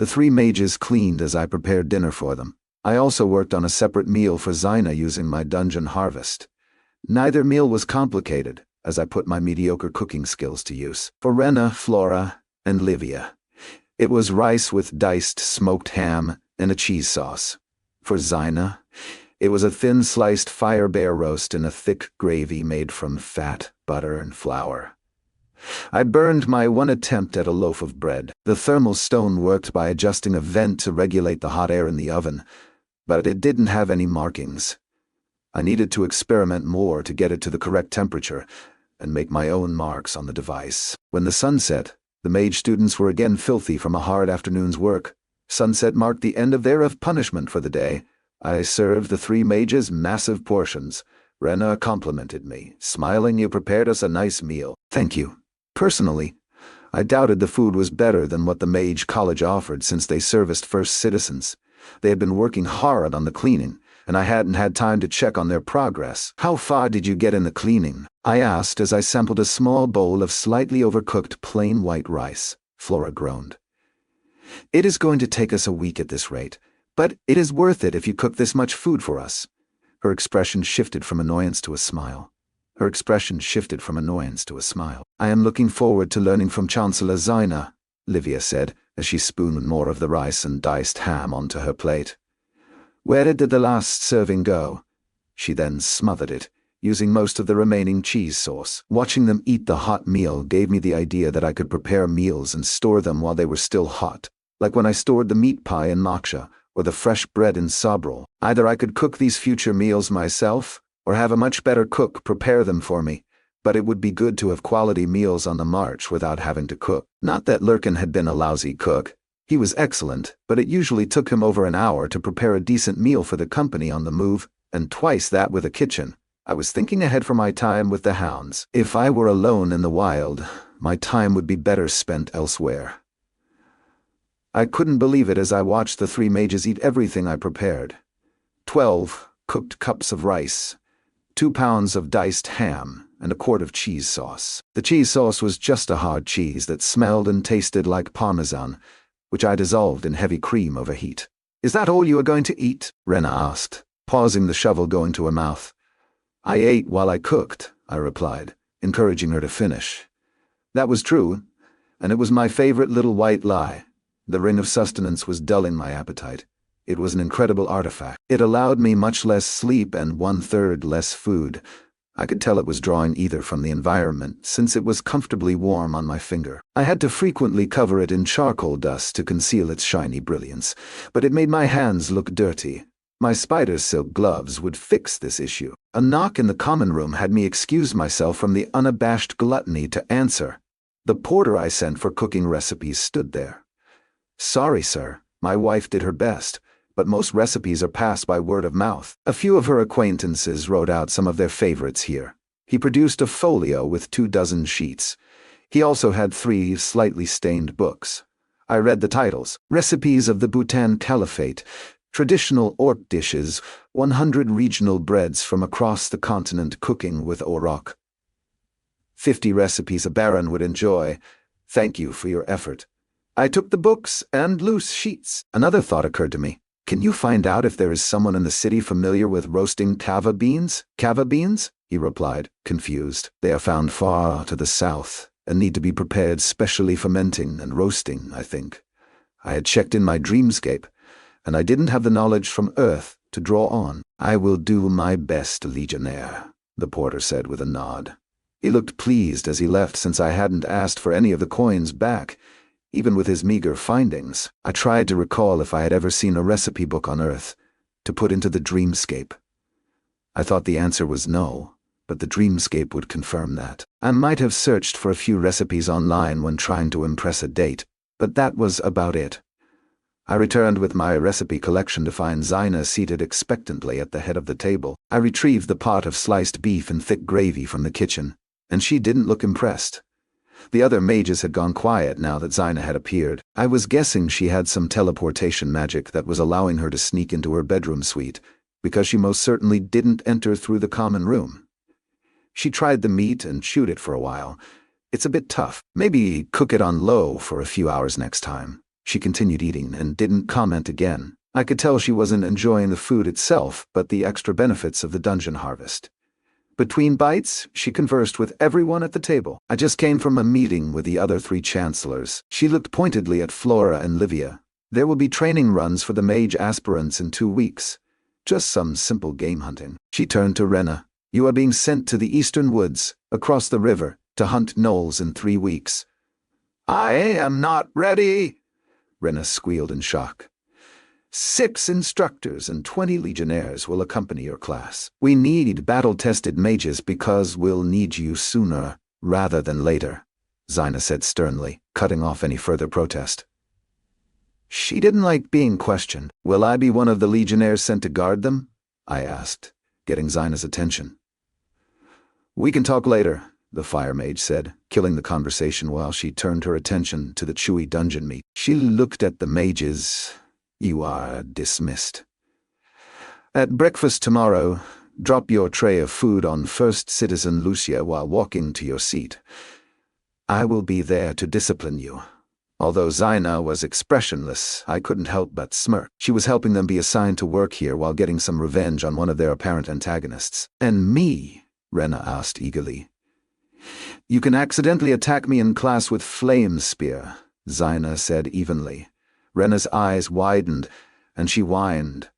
The three mages cleaned as I prepared dinner for them. I also worked on a separate meal for Xina using my dungeon harvest. Neither meal was complicated, as I put my mediocre cooking skills to use. For Rena, Flora, and Livia, it was rice with diced smoked ham and a cheese sauce. For Xina, it was a thin sliced fire bear roast in a thick gravy made from fat, butter, and flour. I burned my one attempt at a loaf of bread. The thermal stone worked by adjusting a vent to regulate the hot air in the oven, but it didn't have any markings. I needed to experiment more to get it to the correct temperature and make my own marks on the device. When the sun set, the mage students were again filthy from a hard afternoon's work. Sunset marked the end of their punishment for the day. I served the three mages massive portions. Rena complimented me, smiling. "You prepared us a nice meal." "Thank you." Personally, I doubted the food was better than what the mage college offered since they serviced first citizens. They had been working hard on the cleaning, and I hadn't had time to check on their progress. "How far did you get in the cleaning?" I asked as I sampled a small bowl of slightly overcooked plain white rice. Flora groaned. "It is going to take us a week at this rate, but it is worth it if you cook this much food for us." Her expression shifted from annoyance to a smile. "I am looking forward to learning from Chancellor Xina," Livia said, as she spooned more of the rice and diced ham onto her plate. "Where did the last serving go?" She then smothered it, using most of the remaining cheese sauce. Watching them eat the hot meal gave me the idea that I could prepare meals and store them while they were still hot, like when I stored the meat pie in Moksha or the fresh bread in Sabril. Either I could cook these future meals myself, or have a much better cook prepare them for me, but it would be good to have quality meals on the march without having to cook. Not that Lurkin had been a lousy cook. He was excellent, but it usually took him over an hour to prepare a decent meal for the company on the move, and twice that with a kitchen. I was thinking ahead for my time with the hounds. If I were alone in the wild, my time would be better spent elsewhere. I couldn't believe it as I watched the three mages eat everything I prepared. 12 cooked cups of rice, 2 pounds of diced ham, and a quart of cheese sauce. The cheese sauce was just a hard cheese that smelled and tasted like Parmesan, which I dissolved in heavy cream over heat. "Is that all you are going to eat?" Rena asked, pausing the shovel going to her mouth. "I ate while I cooked," I replied, encouraging her to finish. That was true, and it was my favorite little white lie. The ring of sustenance was dulling my appetite. It was an incredible artifact. It allowed me much less sleep and 1/3 less food. I could tell it was drawing ether from the environment, since it was comfortably warm on my finger. I had to frequently cover it in charcoal dust to conceal its shiny brilliance, but it made my hands look dirty. My spider silk gloves would fix this issue. A knock in the common room had me excuse myself from the unabashed gluttony to answer. The porter I sent for cooking recipes stood there. "Sorry, sir. My wife did her best, but most recipes are passed by word of mouth." A few of her acquaintances wrote out some of their favorites here. He produced a folio with 24 sheets. He also had 3 slightly stained books. I read the titles: Recipes of the Bhutan Caliphate, Traditional Orc Dishes, 100 Regional Breads from Across the Continent Cooking with Orok. 50 recipes a baron would enjoy. Thank you for your effort. I took the books and loose sheets. Another thought occurred to me. "Can you find out if there is someone in the city familiar with roasting kava beans?" "Kava beans?" he replied, confused. "They are found far to the south and need to be prepared specially fermenting and roasting, I think." I had checked in my dreamscape, and I didn't have the knowledge from Earth to draw on. "I will do my best, Legionnaire," the porter said with a nod. He looked pleased as he left, since I hadn't asked for any of the coins back, even with his meager findings. I tried to recall if I had ever seen a recipe book on Earth to put into the dreamscape. I thought the answer was no, but the dreamscape would confirm that. I might have searched for a few recipes online when trying to impress a date, but that was about it. I returned with my recipe collection to find Xina seated expectantly at the head of the table. I retrieved the pot of sliced beef and thick gravy from the kitchen, and she didn't look impressed. The other mages had gone quiet now that Xina had appeared. I was guessing she had some teleportation magic that was allowing her to sneak into her bedroom suite, because she most certainly didn't enter through the common room. She tried the meat and chewed it for a while. "It's a bit tough. Maybe cook it on low for a few hours next time." She continued eating and didn't comment again. I could tell she wasn't enjoying the food itself, but the extra benefits of the dungeon harvest. Between bites, she conversed with everyone at the table. I just came from a meeting with the other 3 chancellors. She looked pointedly at Flora and Livia. There will be training runs for the mage aspirants in 2 weeks. Just some simple game hunting. She turned to Rena. You are being sent to the eastern woods, across the river, to hunt gnolls in 3 weeks. I am not ready, Rena squealed in shock. 6 instructors and 20 legionnaires will accompany your class. We need battle-tested mages because we'll need you sooner rather than later, Zaina said sternly, cutting off any further protest. She didn't like being questioned. Will I be one of the legionnaires sent to guard them? I asked, getting Zaina's attention. We can talk later, the fire mage said, killing the conversation while she turned her attention to the chewy dungeon meat. She looked at the mages. You are dismissed. At breakfast tomorrow, drop your tray of food on First Citizen Lucia while walking to your seat. I will be there to discipline you. Although Zaina was expressionless, I couldn't help but smirk. She was helping them be assigned to work here while getting some revenge on one of their apparent antagonists. And me? Rena asked eagerly. You can accidentally attack me in class with Flame Spear, Zaina said evenly. Rena's eyes widened, and she whined.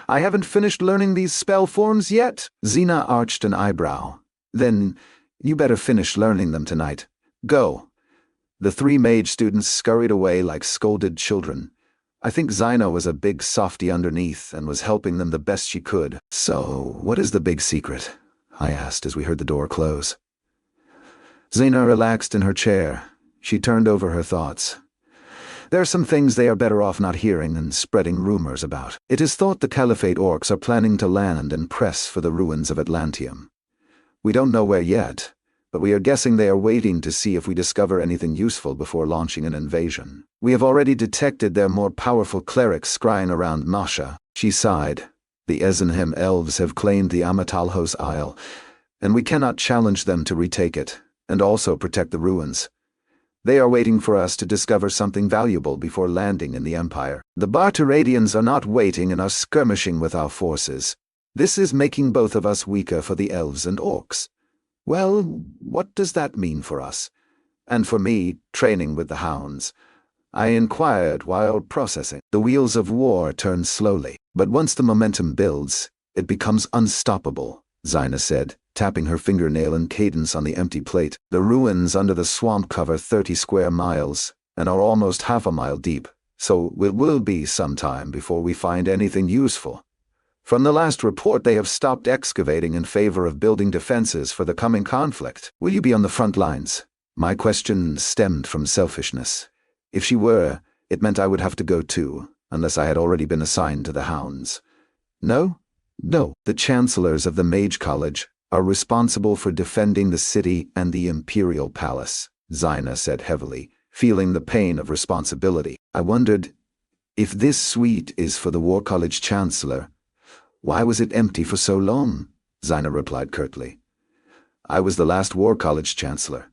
I haven't finished learning these spell forms yet. Xena arched an eyebrow. Then you better finish learning them tonight. Go. The 3 mage students scurried away like scolded children. I think Zaina was a big softy underneath and was helping them the best she could. So, what is the big secret? I asked as we heard the door close. Xena relaxed in her chair. She turned over her thoughts. There are some things they are better off not hearing and spreading rumors about. It is thought the Caliphate orcs are planning to land and press for the ruins of Atlantium. We don't know where yet, but we are guessing they are waiting to see if we discover anything useful before launching an invasion. We have already detected their more powerful clerics scrying around Masha. She sighed. The Ezenhem elves have claimed the Amatalhos Isle, and we cannot challenge them to retake it, and also protect the ruins. They are waiting for us to discover something valuable before landing in the Empire. The Barteradians are not waiting and are skirmishing with our forces. This is making both of us weaker for the elves and orcs. Well, what does that mean for us? And for me, training with the hounds. I inquired while processing. The wheels of war turn slowly, but once the momentum builds, it becomes unstoppable, Zaina said, tapping her fingernail in cadence on the empty plate. The ruins under the swamp cover 30 square miles and are almost half a mile deep, so it will be some time before we find anything useful. From the last report, they have stopped excavating in favor of building defenses for the coming conflict. Will you be on the front lines? My question stemmed from selfishness. If she were, it meant I would have to go too, unless I had already been assigned to the hounds. No? No. The chancellors of the Mage College are responsible for defending the city and the Imperial Palace, Zaina said heavily, feeling the pain of responsibility. I wondered, if this suite is for the War College Chancellor, why was it empty for so long? Zaina replied curtly. I was the last War College Chancellor.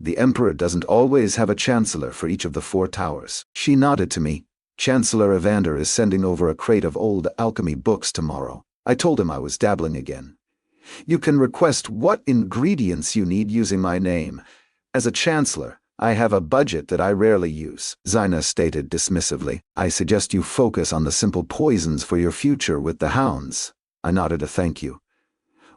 The Emperor doesn't always have a Chancellor for each of the 4 towers. She nodded to me. Chancellor Evander is sending over a crate of old alchemy books tomorrow. I told him I was dabbling again. You can request what ingredients you need using my name. As a chancellor, I have a budget that I rarely use, Zaina stated dismissively. I suggest you focus on the simple poisons for your future with the hounds. I nodded a thank you.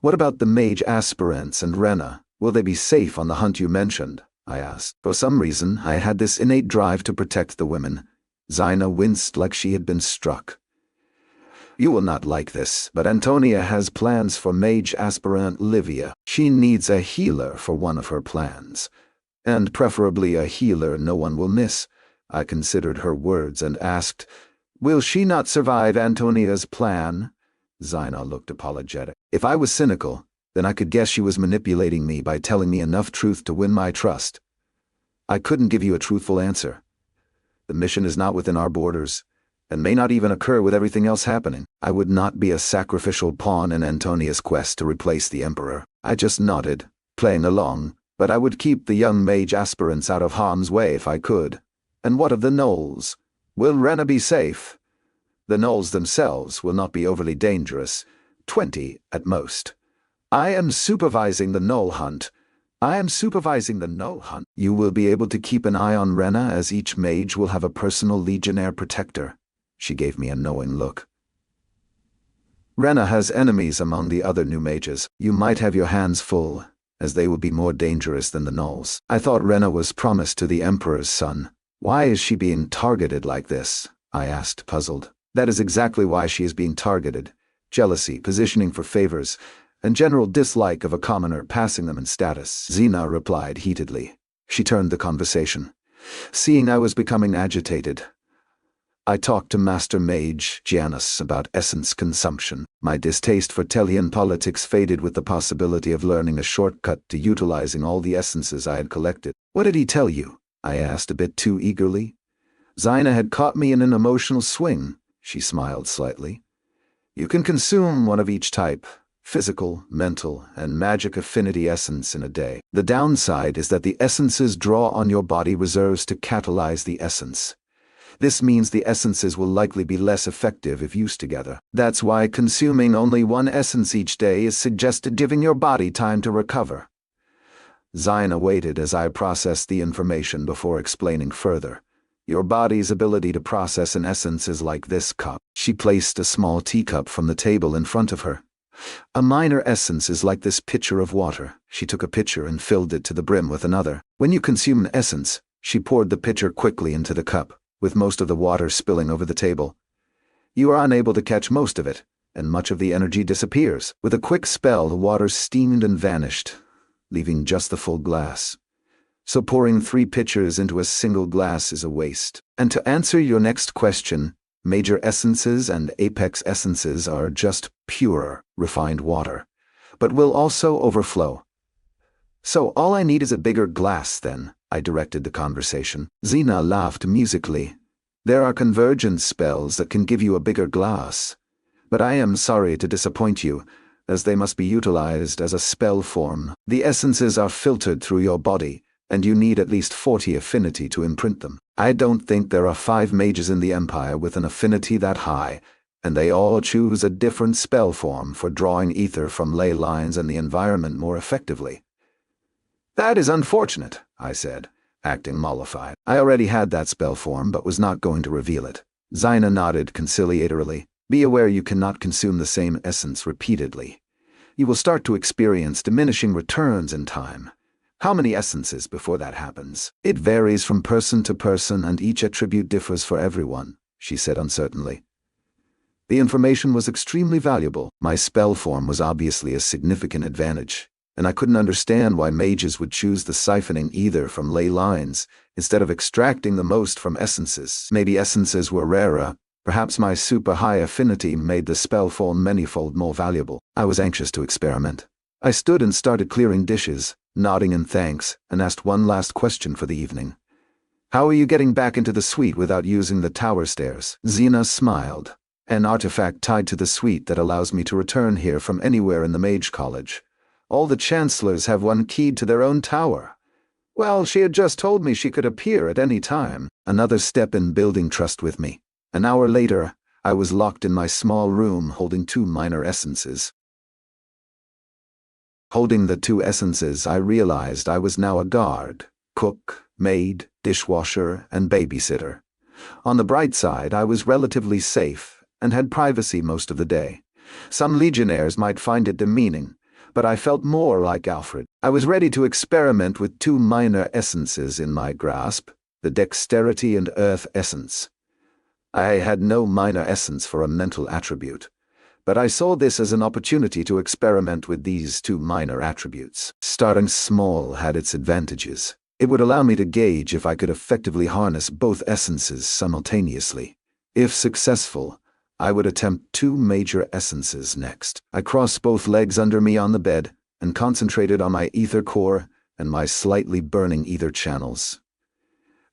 What about the mage aspirants and Rena? Will they be safe on the hunt you mentioned? I asked. For some reason, I had this innate drive to protect the women. Zaina winced like she had been struck. You will not like this, but Antonia has plans for mage aspirant Livia. She needs a healer for one of her plans. And preferably a healer no one will miss. I considered her words and asked, will she not survive Antonia's plan? Zaina looked apologetic. If I was cynical, then I could guess she was manipulating me by telling me enough truth to win my trust. I couldn't give you a truthful answer. The mission is not within our borders, and may not even occur with everything else happening. I would not be a sacrificial pawn in Antonia's quest to replace the Emperor. I just nodded, playing along, but I would keep the young mage aspirants out of harm's way if I could. And what of the gnolls? Will Rena be safe? The gnolls themselves will not be overly dangerous, 20 at most. I am supervising the gnoll hunt. You will be able to keep an eye on Rena, as each mage will have a personal legionnaire protector. She gave me a knowing look. Rena has enemies among the other new mages. You might have your hands full, as they will be more dangerous than the gnolls. I thought Rena was promised to the Emperor's son. Why is she being targeted like this? I asked, puzzled. That is exactly why she is being targeted. Jealousy, positioning for favors, and general dislike of a commoner passing them in status, Xena replied heatedly. She turned the conversation. Seeing I was becoming agitated, I talked to Master Mage Giannis about essence consumption. My distaste for Tellian politics faded with the possibility of learning a shortcut to utilizing all the essences I had collected. What did he tell you? I asked a bit too eagerly. Xena had caught me in an emotional swing. She smiled slightly. You can consume one of each type, physical, mental, and magic affinity essence in a day. The downside is that the essences draw on your body reserves to catalyze the essence. This means the essences will likely be less effective if used together. That's why consuming only one essence each day is suggested, giving your body time to recover. Xena waited as I processed the information before explaining further. Your body's ability to process an essence is like this cup. She placed a small teacup from the table in front of her. A minor essence is like this pitcher of water. She took a pitcher and filled it to the brim with another. When you consume an essence, she poured the pitcher quickly into the cup, with most of the water spilling over the table. You are unable to catch most of it, and much of the energy disappears. With a quick spell, the water steamed and vanished, leaving just the full glass. So pouring 3 pitchers into a single glass is a waste. And to answer your next question, major essences and apex essences are just pure, refined water, but will also overflow. So all I need is a bigger glass then, I directed the conversation. Xena laughed musically. There are convergence spells that can give you a bigger glass, but I am sorry to disappoint you, as they must be utilized as a spell form. The essences are filtered through your body, and you need at least 40 affinity to imprint them. I don't think there are 5 mages in the Empire with an affinity that high, and they all choose a different spell form for drawing ether from ley lines and the environment more effectively. That is unfortunate, I said, acting mollified. I already had that spell form but was not going to reveal it. Xena nodded conciliatorily. Be aware you cannot consume the same essence repeatedly. You will start to experience diminishing returns in time. How many essences before that happens? It varies from person to person, and each attribute differs for everyone, she said uncertainly. The information was extremely valuable. My spell form was obviously a significant advantage, and I couldn't understand why mages would choose the siphoning ether from ley lines instead of extracting the most from essences. Maybe essences were rarer. Perhaps my super high affinity made the spell form manyfold more valuable. I was anxious to experiment. I stood and started clearing dishes, nodding in thanks, and asked one last question for the evening. How are you getting back into the suite without using the tower stairs? Xena smiled. An artifact tied to the suite that allows me to return here from anywhere in the Mage College. All the chancellors have one keyed to their own tower. Well, she had just told me she could appear at any time. Another step in building trust with me. An hour later, I was locked in my small room holding 2 minor essences. Holding the 2 essences, I realized I was now a guard, cook, maid, dishwasher, and babysitter. On the bright side, I was relatively safe and had privacy most of the day. Some legionnaires might find it demeaning, but I felt more like Alfred. I was ready to experiment with 2 minor essences in my grasp, the dexterity and earth essence. I had no minor essence for a mental attribute, but I saw this as an opportunity to experiment with these 2 minor attributes. Starting small had its advantages. It would allow me to gauge if I could effectively harness both essences simultaneously. If successful, I would attempt 2 major essences next. I crossed both legs under me on the bed and concentrated on my ether core and my slightly burning ether channels.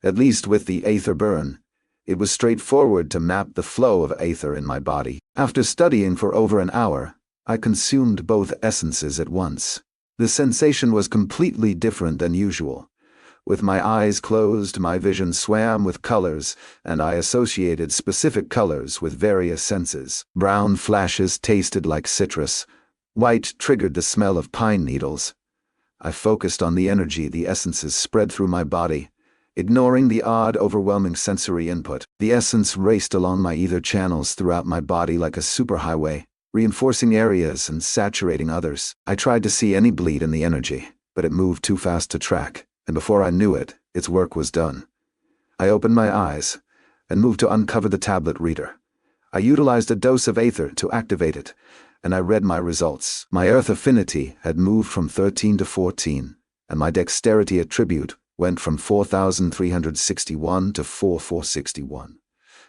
At least with the aether burn, it was straightforward to map the flow of aether in my body. After studying for over an hour, I consumed both essences at once. The sensation was completely different than usual. With my eyes closed, my vision swam with colors, and I associated specific colors with various senses. Brown flashes tasted like citrus. White triggered the smell of pine needles. I focused on the energy the essences spread through my body. Ignoring the odd, overwhelming sensory input, the essence raced along my ether channels throughout my body like a superhighway, reinforcing areas and saturating others. I tried to see any bleed in the energy, but it moved too fast to track, and before I knew it, its work was done. I opened my eyes and moved to uncover the tablet reader. I utilized a dose of aether to activate it, and I read my results. My earth affinity had moved from 13 to 14, and my dexterity attribute went from 4,361 to 4,461.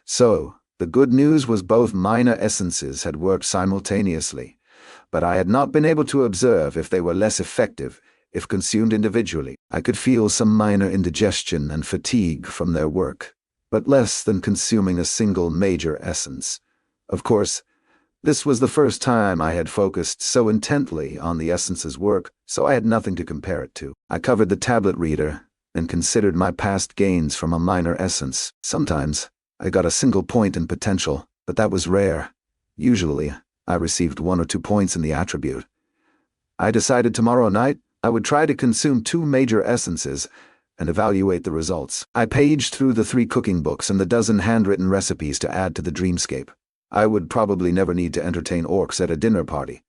So, the good news was both minor essences had worked simultaneously, but I had not been able to observe if they were less effective if consumed individually. I could feel some minor indigestion and fatigue from their work, but less than consuming a single major essence. Of course, this was the first time I had focused so intently on the essence's work, so I had nothing to compare it to. I covered the tablet reader and considered my past gains from a minor essence. Sometimes I got a single point in potential, but that was rare. Usually, I received 1 or 2 points in the attribute. I decided tomorrow night I would try to consume 2 major essences and evaluate the results. I paged through the 3 cooking books and the dozen handwritten recipes to add to the dreamscape. I would probably never need to entertain orcs at a dinner party,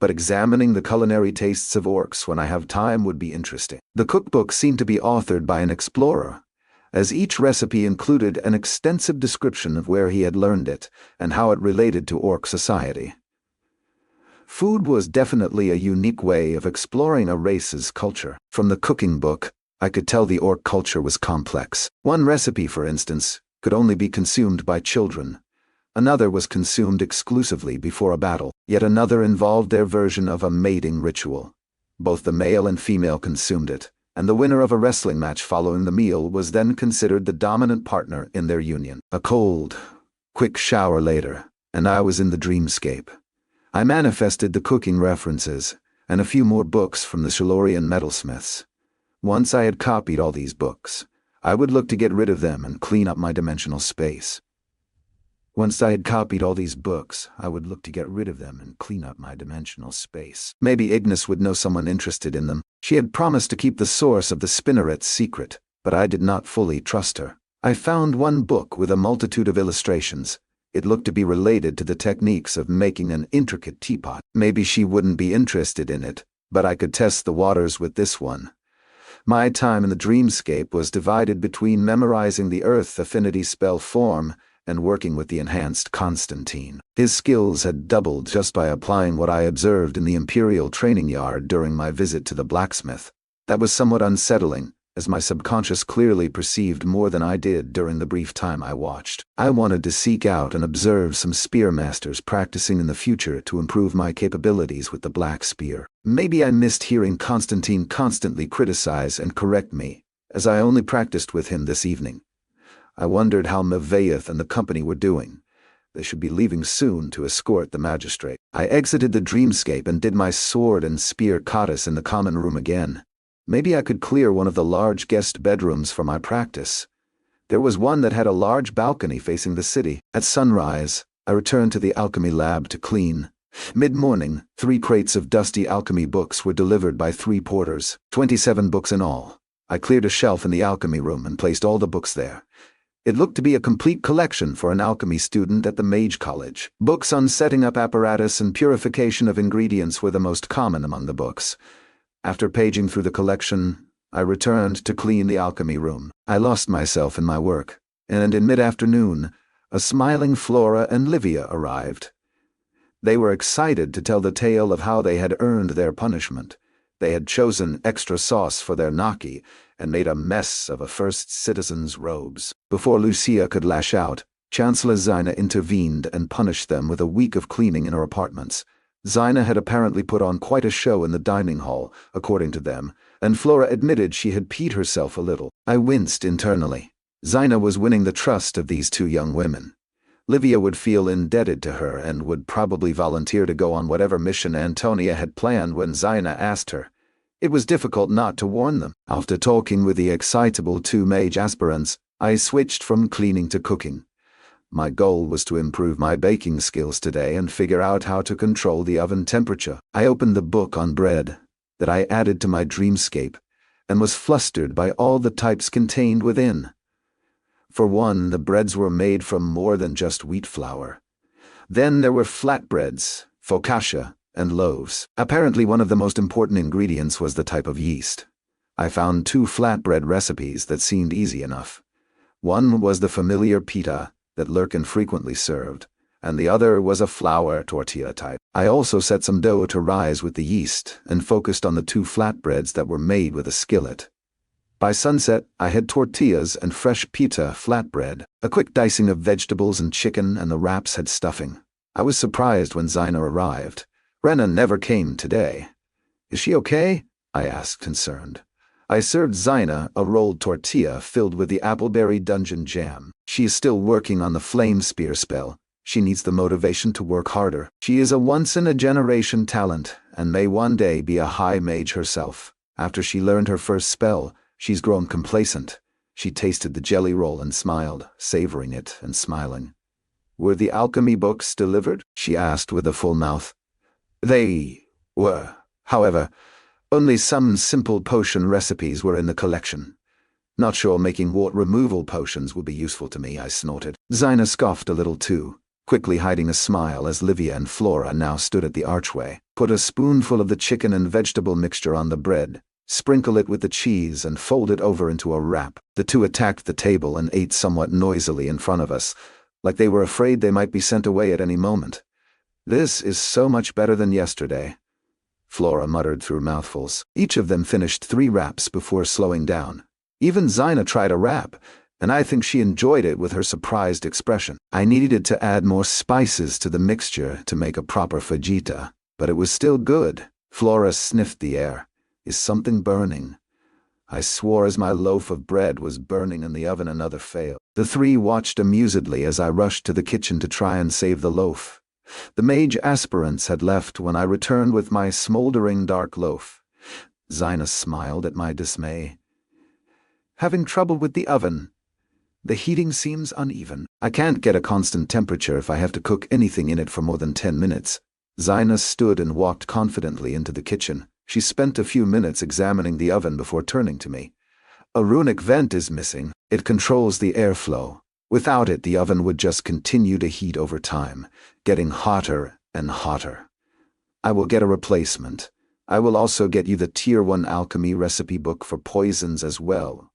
but examining the culinary tastes of orcs when I have time would be interesting. The cookbook seemed to be authored by an explorer, as each recipe included an extensive description of where he had learned it and how it related to orc society. Food was definitely a unique way of exploring a race's culture. From the cooking book, I could tell the orc culture was complex. One recipe, for instance, could only be consumed by children. Another was consumed exclusively before a battle. Yet another involved their version of a mating ritual. Both the male and female consumed it, and the winner of a wrestling match following the meal was then considered the dominant partner in their union. A cold, quick shower later, and I was in the dreamscape. I manifested the cooking references and a few more books from the Shalorian metalsmiths. Once I had copied all these books, I would look to get rid of them and clean up my dimensional space. Maybe Ignis would know someone interested in them. She had promised to keep the source of the spinnerets secret, but I did not fully trust her. I found one book with a multitude of illustrations. It looked to be related to the techniques of making an intricate teapot. Maybe she wouldn't be interested in it, but I could test the waters with this one. My time in the dreamscape was divided between memorizing the Earth affinity spell form and working with the enhanced Constantine. His skills had doubled just by applying what I observed in the Imperial training yard during my visit to the blacksmith. That was somewhat unsettling, as my subconscious clearly perceived more than I did during the brief time I watched. I wanted to seek out and observe some spearmasters practicing in the future to improve my capabilities with the black spear. Maybe I missed hearing Constantine constantly criticize and correct me, as I only practiced with him this evening. I wondered how Maveith and the company were doing. They should be leaving soon to escort the magistrate. I exited the dreamscape and did my sword and spear katas in the common room again. Maybe I could clear one of the large guest bedrooms for my practice. There was one that had a large balcony facing the city. At sunrise, I returned to the alchemy lab to clean. Mid-morning, 3 crates of dusty alchemy books were delivered by 3 porters, 27 books in all. I cleared a shelf in the alchemy room and placed all the books there. It looked to be a complete collection for an alchemy student at the Mage College. Books on setting up apparatus and purification of ingredients were the most common among the books. After paging through the collection, I returned to clean the alchemy room. I lost myself in my work, and in mid-afternoon, a smiling Flora and Livia arrived. They were excited to tell the tale of how they had earned their punishment. They had chosen extra sauce for their gnocchi and made a mess of a first citizen's robes. Before Lucia could lash out, Chancellor Zina intervened and punished them with a week of cleaning in her apartments. Zina had apparently put on quite a show in the dining hall, according to them, and Flora admitted she had peed herself a little. I winced internally. Zina was winning the trust of these 2 young women. Livia would feel indebted to her and would probably volunteer to go on whatever mission Antonia had planned when Zina asked her. It was difficult not to warn them. After talking with the excitable 2 mage aspirants, I switched from cleaning to cooking. My goal was to improve my baking skills today and figure out how to control the oven temperature. I opened the book on bread that I added to my dreamscape and was flustered by all the types contained within. For one, the breads were made from more than just wheat flour. Then there were flatbreads, focaccia, and loaves. Apparently one of the most important ingredients was the type of yeast. I found 2 flatbread recipes that seemed easy enough. One was the familiar pita that Lurkin frequently served, and the other was a flour tortilla type. I also set some dough to rise with the yeast and focused on the 2 flatbreads that were made with a skillet. By sunset, I had tortillas and fresh pita flatbread, a quick dicing of vegetables and chicken, and the wraps had stuffing. I was surprised when Zina arrived. Rena never came today. "Is she okay?" I asked, concerned. I served Zina a rolled tortilla filled with the appleberry dungeon jam. She is still working on the flame spear spell. She needs the motivation to work harder. She is a once-in-a-generation talent, and may one day be a high mage herself. After she learned her first spell, she's grown complacent. She tasted the jelly roll and smiled, savoring it and smiling. "Were the alchemy books delivered?" she asked with a full mouth. "They were. However, only some simple potion recipes were in the collection. Not sure making wart removal potions would be useful to me," I snorted. Zina scoffed a little too, quickly hiding a smile as Livia and Flora now stood at the archway. "Put a spoonful of the chicken and vegetable mixture on the bread, sprinkle it with the cheese, and fold it over into a wrap." The 2 attacked the table and ate somewhat noisily in front of us, like they were afraid they might be sent away at any moment. "This is so much better than yesterday," Flora muttered through mouthfuls. Each of them finished 3 wraps before slowing down. Even Zina tried a wrap, and I think she enjoyed it with her surprised expression. I needed to add more spices to the mixture to make a proper fajita, but it was still good. Flora sniffed the air. "Is something burning?" I swore as my loaf of bread was burning in the oven. Another fail. The 3 watched amusedly as I rushed to the kitchen to try and save the loaf. The mage aspirants had left when I returned with my smoldering dark loaf. Zina smiled at my dismay. "Having trouble with the oven? The heating seems uneven. I can't get a constant temperature if I have to cook anything in it for more than 10 minutes. Zina stood and walked confidently into the kitchen. She spent a few minutes examining the oven before turning to me. "A runic vent is missing. It controls the airflow. Without it, the oven would just continue to heat over time, getting hotter and hotter. I will get a replacement. I will also get you the Tier 1 alchemy recipe book for poisons as well.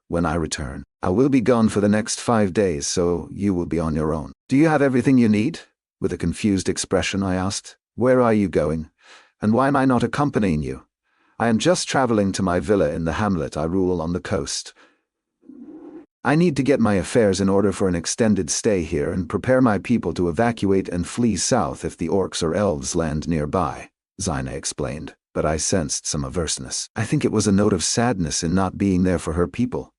When I return, I will be gone for the next 5 days, so you will be on your own." "Do you have everything you need?" With a confused expression, I asked. "Where are you going? And why am I not accompanying you?" "I am just traveling to my villa in the hamlet I rule on the coast. I need to get my affairs in order for an extended stay here and prepare my people to evacuate and flee south if the orcs or elves land nearby," Zina explained, but I sensed some averseness. I think it was a note of sadness in not being there for her people.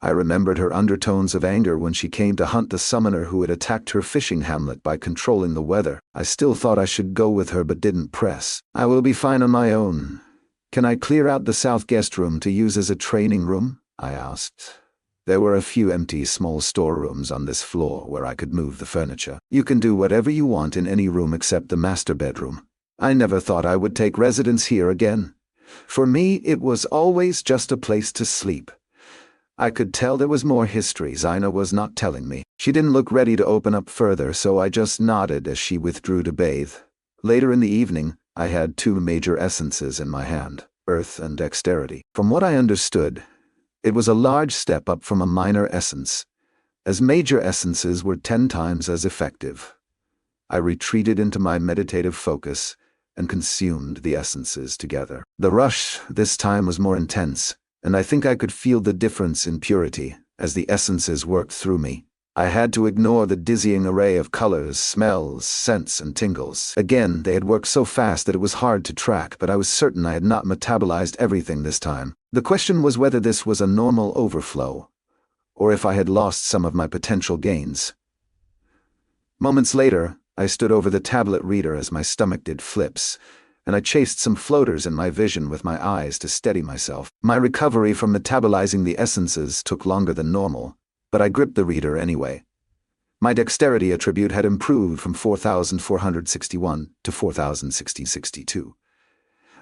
I remembered her undertones of anger when she came to hunt the summoner who had attacked her fishing hamlet by controlling the weather. I still thought I should go with her but didn't press. "I will be fine on my own. Can I clear out the south guest room to use as a training room?" I asked. There were a few empty small storerooms on this floor where I could move the furniture. "You can do whatever you want in any room except the master bedroom. I never thought I would take residence here again. For me, it was always just a place to sleep." I could tell there was more history Zina was not telling me. She didn't look ready to open up further, so I just nodded as she withdrew to bathe. Later in the evening, I had 2 major essences in my hand, earth and dexterity. From what I understood, it was a large step up from a minor essence, as major essences were 10 times as effective. I retreated into my meditative focus and consumed the essences together. The rush this time was more intense, and I think I could feel the difference in purity as the essences worked through me. I had to ignore the dizzying array of colors, smells, scents, and tingles. Again, they had worked so fast that it was hard to track, but I was certain I had not metabolized everything this time. The question was whether this was a normal overflow, or if I had lost some of my potential gains. Moments later, I stood over the tablet reader as my stomach did flips, and I chased some floaters in my vision with my eyes to steady myself. My recovery from metabolizing the essences took longer than normal, but I gripped the reader anyway. My dexterity attribute had improved from 4,461 to 4,662.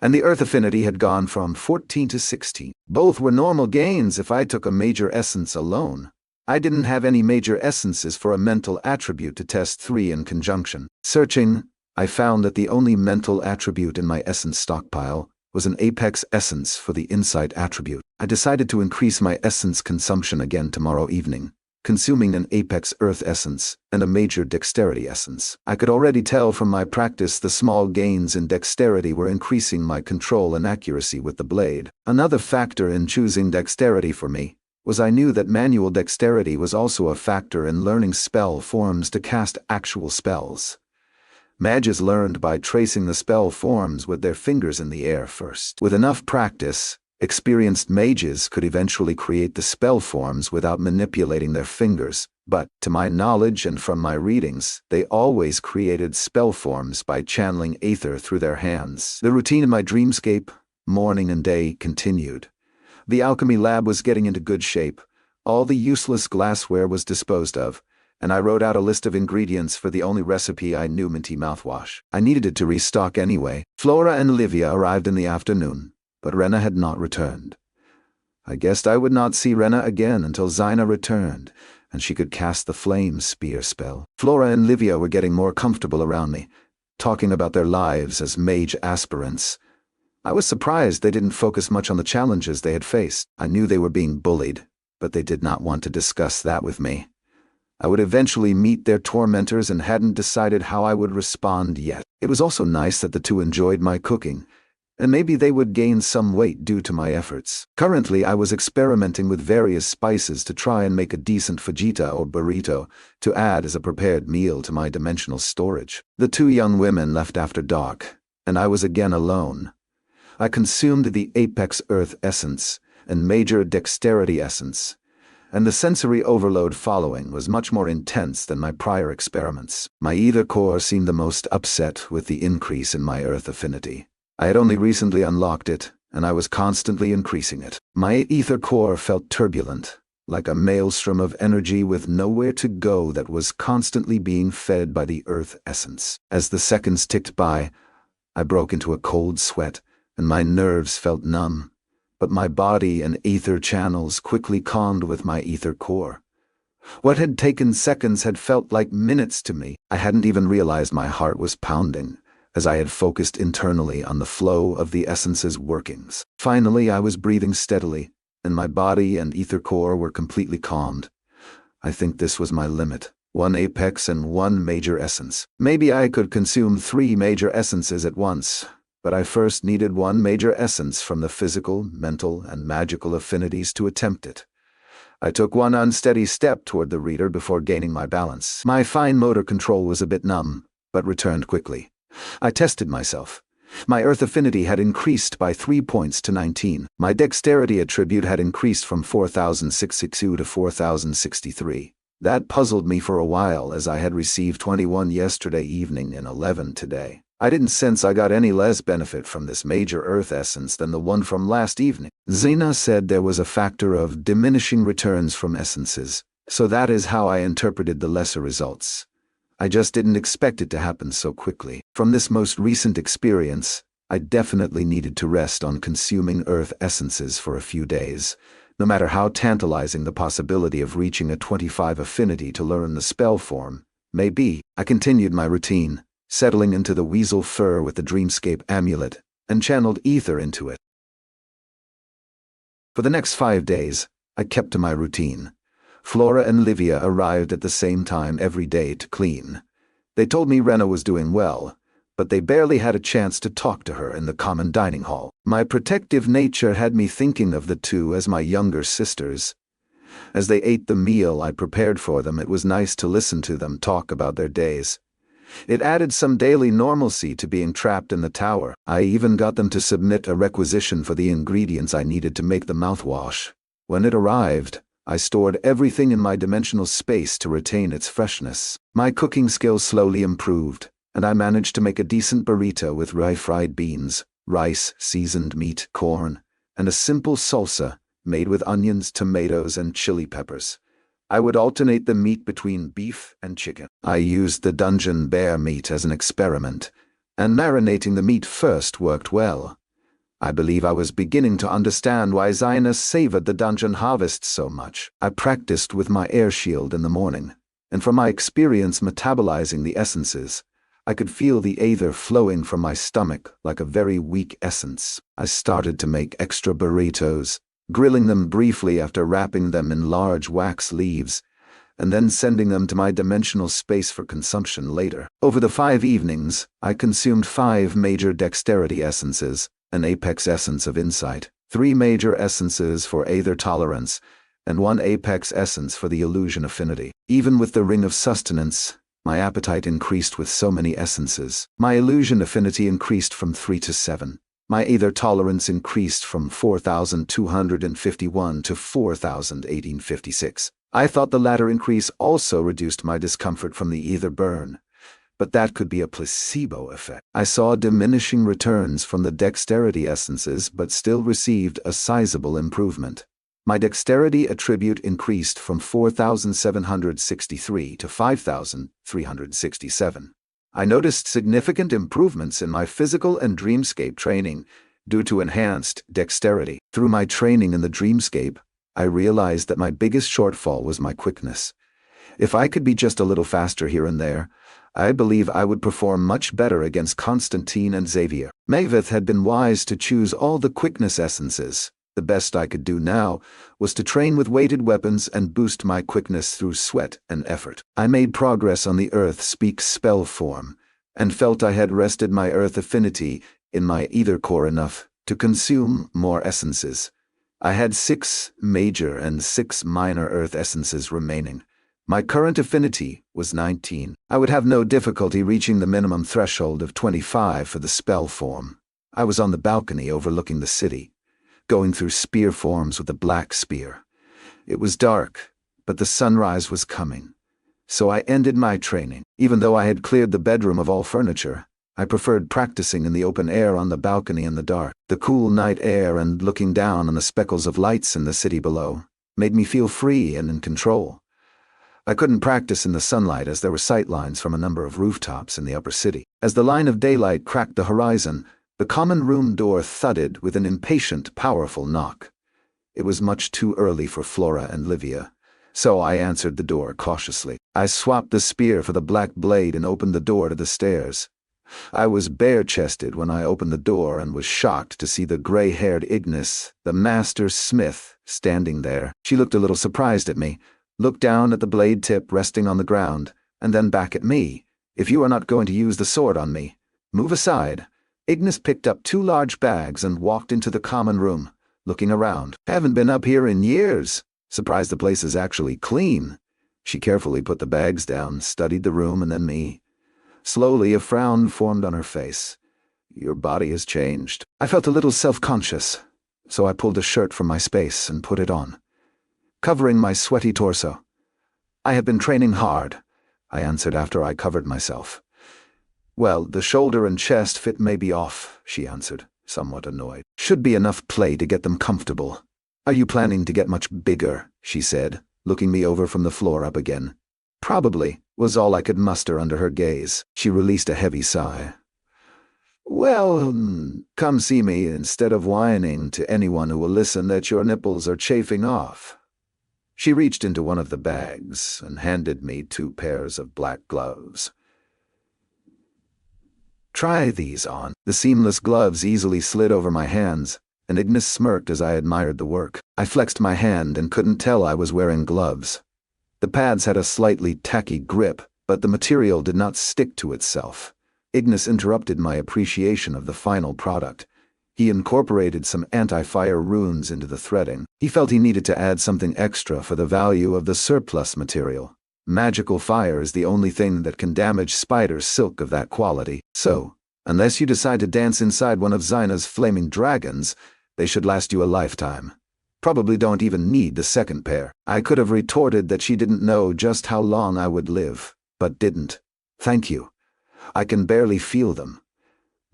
And the earth affinity had gone from 14 to 16. Both were normal gains if I took a major essence alone. I didn't have any major essences for a mental attribute to test 3 in conjunction. Searching, I found that the only mental attribute in my essence stockpile was an apex essence for the insight attribute. I decided to increase my essence consumption again tomorrow evening, consuming an apex earth essence and a major dexterity essence. I could already tell from my practice the small gains in dexterity were increasing my control and accuracy with the blade. Another factor in choosing dexterity for me was I knew that manual dexterity was also a factor in learning spell forms to cast actual spells. Mages learned by tracing the spell forms with their fingers in the air first. With enough practice, experienced mages could eventually create the spell forms without manipulating their fingers, but, to my knowledge and from my readings, they always created spell forms by channeling aether through their hands. The routine in my dreamscape, morning and day, continued. The alchemy lab was getting into good shape, all the useless glassware was disposed of, and I wrote out a list of ingredients for the only recipe I knew, minty mouthwash. I needed it to restock anyway. Flora and Livia arrived in the afternoon, but Rena had not returned. I guessed I would not see Rena again until Zina returned, and she could cast the flame spear spell. Flora and Livia were getting more comfortable around me, talking about their lives as mage aspirants. I was surprised they didn't focus much on the challenges they had faced. I knew they were being bullied, but they did not want to discuss that with me. I would eventually meet their tormentors and hadn't decided how I would respond yet. It was also nice that the two enjoyed my cooking, and maybe they would gain some weight due to my efforts. Currently, I was experimenting with various spices to try and make a decent fajita or burrito to add as a prepared meal to my dimensional storage. The two young women left after dark, and I was again alone. I consumed the apex earth essence and major dexterity essence, and the sensory overload following was much more intense than my prior experiments. My ether core seemed the most upset with the increase in my earth affinity. I had only recently unlocked it, and I was constantly increasing it. My ether core felt turbulent, like a maelstrom of energy with nowhere to go that was constantly being fed by the earth essence. As the seconds ticked by, I broke into a cold sweat, and my nerves felt numb. But my body and ether channels quickly calmed with my ether core. What had taken seconds had felt like minutes to me. I hadn't even realized my heart was pounding, as I had focused internally on the flow of the essence's workings. Finally, I was breathing steadily, and my body and ether core were completely calmed. I think this was my limit. 1 apex and 1 major essence. Maybe I could consume 3 major essences at once, but I first needed 1 major essence from the physical, mental, and magical affinities to attempt it. I took 1 unsteady step toward the reader before gaining my balance. My fine motor control was a bit numb, but returned quickly. I tested myself. My earth affinity had increased by 3 points to 19. My dexterity attribute had increased from 4,662 to 4,063. That puzzled me for a while, as I had received 21 yesterday evening and 11 today. I didn't sense I got any less benefit from this major earth essence than the one from last evening. Zina said there was a factor of diminishing returns from essences, so that is how I interpreted the lesser results. I just didn't expect it to happen so quickly. From this most recent experience, I definitely needed to rest on consuming earth essences for a few days, no matter how tantalizing the possibility of reaching a 25 affinity to learn the spell form may be. I continued my routine, settling into the weasel fur with the dreamscape amulet, and channeled ether into it. For the next 5 days, I kept to my routine. Flora and Livia arrived at the same time every day to clean. They told me Rena was doing well, but they barely had a chance to talk to her in the common dining hall. My protective nature had me thinking of the two as my younger sisters. As they ate the meal I prepared for them, it was nice to listen to them talk about their days. It added some daily normalcy to being trapped in the tower. I even got them to submit a requisition for the ingredients I needed to make the mouthwash. When it arrived, I stored everything in my dimensional space to retain its freshness. My cooking skills slowly improved, and I managed to make a decent burrito with fried beans, rice, seasoned meat, corn, and a simple salsa made with onions, tomatoes, and chili peppers. I would alternate the meat between beef and chicken. I used the dungeon bear meat as an experiment, and marinating the meat first worked well. I believe I was beginning to understand why Zaina savored the dungeon harvest so much. I practiced with my air shield in the morning, and from my experience metabolizing the essences, I could feel the aether flowing from my stomach like a very weak essence. I started to make extra burritos, grilling them briefly after wrapping them in large wax leaves, and then sending them to my dimensional space for consumption later. Over the 5 evenings, I consumed 5 major dexterity essences, an apex essence of insight, 3 major essences for aether tolerance, and 1 apex essence for the illusion affinity. Even with the ring of sustenance, my appetite increased with so many essences. My illusion affinity increased from 3 to 7. My aether tolerance increased from 4,251 to 4,1856. I thought the latter increase also reduced my discomfort from the aether burn, but that could be a placebo effect. I saw diminishing returns from the dexterity essences but still received a sizable improvement. My dexterity attribute increased from 4,763 to 5,367. I noticed significant improvements in my physical and dreamscape training due to enhanced dexterity. Through my training in the dreamscape, I realized that my biggest shortfall was my quickness. If I could be just a little faster here and there, I believe I would perform much better against Constantine and Xavier. Maveith had been wise to choose all the quickness essences. The best I could do now was to train with weighted weapons and boost my quickness through sweat and effort. I made progress on the Earth Speak spell form, and felt I had rested my Earth affinity in my Aether core enough to consume more essences. I had 6 major and 6 minor Earth essences remaining. My current affinity was 19. I would have no difficulty reaching the minimum threshold of 25 for the spell form. I was on the balcony overlooking the city, going through spear forms with a black spear. It was dark, but the sunrise was coming, so I ended my training. Even though I had cleared the bedroom of all furniture, I preferred practicing in the open air on the balcony in the dark. The cool night air and looking down on the speckles of lights in the city below made me feel free and in control. I couldn't practice in the sunlight as there were sightlines from a number of rooftops in the upper city. As the line of daylight cracked the horizon, the common room door thudded with an impatient, powerful knock. It was much too early for Flora and Livia, so I answered the door cautiously. I swapped the spear for the black blade and opened the door to the stairs. I was bare-chested when I opened the door and was shocked to see the gray-haired Ignis, the master smith, standing there. She looked a little surprised at me, looked down at the blade tip resting on the ground, and then back at me. "If you are not going to use the sword on me, move aside." Ignis picked up 2 large bags and walked into the common room, looking around. "Haven't been up here in years. Surprised the place is actually clean." She carefully put the bags down, studied the room and then me. Slowly a frown formed on her face. "Your body has changed." I felt a little self-conscious, so I pulled a shirt from my space and put it on, covering my sweaty torso. "I have been training hard," I answered after I covered myself. "Well, the shoulder and chest fit may be off," she answered, somewhat annoyed. "Should be enough play to get them comfortable." "Are you planning to get much bigger?" she said, looking me over from the floor up again. "Probably," was all I could muster under her gaze. She released a heavy sigh. "Well, come see me instead of whining to anyone who will listen that your nipples are chafing off." She reached into one of the bags and handed me 2 pairs of black gloves. "Try these on." The seamless gloves easily slid over my hands, and Ignis smirked as I admired the work. I flexed my hand and couldn't tell I was wearing gloves. The pads had a slightly tacky grip, but the material did not stick to itself. Ignis interrupted my appreciation of the final product. He incorporated some anti-fire runes into the threading. He felt he needed to add something extra for the value of the surplus material. Magical fire is the only thing that can damage spider silk of that quality. So, unless you decide to dance inside one of Zaina's flaming dragons, they should last you a lifetime. Probably don't even need the second pair. I could have retorted that she didn't know just how long I would live, but didn't. "Thank you." I can barely feel them.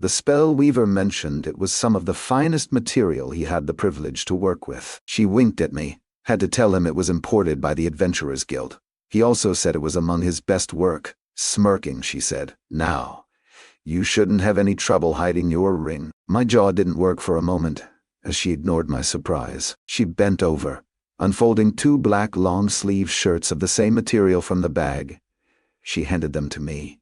The spell weaver mentioned it was some of the finest material he had the privilege to work with. She winked at me. Had to tell him it was imported by the Adventurers Guild. He also said it was among his best work. Smirking, she said, "Now, you shouldn't have any trouble hiding your ring." My jaw didn't work for a moment, as she ignored my surprise. She bent over, unfolding 2 black long-sleeve shirts of the same material from the bag. She handed them to me.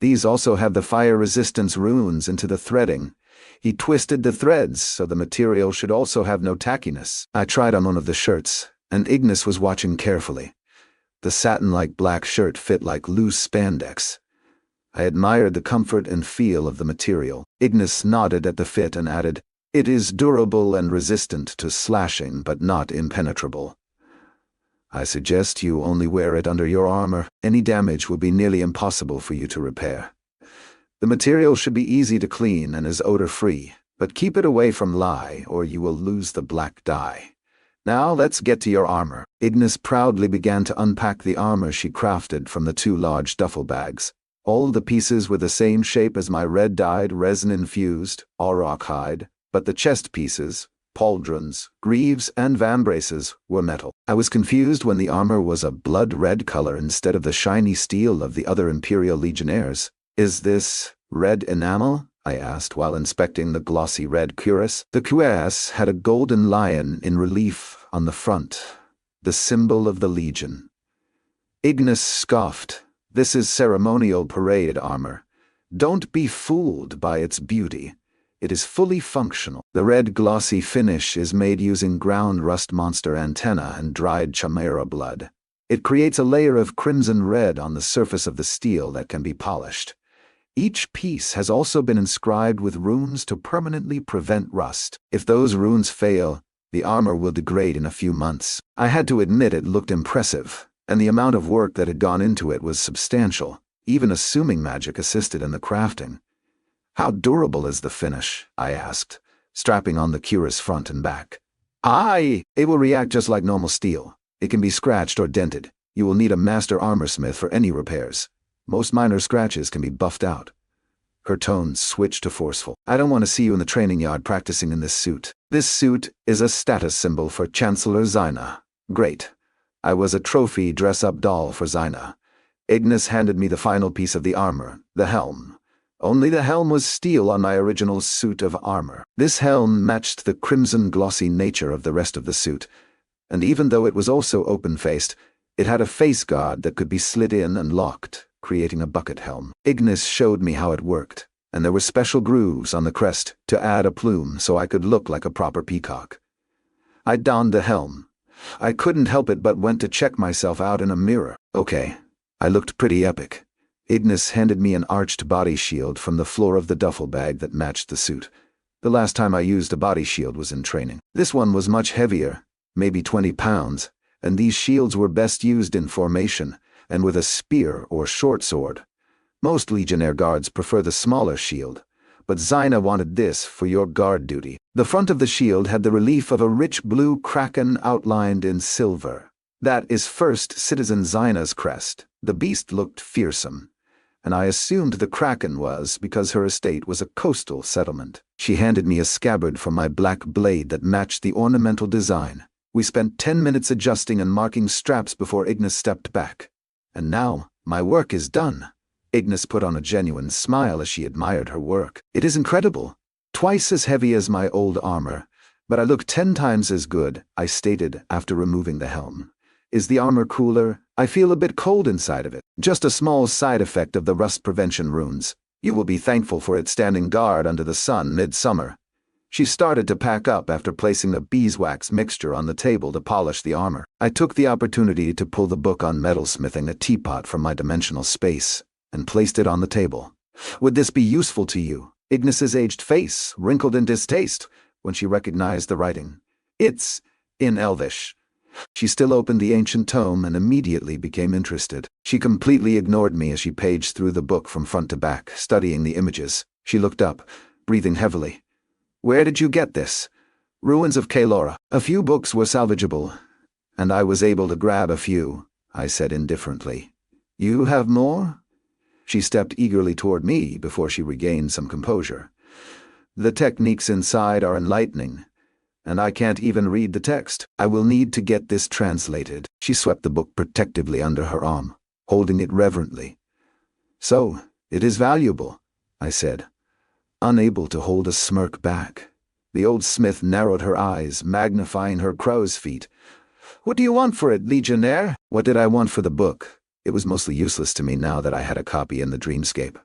"These also have the fire resistance runes into the threading." He twisted the threads so the material should also have no tackiness. I tried on one of the shirts, and Ignis was watching carefully. The satin-like black shirt fit like loose spandex. I admired the comfort and feel of the material. Ignis nodded at the fit and added, "It is durable and resistant to slashing, but not impenetrable. I suggest you only wear it under your armor. Any damage will be nearly impossible for you to repair. The material should be easy to clean and is odor-free, but keep it away from lye or you will lose the black dye. Now let's get to your armor." Ignis proudly began to unpack the armor she crafted from the 2 large duffel bags. All the pieces were the same shape as my red-dyed, resin-infused auroch hide, but the chest pieces, pauldrons, greaves, and vambraces were metal. I was confused when the armor was a blood-red color instead of the shiny steel of the other Imperial Legionnaires. "Is this red enamel?" I asked while inspecting the glossy red cuirass. The cuirass had a golden lion in relief on the front, the symbol of the Legion. Ignis scoffed. "This is ceremonial parade armor. Don't be fooled by its beauty. It is fully functional. The red glossy finish is made using ground rust monster antenna and dried chimera blood. It creates a layer of crimson red on the surface of the steel that can be polished. Each piece has also been inscribed with runes to permanently prevent rust. If those runes fail, the armor will degrade in a few months." I had to admit it looked impressive, and the amount of work that had gone into it was substantial, even assuming magic assisted in the crafting. "How durable is the finish?" I asked, strapping on the cuirass front and back. It will react just like normal steel. It can be scratched or dented. You will need a master armorsmith for any repairs. Most minor scratches can be buffed out." Her tone switched to forceful. "I don't want to see you in the training yard practicing in this suit. This suit is a status symbol for Chancellor Zyna." "Great. I was a trophy dress-up doll for Zyna." Ignis handed me the final piece of the armor, the helm. Only the helm was steel on my original suit of armor. This helm matched the crimson glossy nature of the rest of the suit, and even though it was also open-faced, it had a face guard that could be slid in and locked, creating a bucket helm. Ignis showed me how it worked, and there were special grooves on the crest to add a plume so I could look like a proper peacock. I donned the helm. I couldn't help it but went to check myself out in a mirror. Okay, I looked pretty epic. Ignis handed me an arched body shield from the floor of the duffel bag that matched the suit. The last time I used a body shield was in training. This one was much heavier, maybe 20 pounds, and these shields were best used in formation, and with a spear or short sword. Most Legionnaire guards prefer the smaller shield, but Zyna wanted this for your guard duty. The front of the shield had the relief of a rich blue kraken outlined in silver. That is First Citizen Zyna's crest. The beast looked fearsome, and I assumed the kraken was because her estate was a coastal settlement. She handed me a scabbard from my black blade that matched the ornamental design. We spent 10 minutes adjusting and marking straps before Ignis stepped back. "And now, my work is done." Ignis put on a genuine smile as she admired her work. "It is incredible. Twice as heavy as my old armor, but I look 10 times as good," I stated after removing the helm. "Is the armor cooler? I feel a bit cold inside of it." "Just a small side effect of the rust prevention runes. You will be thankful for it standing guard under the sun midsummer." She started to pack up after placing the beeswax mixture on the table to polish the armor. I took the opportunity to pull the book on metalsmithing, a teapot from my dimensional space, and placed it on the table. "Would this be useful to you?" Ignis's aged face wrinkled in distaste when she recognized the writing. "It's in Elvish." She still opened the ancient tome and immediately became interested. She completely ignored me as she paged through the book from front to back, studying the images. She looked up, breathing heavily. "Where did you get this?" "Ruins of Kaelora. A few books were salvageable, and I was able to grab a few," I said indifferently. "You have more?" She stepped eagerly toward me before she regained some composure. The techniques inside are enlightening, and I can't even read the text. I will need to get this translated. She swept the book protectively under her arm, holding it reverently. So, it is valuable, I said, unable to hold a smirk back. The old smith narrowed her eyes, magnifying her crow's feet. What do you want for it, Legionnaire? What did I want for the book? It was mostly useless to me now that I had a copy in the dreamscape.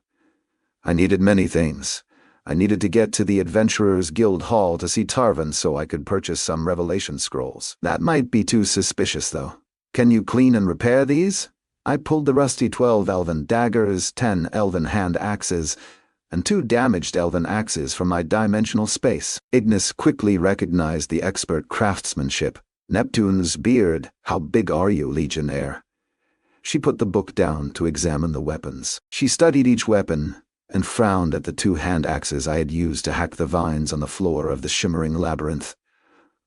I needed many things. I needed to get to the Adventurers Guild Hall to see Tarvin so I could purchase some revelation scrolls. That might be too suspicious, though. Can you clean and repair these? I pulled the rusty 12 elven daggers, 10 elven hand axes, and 2 damaged elven axes from my dimensional space. Ignis quickly recognized the expert craftsmanship. Neptune's beard. How big are you, Legionnaire? She put the book down to examine the weapons. She studied each weapon and frowned at the 2 hand axes I had used to hack the vines on the floor of the shimmering labyrinth.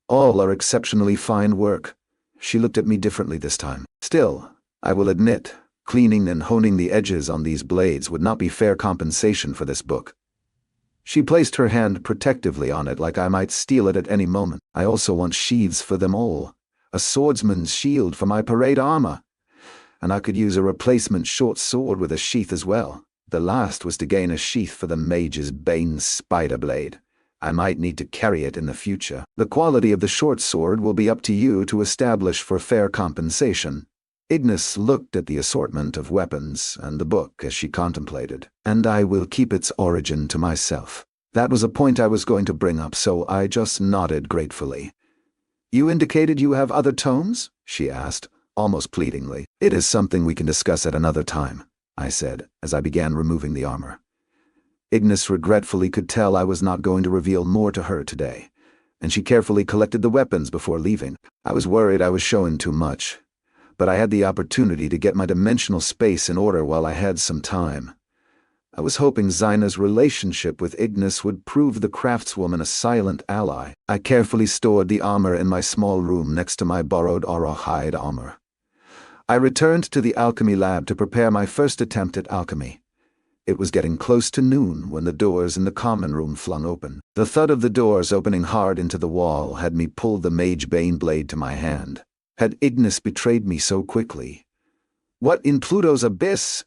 All are exceptionally fine work. She looked at me differently this time. Still, I will admit, cleaning and honing the edges on these blades would not be fair compensation for this book. She placed her hand protectively on it like I might steal it at any moment. I also want sheaths for them all. A swordsman's shield for my parade armor. And I could use a replacement short sword with a sheath as well. The last was to gain a sheath for the mage's bane spider blade. I might need to carry it in the future. The quality of the short sword will be up to you to establish for fair compensation. Ignis looked at the assortment of weapons and the book as she contemplated. And I will keep its origin to myself. That was a point I was going to bring up, so I just nodded gratefully. You indicated you have other tomes? She asked, almost pleadingly. It is something we can discuss at another time, I said, as I began removing the armor. Ignis regretfully could tell I was not going to reveal more to her today, and she carefully collected the weapons before leaving. I was worried I was showing too much, but I had the opportunity to get my dimensional space in order while I had some time. I was hoping Zaina's relationship with Ignis would prove the craftswoman a silent ally. I carefully stored the armor in my small room next to my borrowed Orohide armor. I returned to the alchemy lab to prepare my first attempt at alchemy. It was getting close to noon when the doors in the common room flung open. The thud of the doors opening hard into the wall had me pull the mage bane blade to my hand. Had Ignis betrayed me so quickly? What in Pluto's abyss?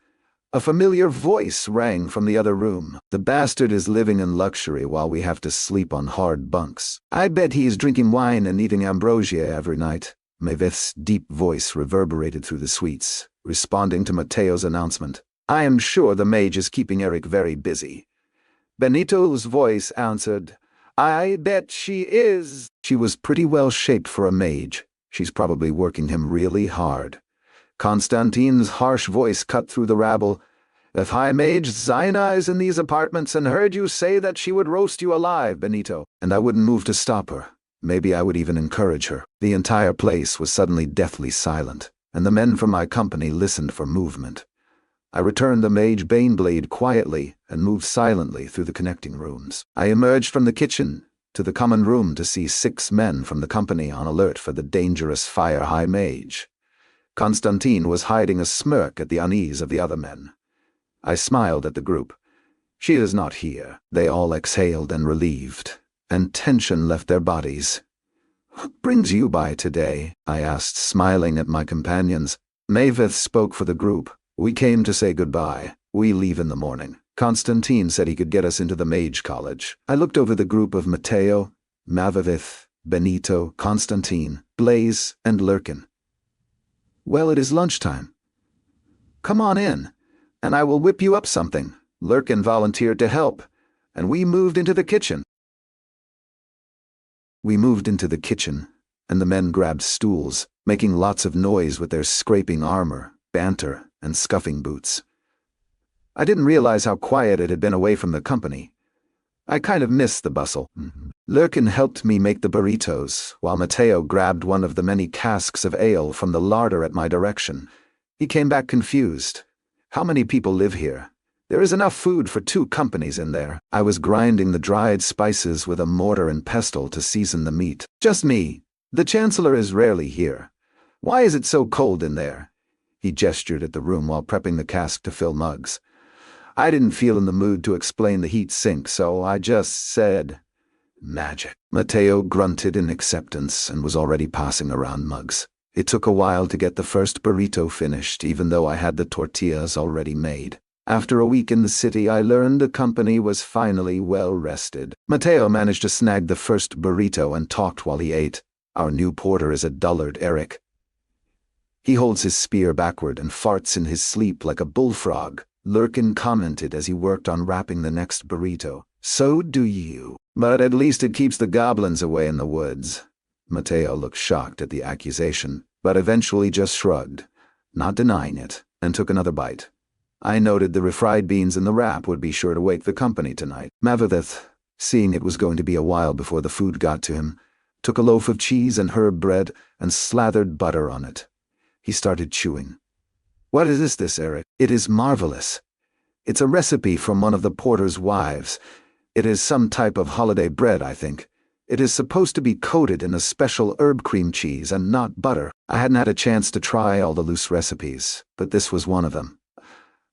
A familiar voice rang from the other room. The bastard is living in luxury while we have to sleep on hard bunks. I bet he is drinking wine and eating ambrosia every night. Maveith's deep voice reverberated through the suites, responding to Matteo's announcement. I am sure the mage is keeping Eric very busy. Benito's voice answered, I bet she is. She was pretty well shaped for a mage. She's probably working him really hard. Constantine's harsh voice cut through the rabble. If High Mage Zaina is in these apartments and heard you say that she would roast you alive, Benito, and I wouldn't move to stop her. Maybe I would even encourage her. The entire place was suddenly deathly silent, and the men from my company listened for movement. I returned the mage baneblade quietly and moved silently through the connecting rooms. I emerged from the kitchen to the common room to see 6 men from the company on alert for the dangerous fire high mage. Constantine was hiding a smirk at the unease of the other men. I smiled at the group. She is not here. They all exhaled and relieved, and tension left their bodies. What brings you by today? I asked, smiling at my companions. Maveith spoke for the group. We came to say goodbye. We leave in the morning. Constantine said he could get us into the mage college. I looked over the group of Matteo, Maveith, Benito, Constantine, Blaze, and Lurkin. Well, it is lunchtime. Come on in, and I will whip you up something. Lurkin volunteered to help, and we moved into the kitchen. And the men grabbed stools, making lots of noise with their scraping armor, banter, and scuffing boots. I didn't realize how quiet it had been away from the company. I kind of missed the bustle. Lurkin helped me make the burritos, while Matteo grabbed one of the many casks of ale from the larder at my direction. He came back confused. How many people live here? There is enough food for 2 companies in there. I was grinding the dried spices with a mortar and pestle to season the meat. Just me. The Chancellor is rarely here. Why is it so cold in there? He gestured at the room while prepping the cask to fill mugs. I didn't feel in the mood to explain the heat sink, so I just said, "Magic." Matteo grunted in acceptance and was already passing around mugs. It took a while to get the first burrito finished, even though I had the tortillas already made. After a week in the city, I learned the company was finally well rested. Matteo managed to snag the first burrito and talked while he ate. Our new porter is a dullard, Eric. He holds his spear backward and farts in his sleep like a bullfrog, Lurkin commented as he worked on wrapping the next burrito. So do you. But at least it keeps the goblins away in the woods. Matteo looked shocked at the accusation, but eventually just shrugged, not denying it, and took another bite. I noted the refried beans in the wrap would be sure to wake the company tonight. Maveith, seeing it was going to be a while before the food got to him, took a loaf of cheese and herb bread and slathered butter on it. He started chewing. "What is this, Eric?" "It is marvelous. It's a recipe from one of the porter's wives. It is some type of holiday bread, I think. It is supposed to be coated in a special herb cream cheese and not butter." I hadn't had a chance to try all the loose recipes, but this was one of them.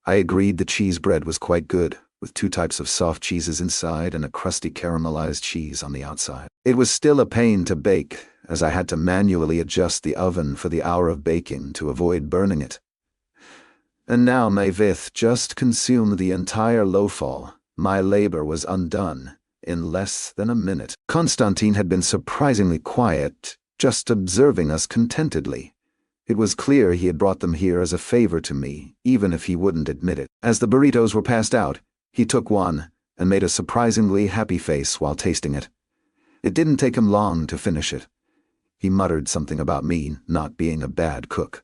I agreed the cheese bread was quite good, with 2 types of soft cheeses inside and a crusty caramelized cheese on the outside. It was still a pain to bake, as I had to manually adjust the oven for the hour of baking to avoid burning it. And now Maveith just consumed the entire loaf-all. My labor was undone in less than a minute. Constantine had been surprisingly quiet, just observing us contentedly. It was clear he had brought them here as a favor to me, even if he wouldn't admit it. As the burritos were passed out, he took one and made a surprisingly happy face while tasting it. It didn't take him long to finish it. He muttered something about me not being a bad cook,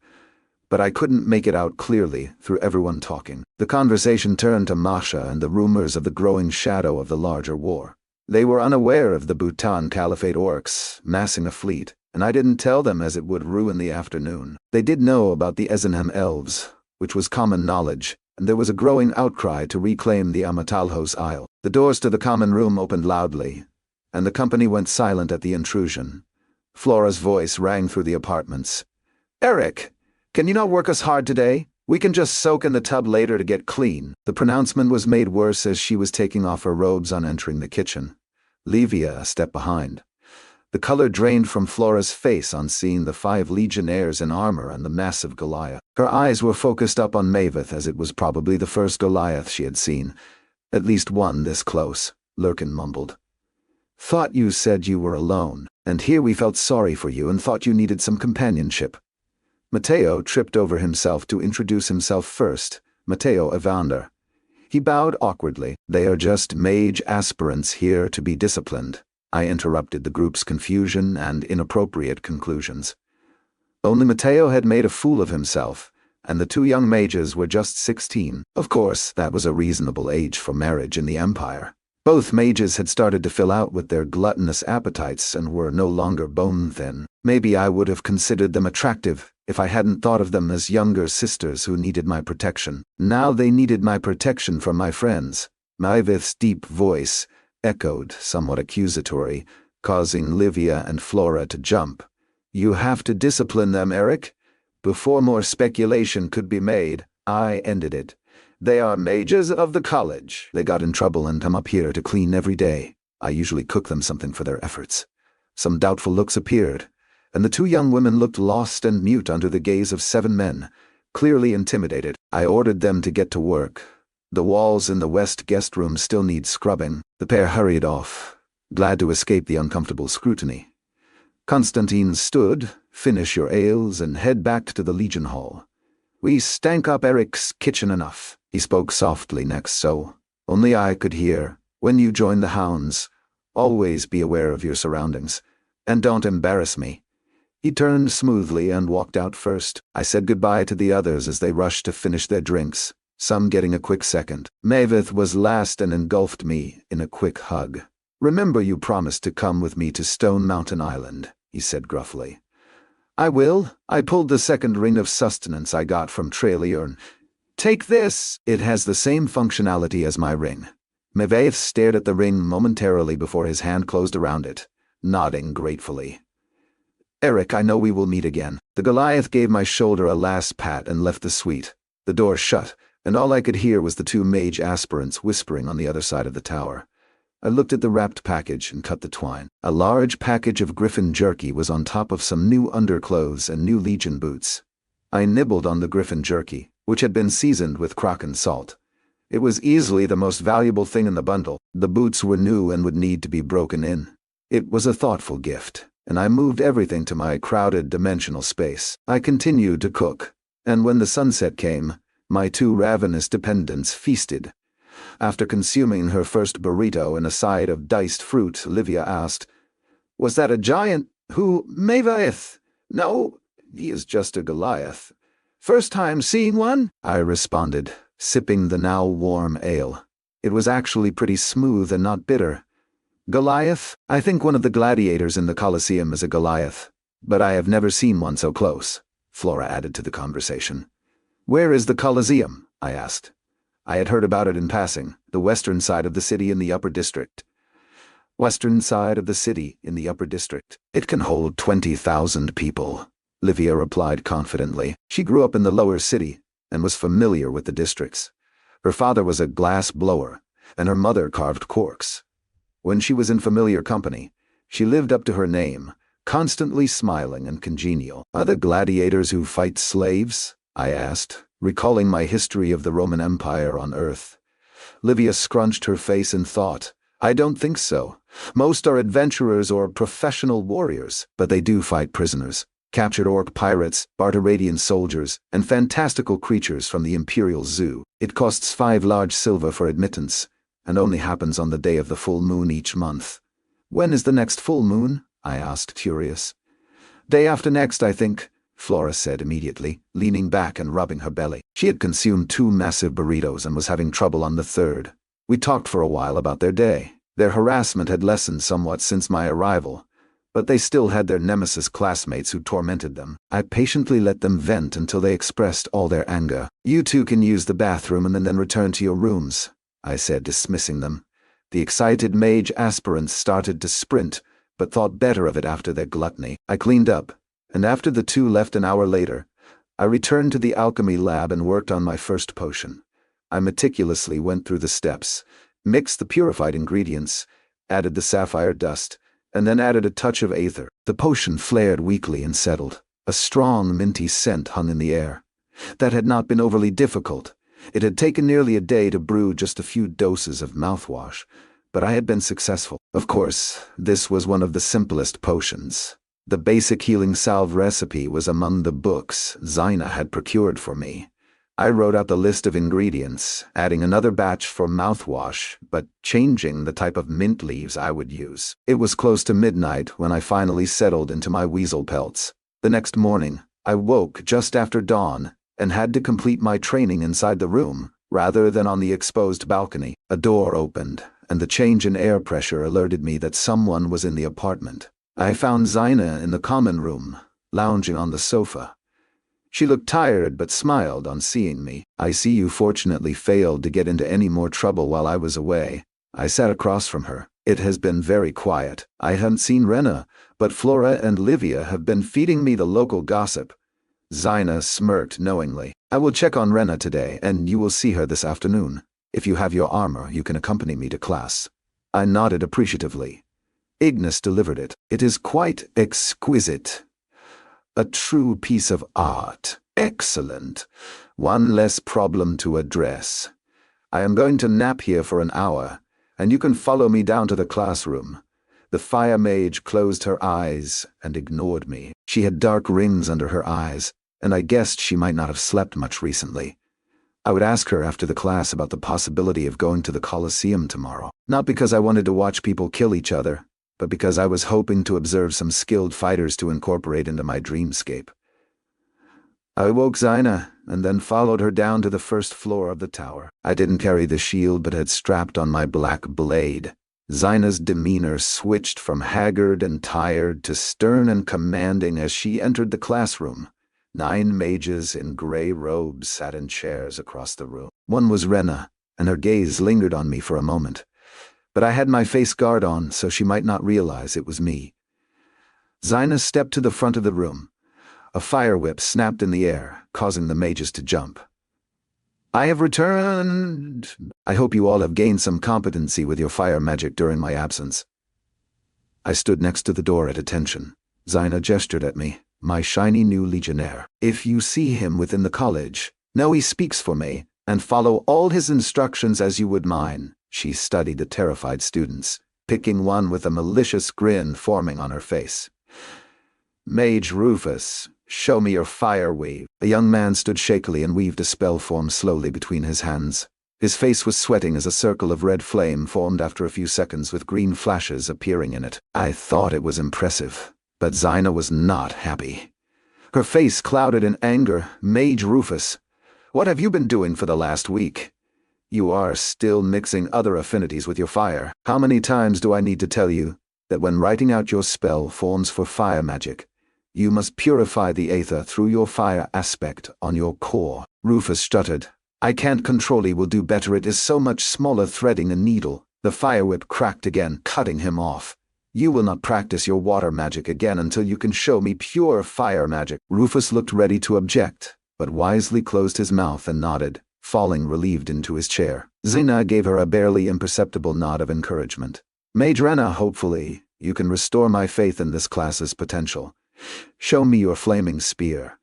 but I couldn't make it out clearly through everyone talking. The conversation turned to Masha and the rumors of the growing shadow of the larger war. They were unaware of the Bhutan Caliphate orcs massing a fleet, and I didn't tell them as it would ruin the afternoon. They did know about the Ezenham elves, which was common knowledge, and there was a growing outcry to reclaim the Amatalhos Isle. The doors to the common room opened loudly, and the company went silent at the intrusion. Flora's voice rang through the apartments. "Eric, can you not work us hard today? We can just soak in the tub later to get clean." The pronouncement was made worse as she was taking off her robes on entering the kitchen. Livia a step behind. The color drained from Flora's face on seeing the 5 legionnaires in armor and the massive Goliath. Her eyes were focused up on Maveith, as it was probably the first Goliath she had seen. "At least one this close," Lurkin mumbled. "Thought you said you were alone, and here we felt sorry for you and thought you needed some companionship." Matteo tripped over himself to introduce himself first, Matteo Evander. He bowed awkwardly. "They are just mage aspirants here to be disciplined." I interrupted the group's confusion and inappropriate conclusions. Only Matteo had made a fool of himself, and the 2 young mages were just 16. Of course, that was a reasonable age for marriage in the Empire. Both mages had started to fill out with their gluttonous appetites and were no longer bone-thin. Maybe I would have considered them attractive if I hadn't thought of them as younger sisters who needed my protection. Now they needed my protection from my friends. Maveith's deep voice echoed, somewhat accusatory, causing Livia and Flora to jump. "You have to discipline them, Eric." Before more speculation could be made, I ended it. "They are mages of the college. They got in trouble and come up here to clean every day. I usually cook them something for their efforts." Some doubtful looks appeared, and the 2 young women looked lost and mute under the gaze of 7 men, clearly intimidated. I ordered them to get to work. The walls in the west guest room still need scrubbing. The pair hurried off, glad to escape the uncomfortable scrutiny. Constantine stood, "Finish your ales and head back to the Legion Hall. We stank up Eric's kitchen enough." He spoke softly next, so only I could hear. "When you join the hounds, always be aware of your surroundings, and don't embarrass me." He turned smoothly and walked out first. I said goodbye to the others as they rushed to finish their drinks, some getting a quick second. Maveith was last and engulfed me in a quick hug. "Remember you promised to come with me to Stone Mountain Island," he said gruffly. "I will. I pulled the 2nd ring of sustenance I got from Treliorn. Take this. It has the same functionality as my ring." Maveith stared at the ring momentarily before his hand closed around it, nodding gratefully. "Eric, I know we will meet again." The Goliath gave my shoulder a last pat and left the suite. The door shut, and all I could hear was the two mage aspirants whispering on the other side of the tower. I looked at the wrapped package and cut the twine. A large package of griffin jerky was on top of some new underclothes and new legion boots. I nibbled on the griffin jerky, which had been seasoned with Kraken salt. It was easily the most valuable thing in the bundle. The boots were new and would need to be broken in. It was a thoughtful gift, and I moved everything to my crowded dimensional space. I continued to cook, and when the sunset came, my two ravenous dependents feasted. After consuming her first burrito and a side of diced fruit, Olivia asked, "Was that a giant? Who, Maveith?" "No, he is just a Goliath." "First time seeing one?" I responded, sipping the now warm ale. It was actually pretty smooth and not bitter. "Goliath? I think one of the gladiators in the Colosseum is a Goliath, but I have never seen one so close," Flora added to the conversation. "Where is the Colosseum?" I asked. I had heard about it in passing, the western side of the city in the upper district. "Western side of the city in the upper district. It can hold 20,000 people," Livia replied confidently. She grew up in the lower city and was familiar with the districts. Her father was a glass blower, and her mother carved corks. When she was in familiar company, she lived up to her name, constantly smiling and congenial. "Are the gladiators who fight slaves?" I asked, recalling my history of the Roman Empire on Earth. Livia scrunched her face in thought. "I don't think so. Most are adventurers or professional warriors, but they do fight prisoners. Captured orc pirates, Barteradian soldiers, and fantastical creatures from the Imperial Zoo. It costs 5 large silver for admittance, and only happens on the day of the full moon each month." "When is the next full moon?" I asked, curious. "Day after next, I think," Flora said immediately, leaning back and rubbing her belly. She had consumed 2 massive burritos and was having trouble on the third. We talked for a while about their day. Their harassment had lessened somewhat since my arrival, but they still had their nemesis classmates who tormented them. I patiently let them vent until they expressed all their anger. "You two can use the bathroom and then return to your rooms," I said, dismissing them. The excited mage aspirants started to sprint, but thought better of it after their gluttony. I cleaned up, and after the two left an hour later, I returned to the alchemy lab and worked on my first potion. I meticulously went through the steps, mixed the purified ingredients, added the sapphire dust, and then added a touch of aether. The potion flared weakly and settled. A strong, minty scent hung in the air. That had not been overly difficult. It had taken nearly a day to brew just a few doses of mouthwash, but I had been successful. Of course, this was one of the simplest potions. The basic healing salve recipe was among the books Zaina had procured for me. I wrote out the list of ingredients, adding another batch for mouthwash, but changing the type of mint leaves I would use. It was close to midnight when I finally settled into my weasel pelts. The next morning, I woke just after dawn and had to complete my training inside the room, rather than on the exposed balcony. A door opened, and the change in air pressure alerted me that someone was in the apartment. I found Zaina in the common room, lounging on the sofa. She looked tired but smiled on seeing me. "I see you fortunately failed to get into any more trouble while I was away." I sat across from her. "It has been very quiet. I haven't seen Rena, but Flora and Livia have been feeding me the local gossip." Zaina smirked knowingly. "I will check on Rena today, and you will see her this afternoon. If you have your armor, you can accompany me to class." I nodded appreciatively. Ignis delivered it. "It is quite exquisite. A true piece of art. Excellent. One less problem to address. I am going to nap here for an hour, and you can follow me down to the classroom." The fire mage closed her eyes and ignored me. She had dark rings under her eyes, and I guessed she might not have slept much recently. I would ask her after the class about the possibility of going to the Colosseum tomorrow. Not because I wanted to watch people kill each other, but because I was hoping to observe some skilled fighters to incorporate into my dreamscape. I woke Zaina, and then followed her down to the first floor of the tower. I didn't carry the shield but had strapped on my black blade. Zaina's demeanor switched from haggard and tired to stern and commanding as she entered the classroom. 9 mages in gray robes sat in chairs across the room. One was Rena, and her gaze lingered on me for a moment. But I had my face guard on, so she might not realize it was me. Zaina stepped to the front of the room. A fire whip snapped in the air, causing the mages to jump. I have returned. I hope you all have gained some competency with your fire magic during my absence. I stood next to the door at attention. Zaina gestured at me, my shiny new legionnaire. If you see him within the college, know he speaks for me, and follow all his instructions as you would mine. She studied the terrified students, picking one with a malicious grin forming on her face. Mage Rufus, show me your fire weave. A young man stood shakily and weaved a spell form slowly between his hands. His face was sweating as a circle of red flame formed after a few seconds with green flashes appearing in it. I thought it was impressive, but Zaina was not happy. Her face clouded in anger. Mage Rufus, what have you been doing for the last week? You are still mixing other affinities with your fire. How many times do I need to tell you that when writing out your spell forms for fire magic, you must purify the aether through your fire aspect on your core? Rufus stuttered. I can't control. He will do better. It is so much smaller threading a needle. The fire whip cracked again, cutting him off. You will not practice your water magic again until you can show me pure fire magic. Rufus looked ready to object, but wisely closed his mouth and nodded, falling relieved into his chair. Zaina gave her a barely imperceptible nod of encouragement. Mage Rena, hopefully, you can restore my faith in this class's potential. Show me your flaming spear.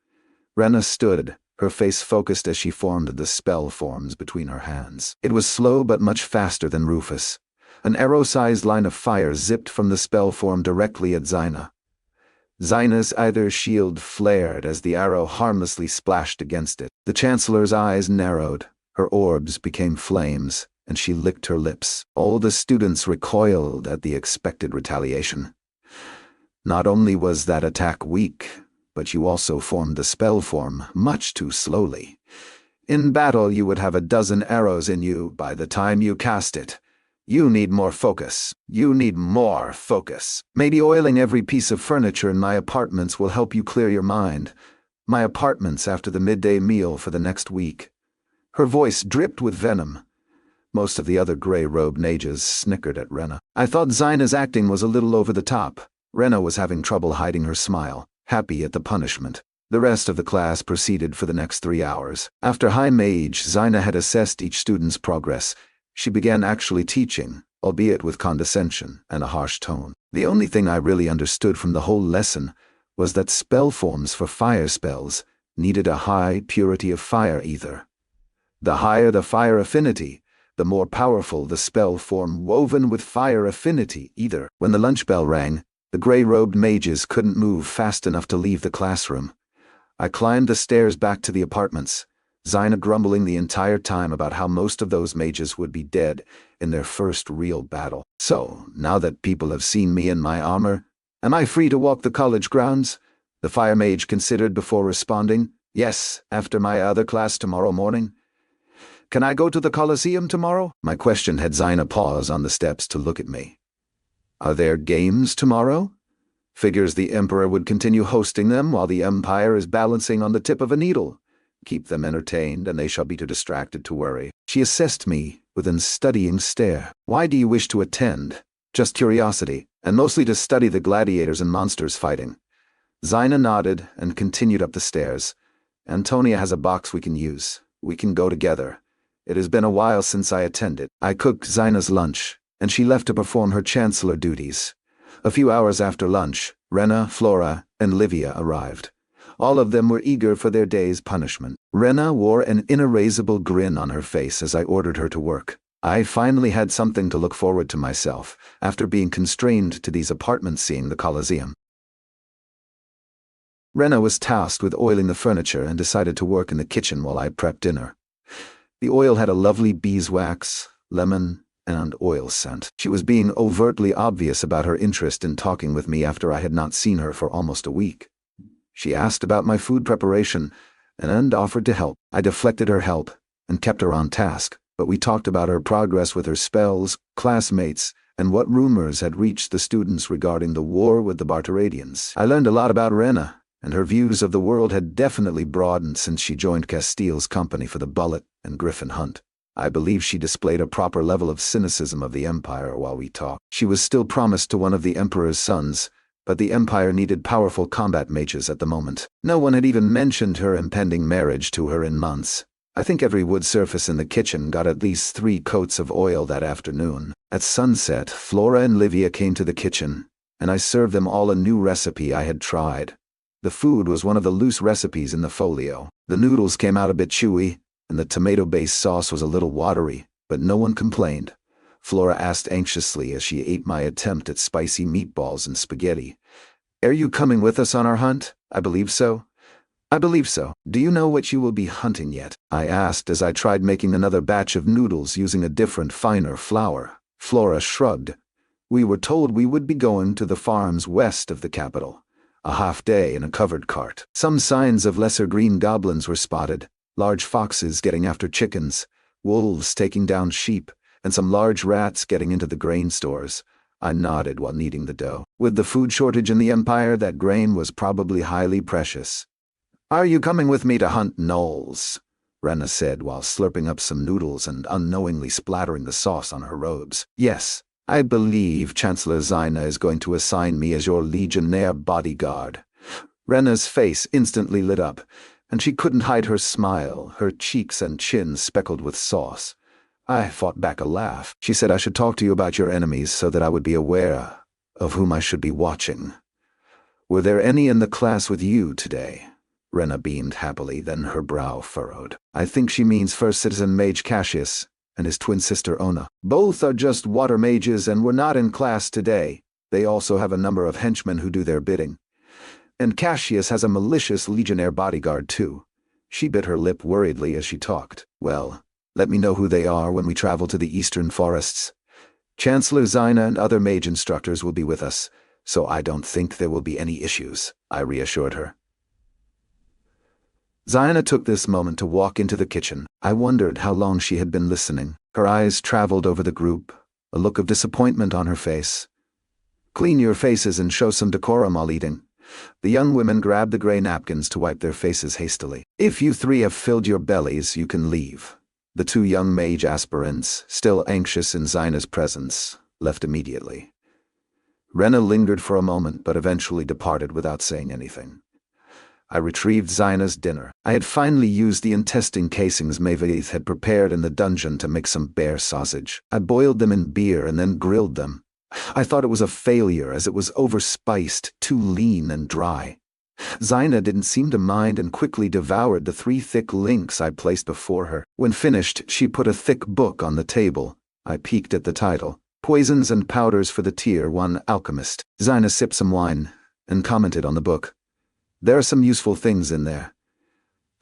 Rena stood, her face focused as she formed the spell forms between her hands. It was slow but much faster than Rufus. An arrow-sized line of fire zipped from the spell form directly at Zaina. Zaina's either shield flared as the arrow harmlessly splashed against it. The Chancellor's eyes narrowed, her orbs became flames, and she licked her lips. All the students recoiled at the expected retaliation. Not only was that attack weak, but you also formed the spell form much too slowly. In battle you would have a dozen arrows in you by the time you cast it. You need more focus. You need more focus. Maybe oiling every piece of furniture in my apartments will help you clear your mind. My apartments after the midday meal for the next week. Her voice dripped with venom. Most of the other gray-robed mages snickered at Rena. I thought Zaina's acting was a little over the top. Rena was having trouble hiding her smile, happy at the punishment. The rest of the class proceeded for the next 3 hours. After High Mage Zaina had assessed each student's progress, she began actually teaching, albeit with condescension and a harsh tone. The only thing I really understood from the whole lesson was that spell forms for fire spells needed a high purity of fire ether. The higher the fire affinity, the more powerful the spell form woven with fire affinity ether. When the lunch bell rang, the gray-robed mages couldn't move fast enough to leave the classroom. I climbed the stairs back to the apartments, Zaina grumbling the entire time about how most of those mages would be dead in their first real battle. So, now that people have seen me in my armor, am I free to walk the college grounds? The fire mage considered before responding. Yes, after my other class tomorrow morning. Can I go to the Colosseum tomorrow? My question had Zaina pause on the steps to look at me. Are there games tomorrow? Figures the Emperor would continue hosting them while the Empire is balancing on the tip of a needle. Keep them entertained, and they shall be too distracted to worry. She assessed me with an studying stare. Why do you wish to attend? Just curiosity, and mostly to study the gladiators and monsters fighting. Zaina nodded and continued up the stairs. Antonia has a box we can use. We can go together. It has been a while since I attended. I cooked Zaina's lunch, and she left to perform her chancellor duties. A few hours after lunch, Rena, Flora, and Livia arrived. All of them were eager for their day's punishment. Rena wore an inerasable grin on her face as I ordered her to work. I finally had something to look forward to myself, after being constrained to these apartments seeing the Colosseum. Rena was tasked with oiling the furniture and decided to work in the kitchen while I prepped dinner. The oil had a lovely beeswax, lemon, and oil scent. She was being overtly obvious about her interest in talking with me after I had not seen her for almost a week. She asked about my food preparation and offered to help. I deflected her help and kept her on task, but we talked about her progress with her spells, classmates, and what rumors had reached the students regarding the war with the Barteradians. I learned a lot about Rena, and her views of the world had definitely broadened since she joined Castile's company for the Bullet and Griffin hunt. I believe she displayed a proper level of cynicism of the Empire while we talked. She was still promised to one of the Emperor's sons, but the Empire needed powerful combat mages at the moment. No one had even mentioned her impending marriage to her in months. I think every wood surface in the kitchen got at least 3 coats of oil that afternoon. At sunset, Flora and Livia came to the kitchen, and I served them all a new recipe I had tried. The food was one of the loose recipes in the folio. The noodles came out a bit chewy, and the tomato-based sauce was a little watery, but no one complained. Flora asked anxiously as she ate my attempt at spicy meatballs and spaghetti. "Are you coming with us on our hunt?" "I believe so." "I believe so. Do you know what you will be hunting yet?" I asked as I tried making another batch of noodles using a different, finer flour. Flora shrugged. "We were told we would be going to the farms west of the capital. A half day in a covered cart. Some signs of lesser green goblins were spotted, large foxes getting after chickens, wolves taking down sheep, and some large rats getting into the grain stores." I nodded while kneading the dough. With the food shortage in the Empire, that grain was probably highly precious. "Are you coming with me to hunt gnolls?" Rena said while slurping up some noodles and unknowingly splattering the sauce on her robes. "Yes, I believe Chancellor Zyna is going to assign me as your legionnaire bodyguard." Rena's face instantly lit up, and she couldn't hide her smile, her cheeks and chin speckled with sauce. I fought back a laugh. "She said I should talk to you about your enemies so that I would be aware of whom I should be watching. Were there any in the class with you today?" Rena beamed happily, then her brow furrowed. "I think she means First Citizen Mage Cassius and his twin sister Ona. Both are just water mages and were not in class today. They also have a number of henchmen who do their bidding. And Cassius has a malicious legionnaire bodyguard too." She bit her lip worriedly as she talked. "Well, let me know who they are when we travel to the eastern forests. Chancellor Zyna and other mage instructors will be with us, so I don't think there will be any issues," I reassured her. Zyna took this moment to walk into the kitchen. I wondered how long she had been listening. Her eyes traveled over the group, a look of disappointment on her face. "Clean your faces and show some decorum while eating." The young women grabbed the gray napkins to wipe their faces hastily. "If you 3 have filled your bellies, you can leave." The 2 young mage aspirants, still anxious in Zyna's presence, left immediately. Rena lingered for a moment but eventually departed without saying anything. I retrieved Zyna's dinner. I had finally used the intestine casings Maveith had prepared in the dungeon to make some bear sausage. I boiled them in beer and then grilled them. I thought it was a failure as it was overspiced, too lean and dry. Zyna didn't seem to mind and quickly devoured the 3 thick links I placed before her. When finished, she put a thick book on the table. I peeked at the title, Poisons and Powders for the Tier 1 Alchemist. Zyna sipped some wine and commented on the book. "There are some useful things in there.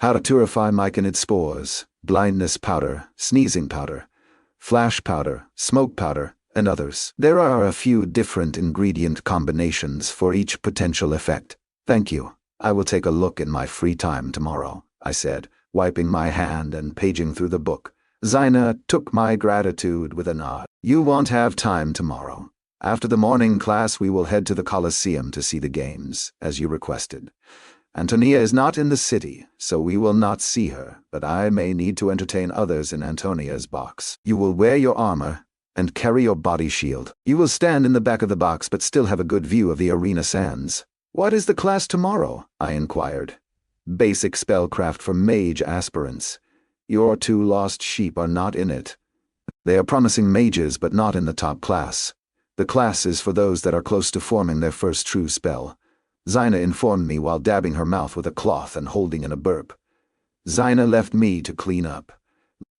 How to purify myconid spores, blindness powder, sneezing powder, flash powder, smoke powder, and others. There are a few different ingredient combinations for each potential effect. Thank you. I will take a look in my free time tomorrow," I said, wiping my hand and paging through the book. Zyna took my gratitude with a nod. "You won't have time tomorrow. After the morning class we will head to the Colosseum to see the games, as you requested. Antonia is not in the city, so we will not see her, but I may need to entertain others in Antonia's box. You will wear your armor and carry your body shield. You will stand in the back of the box but still have a good view of the arena sands." "What is the class tomorrow?" I inquired. "Basic spellcraft for mage aspirants. Your 2 lost sheep are not in it. They are promising mages but not in the top class. The class is for those that are close to forming their first true spell," Zyna informed me while dabbing her mouth with a cloth and holding in a burp. Zyna left me to clean up.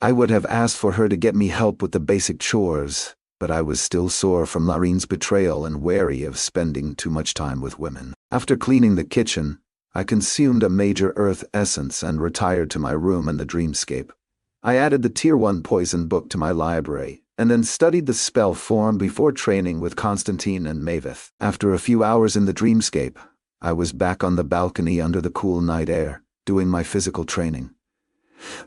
I would have asked for her to get me help with the basic chores, but I was still sore from Larine's betrayal and wary of spending too much time with women. After cleaning the kitchen, I consumed a major earth essence and retired to my room in the dreamscape. I added the Tier 1 poison book to my library, and then studied the spell form before training with Constantine and Maveith. After a few hours in the dreamscape, I was back on the balcony under the cool night air, doing my physical training.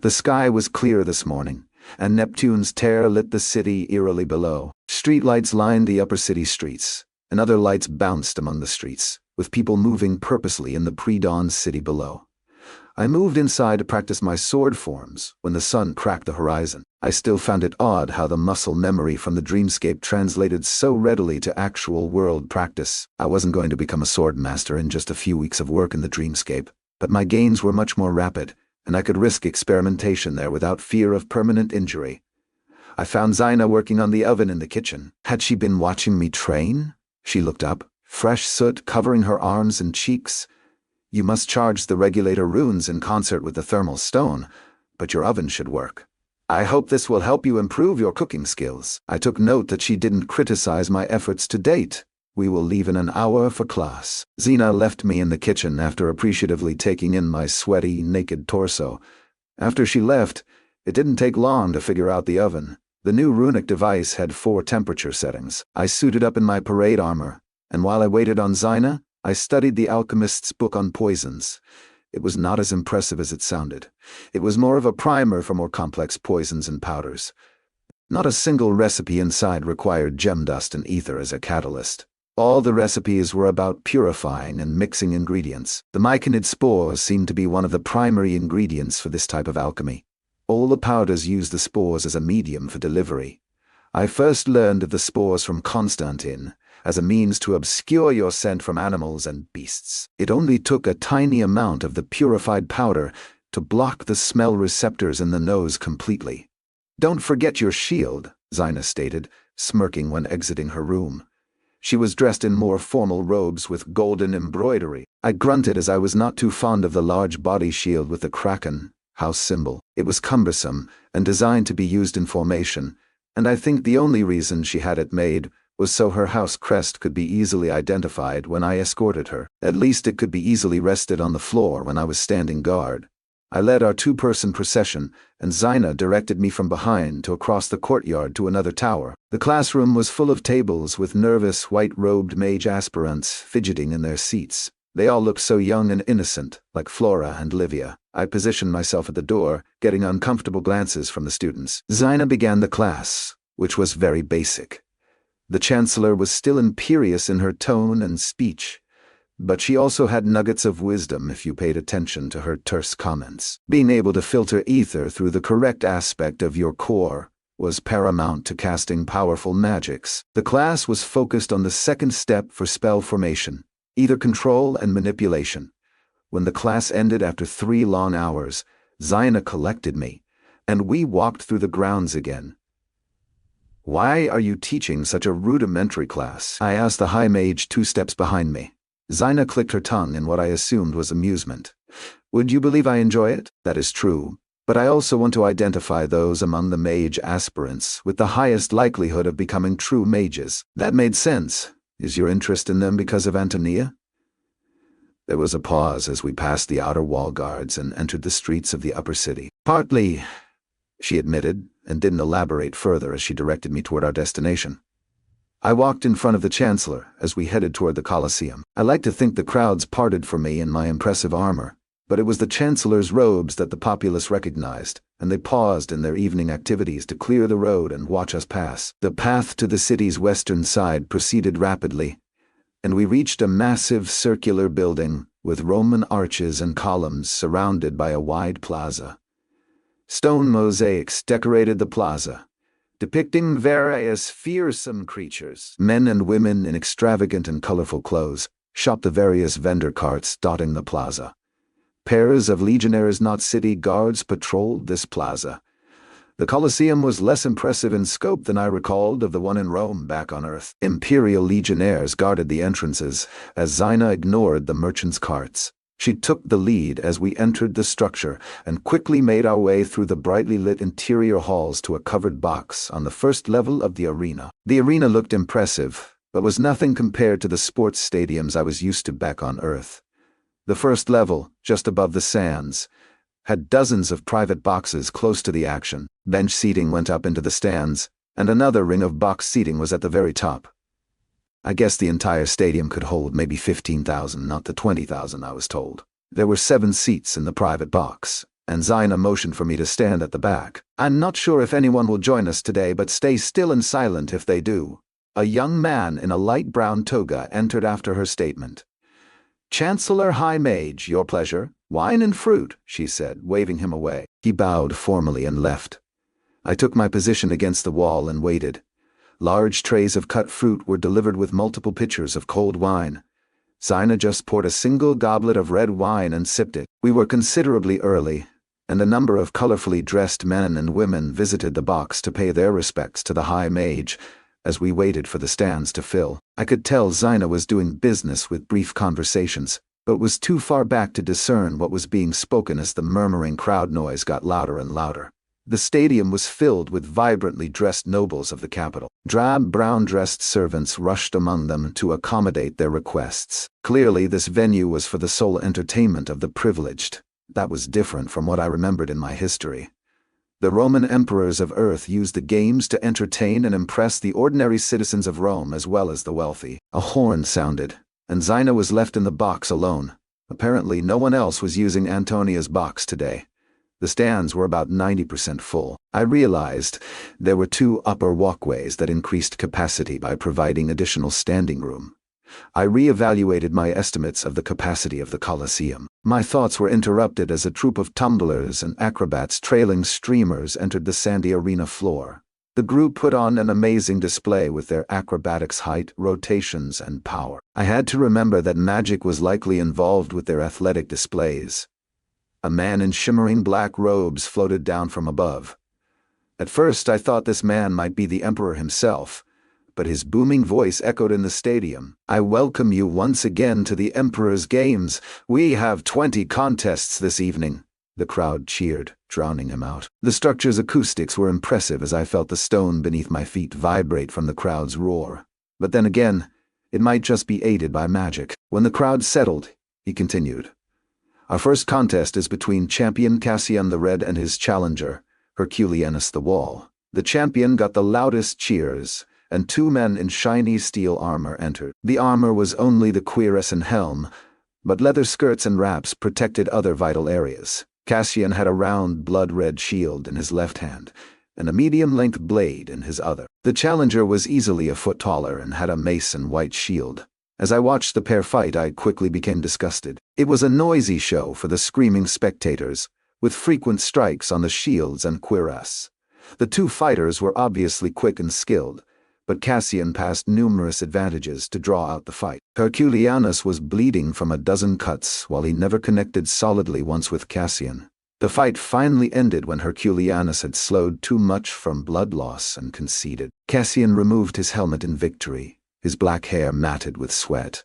The sky was clear this morning, and Neptune's tear lit the city eerily below. Streetlights lined the upper city streets, and other lights bounced among the streets, with people moving purposely in the pre-dawn city below. I moved inside to practice my sword forms when the sun cracked the horizon. I still found it odd how the muscle memory from the dreamscape translated so readily to actual world practice. I wasn't going to become a sword master in just a few weeks of work in the dreamscape, but my gains were much more rapid, and I could risk experimentation there without fear of permanent injury. I found Zaina working on the oven in the kitchen. Had she been watching me train? She looked up, fresh soot covering her arms and cheeks. You must charge the regulator runes in concert with the thermal stone, but your oven should work. I hope this will help you improve your cooking skills. I took note that she didn't criticize my efforts to date. We will leave in an hour for class. Zena left me in the kitchen after appreciatively taking in my sweaty, naked torso. After she left, it didn't take long to figure out the oven. The new runic device had 4 temperature settings. I suited up in my parade armor, and while I waited on Zaina, I studied the alchemist's book on poisons. It was not as impressive as it sounded. It was more of a primer for more complex poisons and powders. Not a single recipe inside required gem dust and ether as a catalyst. All the recipes were about purifying and mixing ingredients. The myconid spores seemed to be one of the primary ingredients for this type of alchemy. All the powders used the spores as a medium for delivery. I first learned of the spores from Constantine, as a means to obscure your scent from animals and beasts. It only took a tiny amount of the purified powder to block the smell receptors in the nose completely. Don't forget your shield, Zaina stated, smirking when exiting her room. She was dressed in more formal robes with golden embroidery. I grunted as I was not too fond of the large body shield with the kraken house symbol. It was cumbersome and designed to be used in formation, and I think the only reason she had it made was so her house crest could be easily identified when I escorted her. At least it could be easily rested on the floor when I was standing guard. I led our 2-person procession, and Zaina directed me from behind to across the courtyard to another tower. The classroom was full of tables with nervous, white-robed mage aspirants fidgeting in their seats. They all looked so young and innocent, like Flora and Livia. I positioned myself at the door, getting uncomfortable glances from the students. Zaina began the class, which was very basic. The Chancellor was still imperious in her tone and speech, but she also had nuggets of wisdom if you paid attention to her terse comments. Being able to filter ether through the correct aspect of your core was paramount to casting powerful magics. The class was focused on the second step for spell formation, either control and manipulation. When the class ended after 3 long hours, Zaina collected me, and we walked through the grounds again. Why are you teaching such a rudimentary class? I asked the high mage 2 steps behind me. Zaina clicked her tongue in what I assumed was amusement. Would you believe I enjoy it? That is true, but I also want to identify those among the mage aspirants with the highest likelihood of becoming true mages. That made sense. Is your interest in them because of Antonia? There was a pause as we passed the outer wall guards and entered the streets of the upper city. Partly, she admitted, and didn't elaborate further as she directed me toward our destination. I walked in front of the Chancellor as we headed toward the Colosseum. I like to think the crowds parted for me in my impressive armor, but it was the Chancellor's robes that the populace recognized, and they paused in their evening activities to clear the road and watch us pass. The path to the city's western side proceeded rapidly, and we reached a massive circular building with Roman arches and columns surrounded by a wide plaza. Stone mosaics decorated the plaza, depicting various fearsome creatures. Men and women in extravagant and colorful clothes shopped the various vendor carts dotting the plaza. Pairs of legionnaires, not city guards, patrolled this plaza. The Colosseum was less impressive in scope than I recalled of the one in Rome back on Earth. Imperial legionnaires guarded the entrances as Zaina ignored the merchants' carts. She took the lead as we entered the structure and quickly made our way through the brightly lit interior halls to a covered box on the first level of the arena. The arena looked impressive, but was nothing compared to the sports stadiums I was used to back on Earth. The first level, just above the sands, had dozens of private boxes close to the action. Bench seating went up into the stands, and another ring of box seating was at the very top. I guess the entire stadium could hold maybe 15,000, not the 20,000 I was told. There were 7 seats in the private box, and Zaina motioned for me to stand at the back. I'm not sure if anyone will join us today, but stay still and silent if they do. A young man in a light brown toga entered after her statement. Chancellor High Mage, your pleasure. Wine and fruit, she said, waving him away. He bowed formally and left. I took my position against the wall and waited. Large trays of cut fruit were delivered with multiple pitchers of cold wine. Zaina just poured a single goblet of red wine and sipped it. We were considerably early, and a number of colorfully dressed men and women visited the box to pay their respects to the High Mage. As we waited for the stands to fill, I could tell Xina was doing business with brief conversations, but was too far back to discern what was being spoken as the murmuring crowd noise got louder and louder. The stadium was filled with vibrantly dressed nobles of the capital. Drab brown-dressed servants rushed among them to accommodate their requests. Clearly, this venue was for the sole entertainment of the privileged. That was different from what I remembered in my history. The Roman emperors of Earth used the games to entertain and impress the ordinary citizens of Rome as well as the wealthy. A horn sounded, and Xina was left in the box alone. Apparently, no one else was using Antonia's box today. The stands were about 90% full. I realized there were 2 upper walkways that increased capacity by providing additional standing room. I re-evaluated my estimates of the capacity of the Colosseum. My thoughts were interrupted as a troupe of tumblers and acrobats trailing streamers entered the sandy arena floor. The group put on an amazing display with their acrobatics, height, rotations, and power. I had to remember that magic was likely involved with their athletic displays. A man in shimmering black robes floated down from above. At first I thought this man might be the emperor himself, but his booming voice echoed in the stadium. "I welcome you once again to the Emperor's Games. We have 20 contests this evening." The crowd cheered, drowning him out. The structure's acoustics were impressive as I felt the stone beneath my feet vibrate from the crowd's roar. But then again, it might just be aided by magic. When the crowd settled, he continued. "Our first contest is between champion Cassian the Red and his challenger, Herculianus the Wall." The champion got the loudest cheers, and 2 men in shiny steel armor entered. The armor was only the cuirass and helm, but leather skirts and wraps protected other vital areas. Cassian had a round blood-red shield in his left hand, and a medium-length blade in his other. The challenger was easily a foot taller and had a mace and white shield. As I watched the pair fight, I quickly became disgusted. It was a noisy show for the screaming spectators, with frequent strikes on the shields and cuirass. The 2 fighters were obviously quick and skilled, but Cassian passed numerous advantages to draw out the fight. Herculianus was bleeding from a dozen cuts while he never connected solidly once with Cassian. The fight finally ended when Herculianus had slowed too much from blood loss and conceded. Cassian removed his helmet in victory, his black hair matted with sweat.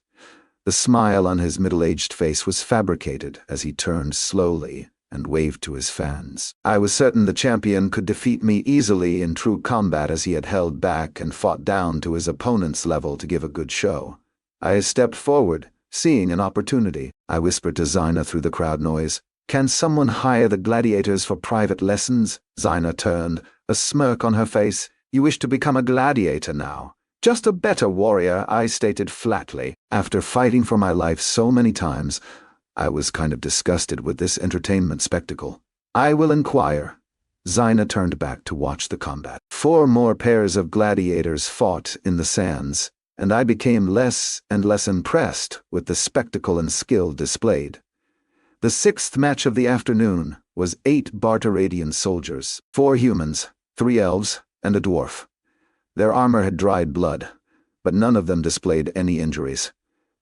The smile on his middle-aged face was fabricated as he turned slowly and waved to his fans. I was certain the champion could defeat me easily in true combat, as he had held back and fought down to his opponent's level to give a good show. I stepped forward, seeing an opportunity. I whispered to Xina through the crowd noise, "Can someone hire the gladiators for private lessons?" Xina turned, a smirk on her face. "You wish to become a gladiator now?" "Just a better warrior," I stated flatly. After fighting for my life so many times, I was kind of disgusted with this entertainment spectacle. "I will inquire." Xina turned back to watch the combat. 4 more pairs of gladiators fought in the sands, and I became less and less impressed with the spectacle and skill displayed. The 6th match of the afternoon was 8 Barteradian soldiers, 4 humans, 3 elves, and a dwarf. Their armor had dried blood, but none of them displayed any injuries.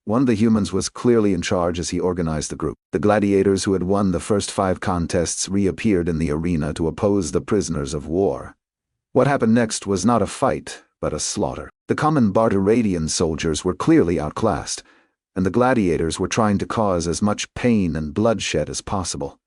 One of the humans was clearly in charge as he organized the group. The gladiators who had won the first 5 contests reappeared in the arena to oppose the prisoners of war. What happened next was not a fight, but a slaughter. The common Barteradian soldiers were clearly outclassed, and the gladiators were trying to cause as much pain and bloodshed as possible.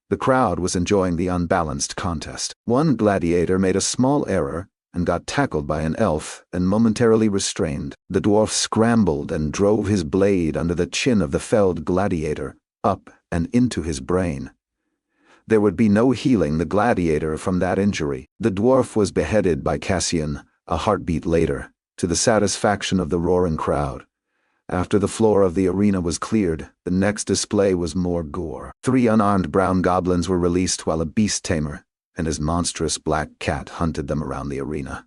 The crowd was enjoying the unbalanced contest. One gladiator made a small error and got tackled by an elf and momentarily restrained. The dwarf scrambled and drove his blade under the chin of the felled gladiator, up and into his brain. There would be no healing the gladiator from that injury. The dwarf was beheaded by Cassian a heartbeat later, to the satisfaction of the roaring crowd. After the floor of the arena was cleared, the next display was more gore. 3 unarmed brown goblins were released while a beast tamer and his monstrous black cat hunted them around the arena.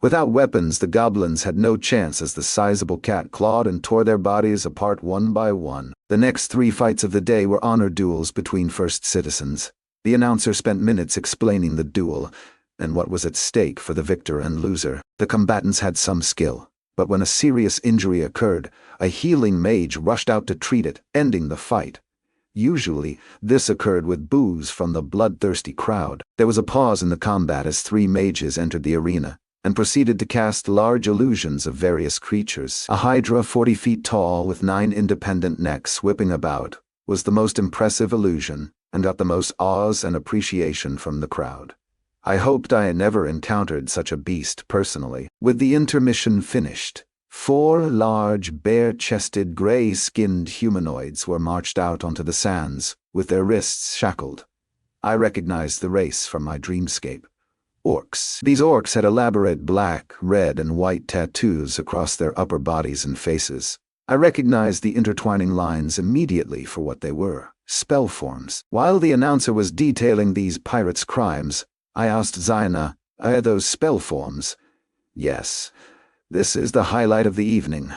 Without weapons, the goblins had no chance as the sizable cat clawed and tore their bodies apart one by one. The next 3 fights of the day were honor duels between first citizens. The announcer spent minutes explaining the duel and what was at stake for the victor and loser. The combatants had some skill, but when a serious injury occurred, a healing mage rushed out to treat it, ending the fight. Usually, this occurred with boos from the bloodthirsty crowd. There was a pause in the combat as 3 mages entered the arena and proceeded to cast large illusions of various creatures. A hydra 40 feet tall with 9 independent necks whipping about was the most impressive illusion and got the most awes and appreciation from the crowd. I hoped I had never encountered such a beast personally. With the intermission finished, 4 large, bare-chested, gray-skinned humanoids were marched out onto the sands, with their wrists shackled. I recognized the race from my dreamscape. Orcs. These orcs had elaborate black, red, and white tattoos across their upper bodies and faces. I recognized the intertwining lines immediately for what they were: spell forms. While the announcer was detailing these pirates' crimes, I asked Zaina, "Are those spell forms?" "Yes. This is the highlight of the evening.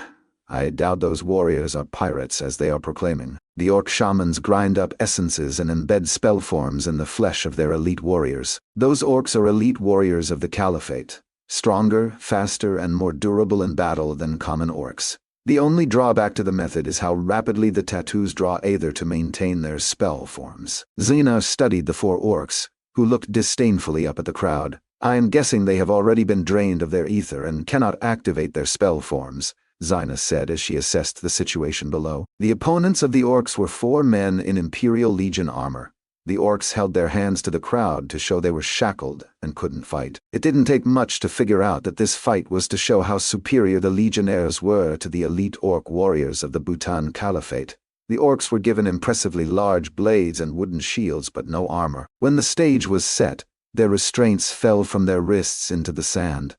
I doubt those warriors are pirates, as they are proclaiming. The orc shamans grind up essences and embed spell forms in the flesh of their elite warriors. Those orcs are elite warriors of the Caliphate, stronger, faster, and more durable in battle than common orcs. The only drawback to the method is how rapidly the tattoos draw aether to maintain their spell forms." Xena studied the 4 orcs, who looked disdainfully up at the crowd. "I am guessing they have already been drained of their ether and cannot activate their spell forms," Xena said as she assessed the situation below. The opponents of the orcs were 4 men in Imperial Legion armor. The orcs held their hands to the crowd to show they were shackled and couldn't fight. It didn't take much to figure out that this fight was to show how superior the legionnaires were to the elite orc warriors of the Bhutan Caliphate. The orcs were given impressively large blades and wooden shields, but no armor. When the stage was set, their restraints fell from their wrists into the sand.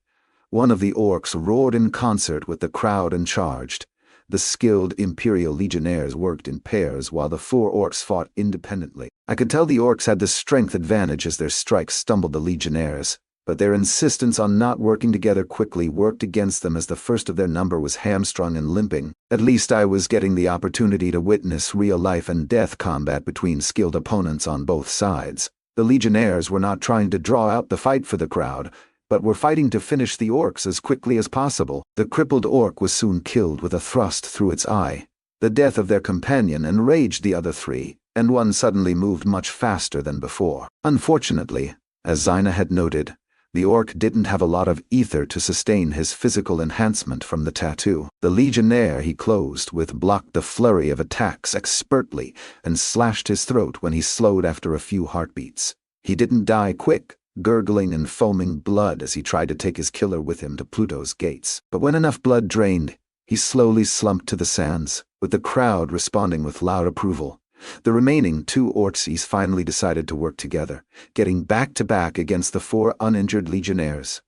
One of the orcs roared in concert with the crowd and charged. The skilled Imperial Legionnaires worked in pairs while the 4 orcs fought independently. I could tell the orcs had the strength advantage as their strikes stumbled the Legionnaires, but their insistence on not working together quickly worked against them as the first of their number was hamstrung and limping. At least I was getting the opportunity to witness real life and death combat between skilled opponents on both sides. The Legionnaires were not trying to draw out the fight for the crowd, but were fighting to finish the orcs as quickly as possible. The crippled orc was soon killed with a thrust through its eye. The death of their companion enraged the other 3, and one suddenly moved much faster than before. Unfortunately, as Xena had noted, the orc didn't have a lot of ether to sustain his physical enhancement from the tattoo. The legionnaire he closed with blocked the flurry of attacks expertly and slashed his throat when he slowed after a few heartbeats. He didn't die quick, gurgling and foaming blood as he tried to take his killer with him to Pluto's gates. But when enough blood drained, he slowly slumped to the sands, with the crowd responding with loud approval. The remaining 2 orcs finally decided to work together, getting back-to-back against the 4 uninjured legionnaires.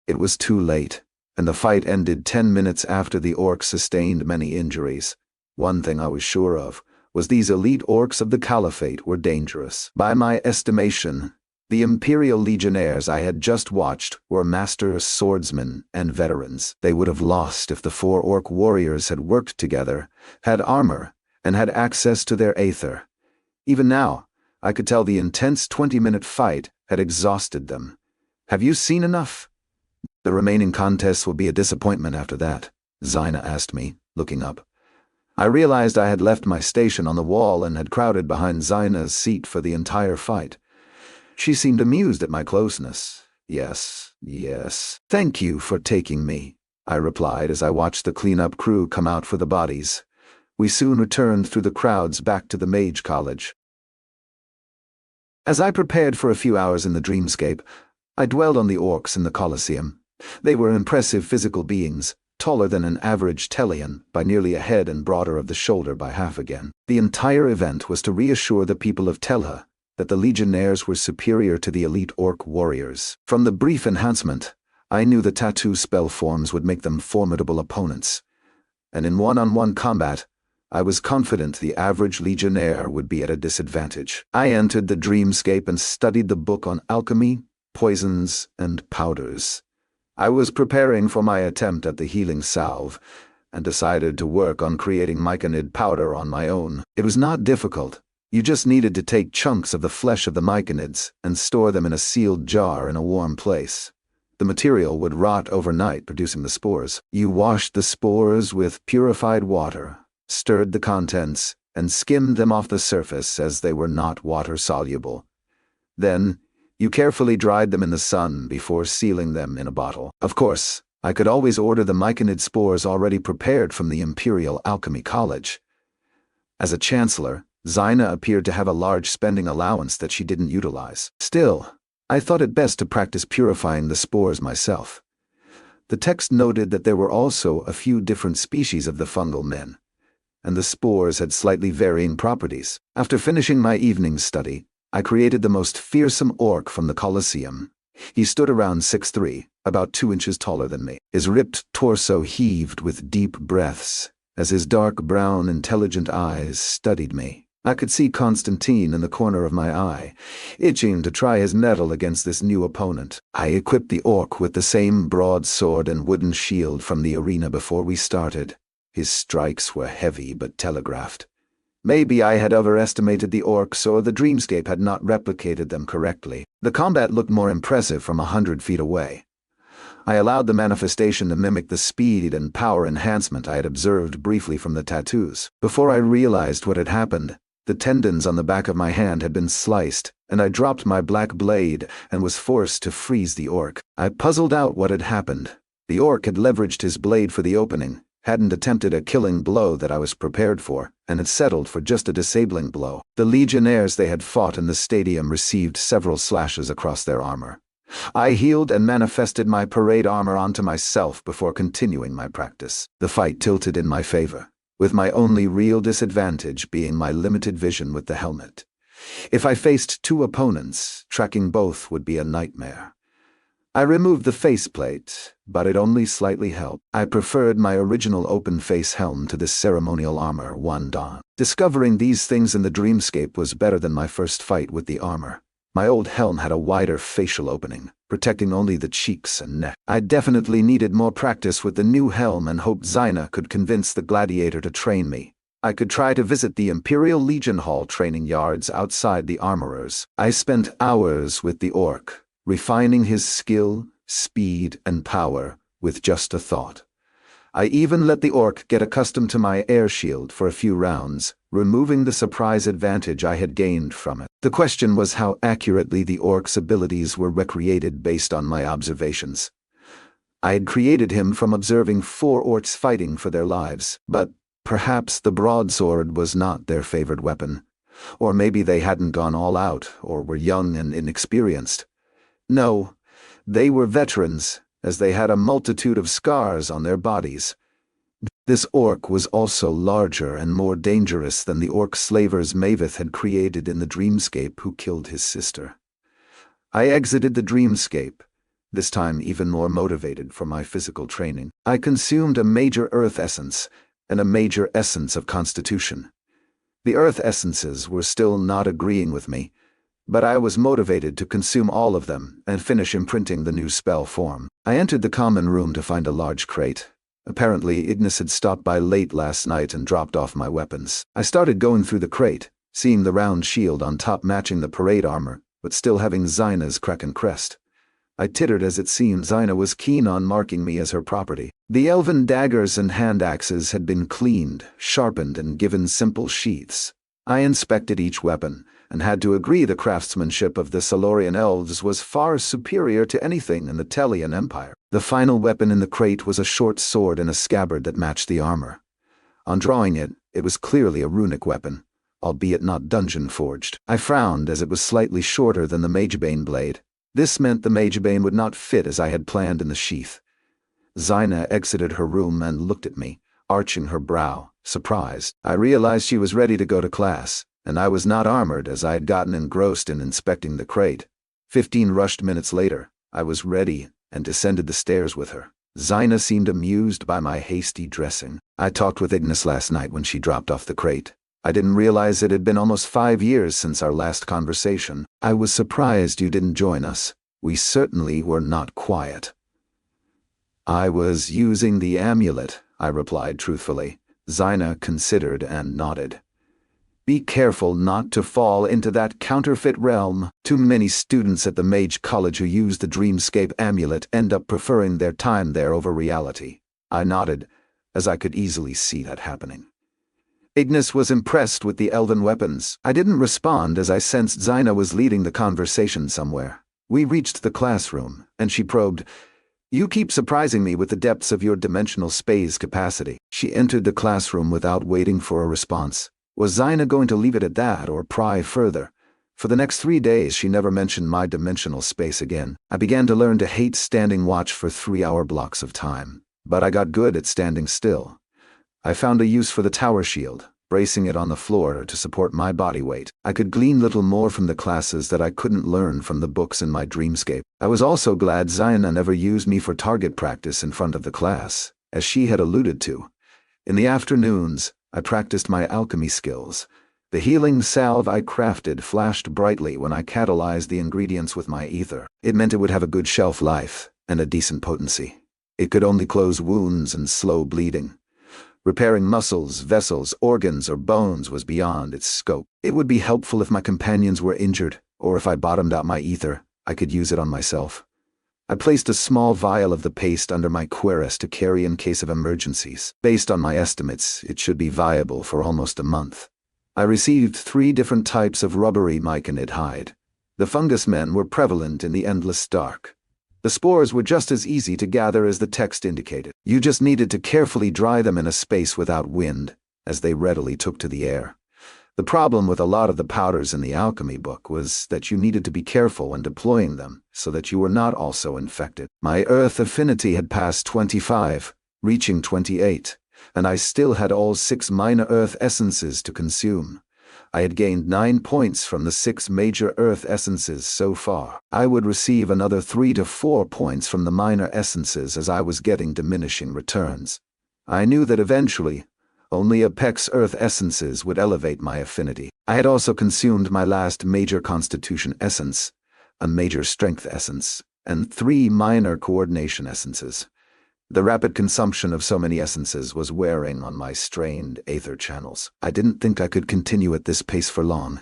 It was too late, and the fight ended 10 minutes after the orcs sustained many injuries. One thing I was sure of was these elite orcs of the Caliphate were dangerous. By my estimation, the Imperial Legionnaires I had just watched were master swordsmen and veterans. They would have lost if the 4 orc warriors had worked together, had armor, and had access to their aether. Even now, I could tell the intense 20-minute fight had exhausted them. "Have you seen enough?" "The remaining contests will be a disappointment after that," Xena asked me, looking up. I realized I had left my station on the wall and had crowded behind Xena's seat for the entire fight. She seemed amused at my closeness. Yes. "Thank you for taking me," I replied as I watched the cleanup crew come out for the bodies. We soon returned through the crowds back to the Mage College. As I prepared for a few hours in the dreamscape, I dwelled on the orcs in the Colosseum. They were impressive physical beings, taller than an average Tellian by nearly a head and broader of the shoulder by half again. The entire event was to reassure the people of Telha that the Legionnaires were superior to the elite orc warriors. From the brief enhancement, I knew the tattoo spell forms would make them formidable opponents. And in one-on-one combat, I was confident the average Legionnaire would be at a disadvantage. I entered the dreamscape and studied the book on alchemy, poisons, and powders. I was preparing for my attempt at the healing salve, and decided to work on creating myconid powder on my own. It was not difficult. You just needed to take chunks of the flesh of the myconids and store them in a sealed jar in a warm place. The material would rot overnight, producing the spores. You washed the spores with purified water, stirred the contents, and skimmed them off the surface as they were not water-soluble. Then, you carefully dried them in the sun before sealing them in a bottle. Of course, I could always order the myconid spores already prepared from the Imperial Alchemy College. As a chancellor, Xina appeared to have a large spending allowance that she didn't utilize. Still, I thought it best to practice purifying the spores myself. The text noted that there were also a few different species of the fungal men, and the spores had slightly varying properties. After finishing my evening study, I created the most fearsome orc from the Colosseum. He stood around 6'3", about 2 inches taller than me. His ripped torso heaved with deep breaths as his dark brown, intelligent eyes studied me. I could see Constantine in the corner of my eye, itching to try his mettle against this new opponent. I equipped the orc with the same broadsword and wooden shield from the arena before we started. His strikes were heavy but telegraphed. Maybe I had overestimated the orcs, or the dreamscape had not replicated them correctly. The combat looked more impressive from 100 feet away. I allowed the manifestation to mimic the speed and power enhancement I had observed briefly from the tattoos. Before I realized what had happened, the tendons on the back of my hand had been sliced, and I dropped my black blade and was forced to freeze the orc. I puzzled out what had happened. The orc had leveraged his blade for the opening, hadn't attempted a killing blow that I was prepared for, and had settled for just a disabling blow. The legionnaires they had fought in the stadium received several slashes across their armor. I healed and manifested my parade armor onto myself before continuing my practice. The fight tilted in my favor, with my only real disadvantage being my limited vision with the helmet. If I faced 2 opponents, tracking both would be a nightmare. I removed the faceplate, but it only slightly helped. I preferred my original open-face helm to this ceremonial armor one don. Discovering these things in the dreamscape was better than my first fight with the armor. My old helm had a wider facial opening, protecting only the cheeks and neck. I definitely needed more practice with the new helm and hoped Xina could convince the gladiator to train me. I could try to visit the Imperial Legion Hall training yards outside the armorers. I spent hours with the orc, refining his skill, speed, and power with just a thought. I even let the orc get accustomed to my air shield for a few rounds, removing the surprise advantage I had gained from it. The question was how accurately the orc's abilities were recreated based on my observations. I had created him from observing 4 orcs fighting for their lives, but perhaps the broadsword was not their favored weapon. Or maybe they hadn't gone all out, or were young and inexperienced. No, they were veterans, as they had a multitude of scars on their bodies. This orc was also larger and more dangerous than the orc slavers Maveith had created in the dreamscape who killed his sister. I exited the dreamscape, this time even more motivated for my physical training. I consumed a major earth essence and a major essence of constitution. The earth essences were still not agreeing with me, but I was motivated to consume all of them and finish imprinting the new spell form. I entered the common room to find a large crate. Apparently, Ignis had stopped by late last night and dropped off my weapons. I started going through the crate, seeing the round shield on top matching the parade armor, but still having Xina's Kraken crest. I tittered as it seemed Xina was keen on marking me as her property. The elven daggers and hand axes had been cleaned, sharpened, and given simple sheaths. I inspected each weapon, and had to agree the craftsmanship of the Silurian elves was far superior to anything in the Tellian Empire. The final weapon in the crate was a short sword in a scabbard that matched the armor. On drawing it, it was clearly a runic weapon, albeit not dungeon-forged. I frowned as it was slightly shorter than the Magebane blade. This meant the Magebane would not fit as I had planned in the sheath. Xina exited her room and looked at me, arching her brow, surprised. I realized she was ready to go to class, and I was not armored as I had gotten engrossed in inspecting the crate. 15 rushed minutes later, I was ready and descended the stairs with her. Xina seemed amused by my hasty dressing. I talked with Ignis last night when she dropped off the crate. I didn't realize it had been almost 5 years since our last conversation. I was surprised you didn't join us. We certainly were not quiet. I was using the amulet, I replied truthfully. Xina considered and nodded. Be careful not to fall into that counterfeit realm. Too many students at the Mage College who use the Dreamscape amulet end up preferring their time there over reality. I nodded, as I could easily see that happening. Ignis was impressed with the elven weapons. I didn't respond as I sensed Zaina was leading the conversation somewhere. We reached the classroom, and she probed, "You keep surprising me with the depths of your dimensional space capacity." She entered the classroom without waiting for a response. Was Zaina going to leave it at that or pry further? For the next 3 days she never mentioned my dimensional space again. I began to learn to hate standing watch for 3-hour blocks of time. But I got good at standing still. I found a use for the tower shield, bracing it on the floor to support my body weight. I could glean little more from the classes that I couldn't learn from the books in my dreamscape. I was also glad Zaina never used me for target practice in front of the class, as she had alluded to. In the afternoons, I practiced my alchemy skills. The healing salve I crafted flashed brightly when I catalyzed the ingredients with my ether. It meant it would have a good shelf life and a decent potency. It could only close wounds and slow bleeding. Repairing muscles, vessels, organs, or bones was beyond its scope. It would be helpful if my companions were injured, or if I bottomed out my ether, I could use it on myself. I placed a small vial of the paste under my cuirass to carry in case of emergencies. Based on my estimates, it should be viable for almost a month. I received 3 different types of rubbery myconid hide. The fungus men were prevalent in the endless dark. The spores were just as easy to gather as the text indicated. You just needed to carefully dry them in a space without wind, as they readily took to the air. The problem with a lot of the powders in the alchemy book was that you needed to be careful when deploying them so that you were not also infected. My earth affinity had passed 25, reaching 28, and I still had all 6 minor earth essences to consume. I had gained 9 points from the 6 major earth essences so far. I would receive another 3 to 4 points from the minor essences as I was getting diminishing returns. I knew that eventually, only Apex earth essences would elevate my affinity. I had also consumed my last major constitution essence, a major strength essence, and 3 minor coordination essences. The rapid consumption of so many essences was wearing on my strained aether channels. I didn't think I could continue at this pace for long.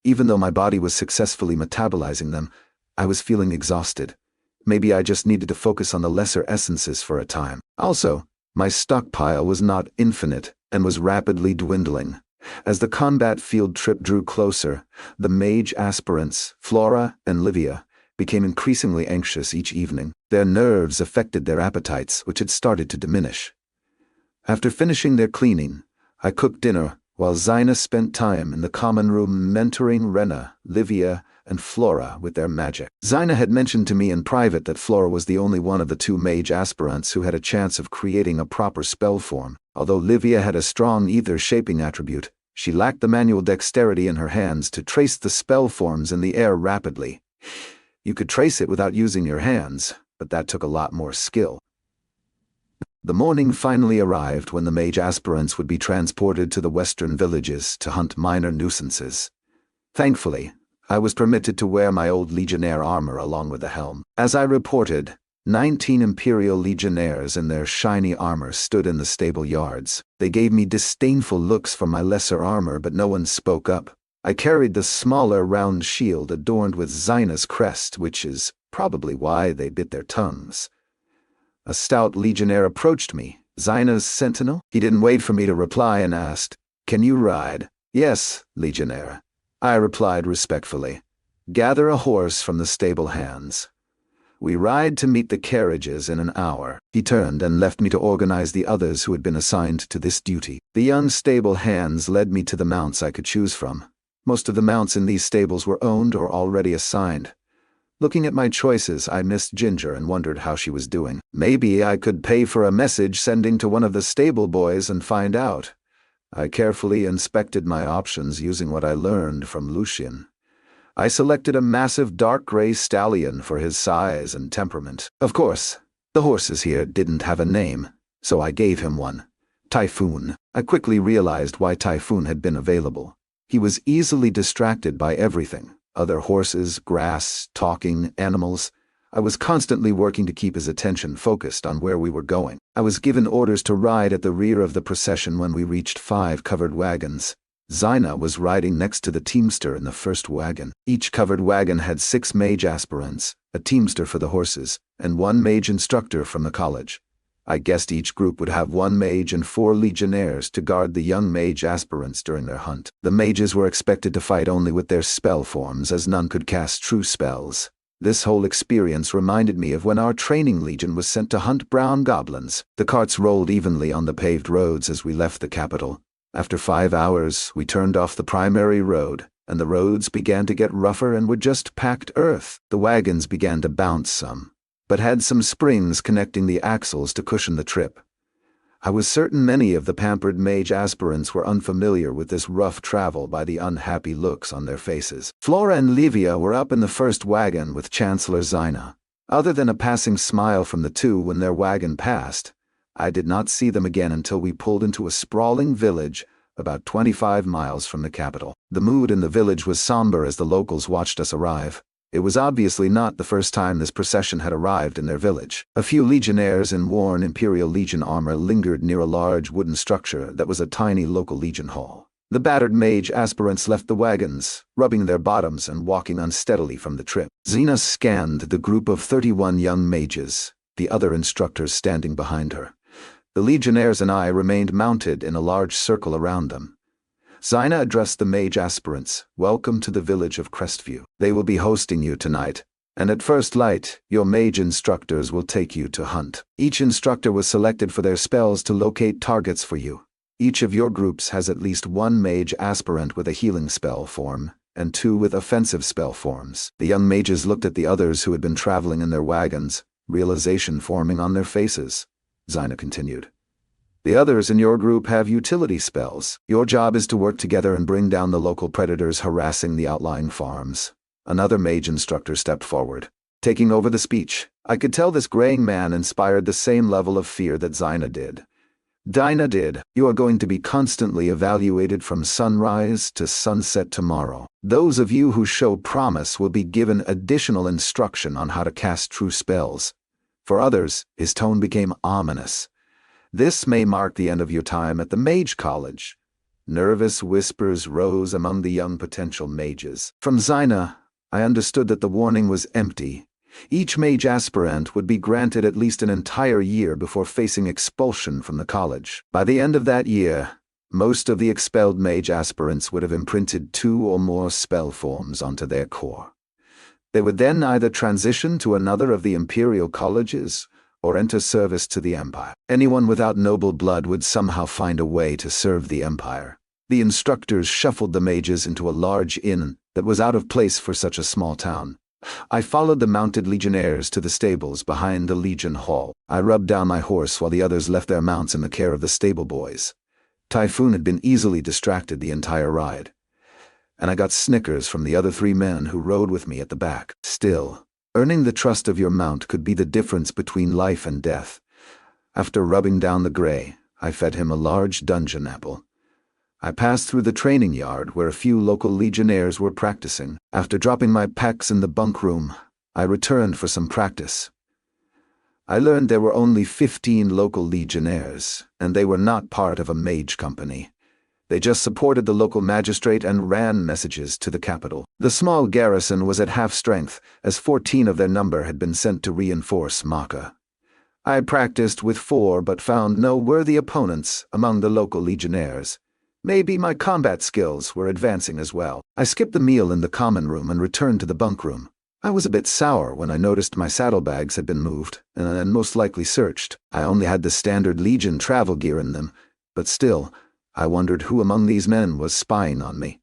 Even though my body was successfully metabolizing them, I was feeling exhausted. Maybe I just needed to focus on the lesser essences for a time. Also, my stockpile was not infinite and was rapidly dwindling. As the combat field trip drew closer, the mage aspirants, Flora and Livia, became increasingly anxious each evening. Their nerves affected their appetites, which had started to diminish. After finishing their cleaning, I cooked dinner while Zaina spent time in the common room mentoring Rena, Livia, and Flora with their magic. Zaina had mentioned to me in private that Flora was the only one of the 2 mage aspirants who had a chance of creating a proper spell form. Although Livia had a strong ether shaping attribute, she lacked the manual dexterity in her hands to trace the spell forms in the air rapidly. You could trace it without using your hands, but that took a lot more skill. The morning finally arrived when the mage aspirants would be transported to the western villages to hunt minor nuisances. Thankfully, I was permitted to wear my old legionnaire armor along with the helm. As I reported, 19 Imperial legionnaires in their shiny armor stood in the stable yards. They gave me disdainful looks for my lesser armor, but no one spoke up. I carried the smaller round shield adorned with Zaina's crest, which is probably why they bit their tongues. A stout legionnaire approached me. Zaina's sentinel? He didn't wait for me to reply and asked, "Can you ride?" "Yes, legionnaire," I replied respectfully. "Gather a horse from the stable hands. We ride to meet the carriages in an hour." He turned and left me to organize the others who had been assigned to this duty. The young stable hands led me to the mounts I could choose from. Most of the mounts in these stables were owned or already assigned. Looking at my choices, I missed Ginger and wondered how she was doing. Maybe I could pay for a message sending to one of the stable boys and find out. I carefully inspected my options using what I learned from Lucien. I selected a massive dark gray stallion for his size and temperament. Of course, the horses here didn't have a name, so I gave him one. Typhoon. I quickly realized why Typhoon had been available. He was easily distracted by everything. Other horses, grass, talking, animals. I was constantly working to keep his attention focused on where we were going. I was given orders to ride at the rear of the procession when we reached 5 covered wagons. Zaina was riding next to the teamster in the first wagon. Each covered wagon had 6 mage aspirants, a teamster for the horses, and 1 mage instructor from the college. I guessed each group would have 1 mage and 4 legionnaires to guard the young mage aspirants during their hunt. The mages were expected to fight only with their spell forms, as none could cast true spells. This whole experience reminded me of when our training legion was sent to hunt brown goblins. The carts rolled evenly on the paved roads as we left the capital. After 5 hours, we turned off the primary road, and the roads began to get rougher and were just packed earth. The wagons began to bounce some, but had some springs connecting the axles to cushion the trip. I was certain many of the pampered mage aspirants were unfamiliar with this rough travel by the unhappy looks on their faces. Flora and Livia were up in the first wagon with Chancellor Zyna. Other than a passing smile from the two when their wagon passed, I did not see them again until we pulled into a sprawling village about 25 miles from the capital. The mood in the village was somber as the locals watched us arrive. It was obviously not the first time this procession had arrived in their village. A few legionnaires in worn Imperial Legion armor lingered near a large wooden structure that was a tiny local legion hall. The battered mage aspirants left the wagons, rubbing their bottoms and walking unsteadily from the trip. Xena scanned the group of 31 young mages, the other instructors standing behind her. The legionnaires and I remained mounted in a large circle around them. Zyna addressed the mage aspirants. "Welcome to the village of Crestview. They will be hosting you tonight, and at first light, your mage instructors will take you to hunt. Each instructor was selected for their spells to locate targets for you. Each of your groups has at least 1 mage aspirant with a healing spell form, and 2 with offensive spell forms." The young mages looked at the others who had been traveling in their wagons, realization forming on their faces. Zyna continued. "The others in your group have utility spells. Your job is to work together and bring down the local predators harassing the outlying farms." Another mage instructor stepped forward, taking over the speech. I could tell this graying man inspired the same level of fear that Zyna did. "Dinah did. You are going to be constantly evaluated from sunrise to sunset tomorrow. Those of you who show promise will be given additional instruction on how to cast true spells. For others," his tone became ominous, "this may mark the end of your time at the Mage College." Nervous whispers rose among the young potential mages. From Zyna, I understood that the warning was empty. Each mage aspirant would be granted at least an entire year before facing expulsion from the college. By the end of that year, most of the expelled mage aspirants would have imprinted 2 or more spell forms onto their core. They would then either transition to another of the imperial colleges or enter service to the Empire. Anyone without noble blood would somehow find a way to serve the Empire. The instructors shuffled the mages into a large inn that was out of place for such a small town. I followed the mounted legionnaires to the stables behind the Legion Hall. I rubbed down my horse while the others left their mounts in the care of the stable boys. Typhoon had been easily distracted the entire ride, and I got snickers from the other 3 men who rode with me at the back. Still, earning the trust of your mount could be the difference between life and death. After rubbing down the gray, I fed him a large dungeon apple. I passed through the training yard where a few local legionnaires were practicing. After dropping my packs in the bunk room, I returned for some practice. I learned there were only 15 local legionnaires, and they were not part of a mage company. They just supported the local magistrate and ran messages to the capital. The small garrison was at half strength, as 14 of their number had been sent to reinforce Maka. I practiced with 4 but found no worthy opponents among the local legionnaires. Maybe my combat skills were advancing as well. I skipped the meal in the common room and returned to the bunk room. I was a bit sour when I noticed my saddlebags had been moved and most likely searched. I only had the standard Legion travel gear in them, but still, I wondered who among these men was spying on me.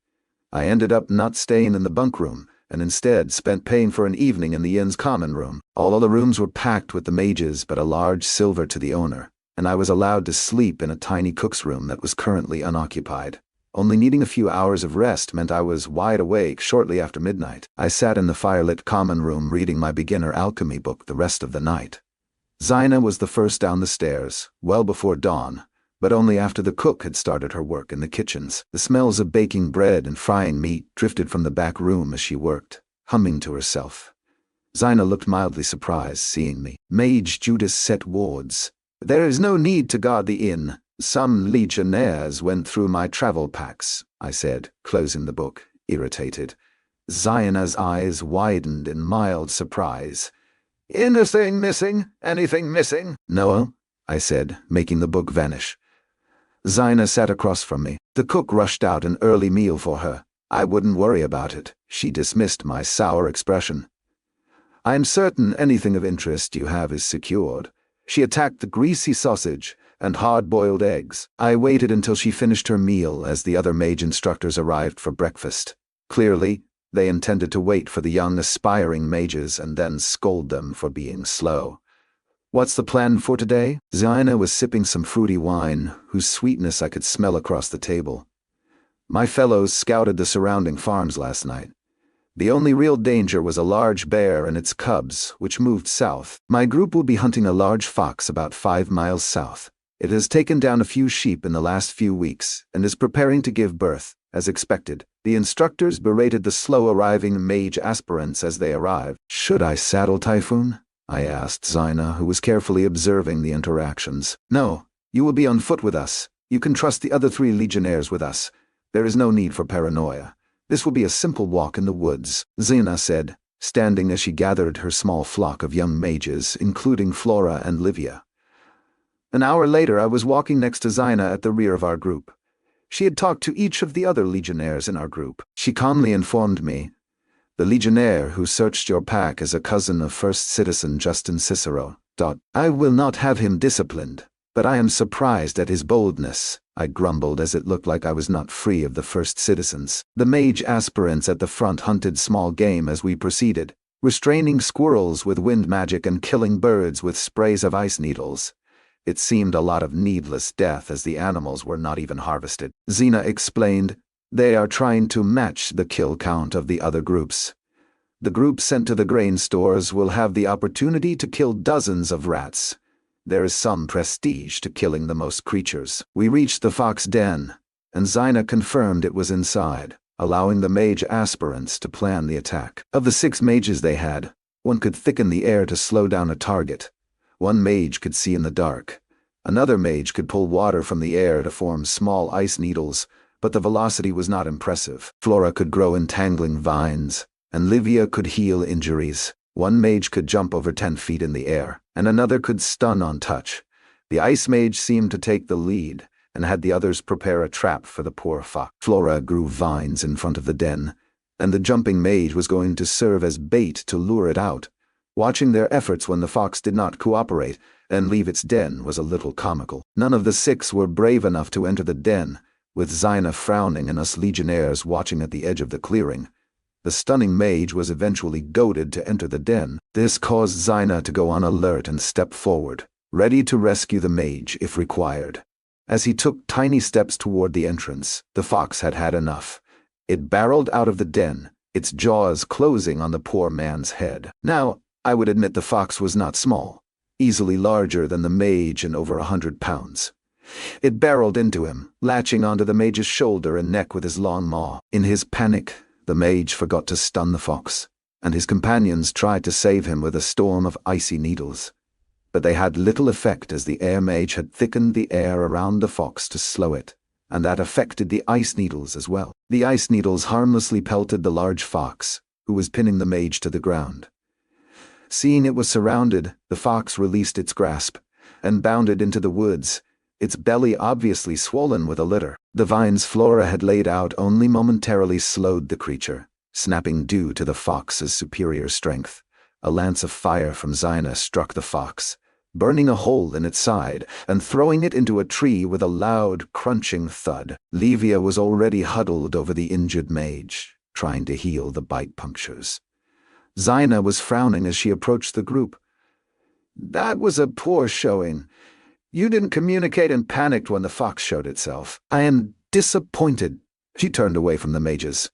I ended up not staying in the bunk room, and instead spent paying for an evening in the inn's common room. All the rooms were packed with the mages but a large silver to the owner, and I was allowed to sleep in a tiny cook's room that was currently unoccupied. Only needing a few hours of rest meant I was wide awake shortly after midnight. I sat in the firelit common room reading my beginner alchemy book the rest of the night. Zyna was the first down the stairs, well before dawn, but only after the cook had started her work in the kitchens. The smells of baking bread and frying meat drifted from the back room as she worked, humming to herself. Zyna looked mildly surprised seeing me. Mage Judas set wards. "There is no need to guard the inn. Some legionnaires went through my travel packs," I said, closing the book, irritated. Zyna's eyes widened in mild surprise. "Anything missing? Anything missing?" "No. I said, making the book vanish. Zina sat across from me. The cook rushed out an early meal for her. I wouldn't worry about it. She dismissed my sour expression. I am certain anything of interest you have is secured. She attacked the greasy sausage and hard-boiled eggs. I waited until she finished her meal as the other mage instructors arrived for breakfast. Clearly, they intended to wait for the young aspiring mages and then scold them for being slow. What's the plan for today? Zina was sipping some fruity wine, whose sweetness I could smell across the table. My fellows scouted the surrounding farms last night. The only real danger was a large bear and its cubs, which moved south. My group will be hunting a large fox about 5 miles south. It has taken down a few sheep in the last few weeks and is preparing to give birth, as expected. The instructors berated the slow-arriving mage aspirants as they arrived. Should I saddle Typhoon? I asked Zina, who was carefully observing the interactions. No, you will be on foot with us. You can trust the other 3 legionnaires with us. There is no need for paranoia. This will be a simple walk in the woods, Zina said, standing as she gathered her small flock of young mages, including Flora and Livia. An hour later, I was walking next to Zina at the rear of our group. She had talked to each of the other legionnaires in our group. She calmly informed me, "The legionnaire who searched your pack is a cousin of first citizen Justin Cicero. I will not have him disciplined, but I am surprised at his boldness," I grumbled as it looked like I was not free of the first citizens. The mage aspirants at the front hunted small game as we proceeded, restraining squirrels with wind magic and killing birds with sprays of ice needles. It seemed a lot of needless death as the animals were not even harvested. Zina explained, "They are trying to match the kill count of the other groups. The group sent to the grain stores will have the opportunity to kill dozens of rats. There is some prestige to killing the most creatures." We reached the fox den, and Zina confirmed it was inside, allowing the mage aspirants to plan the attack. Of the 6 mages they had, one could thicken the air to slow down a target. One mage could see in the dark. Another mage could pull water from the air to form small ice needles, but the velocity was not impressive. Flora could grow entangling vines, and Livia could heal injuries. One mage could jump over 10 feet in the air, and another could stun on touch. The ice mage seemed to take the lead, and had the others prepare a trap for the poor fox. Flora grew vines in front of the den, and the jumping mage was going to serve as bait to lure it out. Watching their efforts when the fox did not cooperate and leave its den was a little comical. None of the 6 were brave enough to enter the den, with Zina frowning and us legionnaires watching at the edge of the clearing. The stunning mage was eventually goaded to enter the den. This caused Zina to go on alert and step forward, ready to rescue the mage if required. As he took tiny steps toward the entrance, the fox had had enough. It barreled out of the den, its jaws closing on the poor man's head. Now, I would admit the fox was not small, easily larger than the mage and over 100 pounds. It barreled into him, latching onto the mage's shoulder and neck with his long maw. In his panic, the mage forgot to stun the fox, and his companions tried to save him with a storm of icy needles. But they had little effect as the air mage had thickened the air around the fox to slow it, and that affected the ice needles as well. The ice needles harmlessly pelted the large fox, who was pinning the mage to the ground. Seeing it was surrounded, the fox released its grasp and bounded into the woods, its belly obviously swollen with a litter. The vines Flora had laid out only momentarily slowed the creature, snapping due to the fox's superior strength. A lance of fire from Zina struck the fox, burning a hole in its side and throwing it into a tree with a loud, crunching thud. Livia was already huddled over the injured mage, trying to heal the bite punctures. Zina was frowning as she approached the group. "That was a poor showing. You didn't communicate and panicked when the fox showed itself. I am disappointed." She turned away from the mages.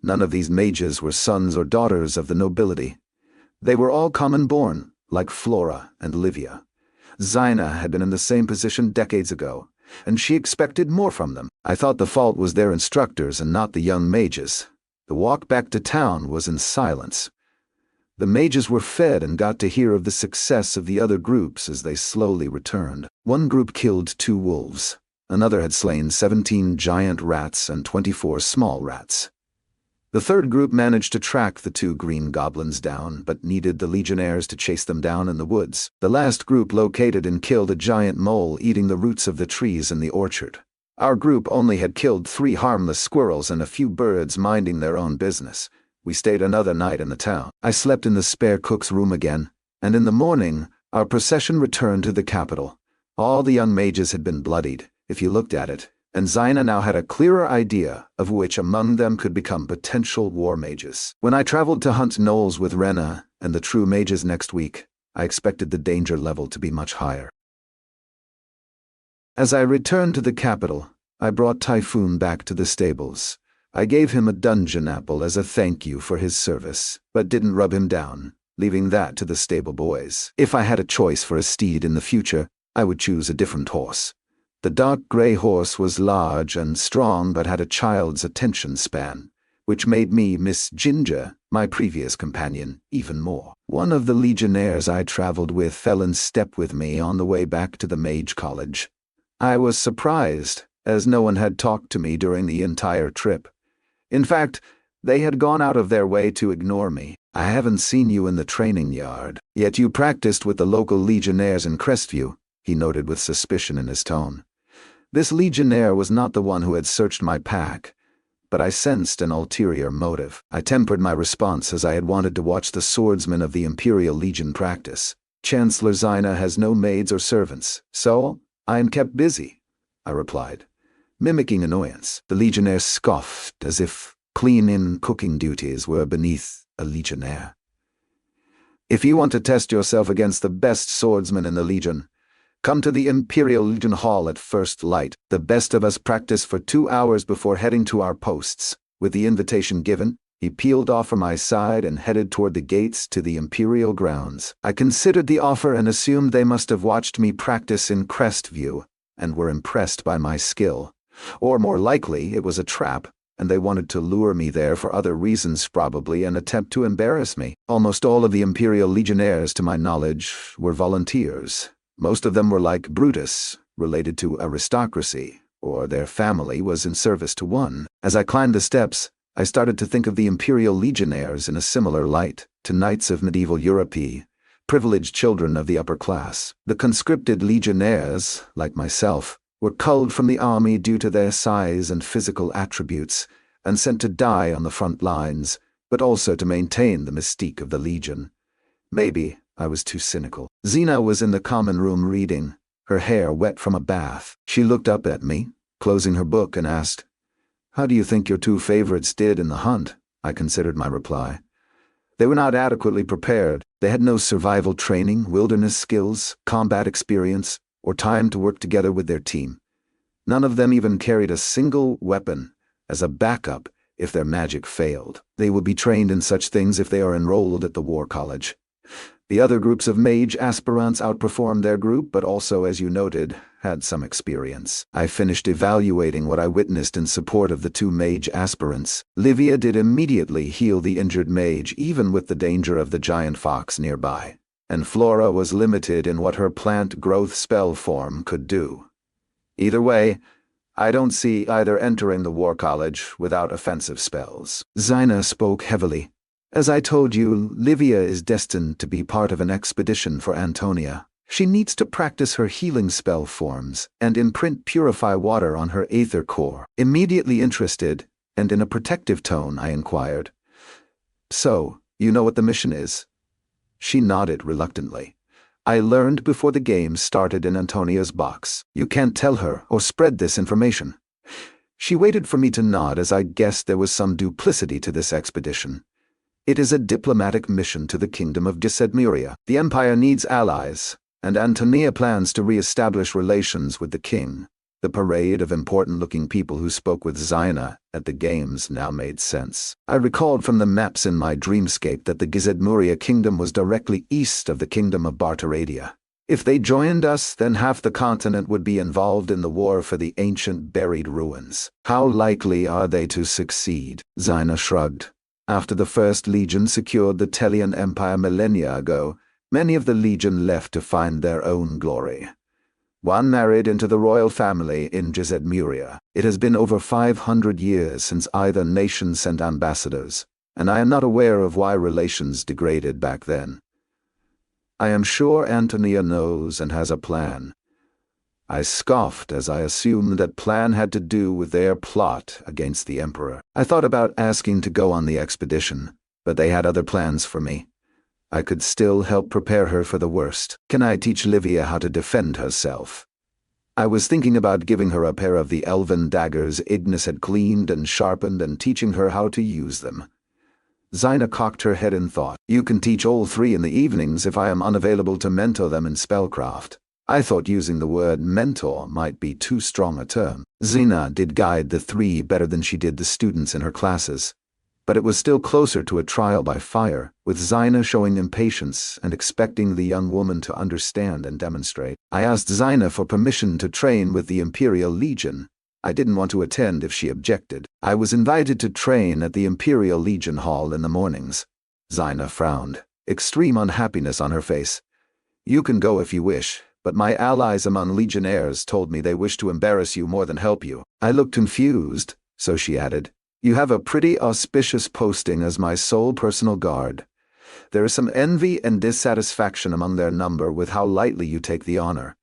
None of these mages were sons or daughters of the nobility. They were all common-born, like Flora and Livia. Zina had been in the same position decades ago, and she expected more from them. I thought the fault was their instructors and not the young mages. The walk back to town was in silence. The mages were fed and got to hear of the success of the other groups as they slowly returned. One group killed 2 wolves. Another had slain 17 giant rats and 24 small rats. The third group managed to track the 2 green goblins down, but needed the legionnaires to chase them down in the woods. The last group located and killed a giant mole eating the roots of the trees in the orchard. Our group only had killed 3 harmless squirrels and a few birds minding their own business. We stayed another night in the town. I slept in the spare cook's room again, and in the morning, our procession returned to the capital. All the young mages had been bloodied, if you looked at it, and Zaina now had a clearer idea of which among them could become potential war mages. When I traveled to hunt gnolls with Rena and the true mages next week, I expected the danger level to be much higher. As I returned to the capital, I brought Typhoon back to the stables. I gave him a dungeon apple as a thank you for his service, but didn't rub him down, leaving that to the stable boys. If I had a choice for a steed in the future, I would choose a different horse. The dark gray horse was large and strong but had a child's attention span, which made me miss Ginger, my previous companion, even more. One of the legionnaires I traveled with fell in step with me on the way back to the mage college. I was surprised, as no one had talked to me during the entire trip. In fact, they had gone out of their way to ignore me. I haven't seen you in the training yard, yet you practiced with the local legionnaires in Crestview, he noted with suspicion in his tone. This legionnaire was not the one who had searched my pack, but I sensed an ulterior motive. I tempered my response as I had wanted to watch the swordsmen of the Imperial Legion practice. Chancellor Zaina has no maids or servants, so I am kept busy, I replied, mimicking annoyance. The legionnaire scoffed as if clean-in cooking duties were beneath a legionnaire. If you want to test yourself against the best swordsman in the Legion, come to the Imperial Legion Hall at first light. The best of us practice for 2 hours before heading to our posts. With the invitation given, he peeled off from my side and headed toward the gates to the Imperial grounds. I considered the offer and assumed they must have watched me practice in Crestview and were impressed by my skill. Or more likely, it was a trap, and they wanted to lure me there for other reasons, probably an attempt to embarrass me. Almost all of the Imperial Legionnaires, to my knowledge, were volunteers. Most of them were like Brutus, related to aristocracy, or their family was in service to one. As I climbed the steps, I started to think of the Imperial Legionnaires in a similar light to knights of medieval Europe, privileged children of the upper class. The conscripted legionnaires, like myself, were culled from the army due to their size and physical attributes, and sent to die on the front lines, but also to maintain the mystique of the Legion. Maybe I was too cynical. Xena was in the common room reading, her hair wet from a bath. She looked up at me, closing her book, and asked, "How do you think your 2 favorites did in the hunt?" I considered my reply. They were not adequately prepared. They had no survival training, wilderness skills, combat experience, or time to work together with their team. None of them even carried a single weapon as a backup if their magic failed. They will be trained in such things if they are enrolled at the War College. The other groups of mage aspirants outperformed their group, but also, as you noted, had some experience. I finished evaluating what I witnessed in support of the 2 mage aspirants. Livia did immediately heal the injured mage, even with the danger of the giant fox nearby, and Flora was limited in what her plant growth spell form could do. Either way, I don't see either entering the War College without offensive spells. Zaina spoke heavily. As I told you, Livia is destined to be part of an expedition for Antonia. She needs to practice her healing spell forms and imprint Purify Water on her Aether core. Immediately interested, and in a protective tone, I inquired, "So, you know what the mission is?" She nodded reluctantly. "I learned before the game started in Antonia's box. You can't tell her or spread this information." She waited for me to nod, as I guessed there was some duplicity to this expedition. "It is a diplomatic mission to the Kingdom of Gisedmuria. The Empire needs allies, and Antonia plans to re-establish relations with the king." The parade of important-looking people who spoke with Zaina at the games now made sense. I recalled from the maps in my dreamscape that the Gisedmuria kingdom was directly east of the Kingdom of Bartaradia. If they joined us, then half the continent would be involved in the war for the ancient buried ruins. How likely are they to succeed? Zaina shrugged. After the First Legion secured the Telian Empire millennia ago, many of the Legion left to find their own glory. One married into the royal family in Muria. It has been over 500 years since either nation sent ambassadors, and I am not aware of why relations degraded back then. I am sure Antonia knows and has a plan. I scoffed as I assumed that plan had to do with their plot against the Emperor. I thought about asking to go on the expedition, but they had other plans for me. I could still help prepare her for the worst. Can I teach Livia how to defend herself? I was thinking about giving her a pair of the elven daggers Ignis had cleaned and sharpened and teaching her how to use them. Xina cocked her head in thought. You can teach all three in the evenings if I am unavailable to mentor them in spellcraft. I thought using the word mentor might be too strong a term. Xina did guide the three better than she did the students in her classes, but it was still closer to a trial by fire, with Xina showing impatience and expecting the young woman to understand and demonstrate. I asked Xina for permission to train with the Imperial Legion. I didn't want to attend if she objected. I was invited to train at the Imperial Legion Hall in the mornings. Xina frowned, extreme unhappiness on her face. You can go if you wish, but my allies among legionnaires told me they wish to embarrass you more than help you. I looked confused, so she added, You have a pretty auspicious posting as my sole personal guard. There is some envy and dissatisfaction among their number with how lightly you take the honor.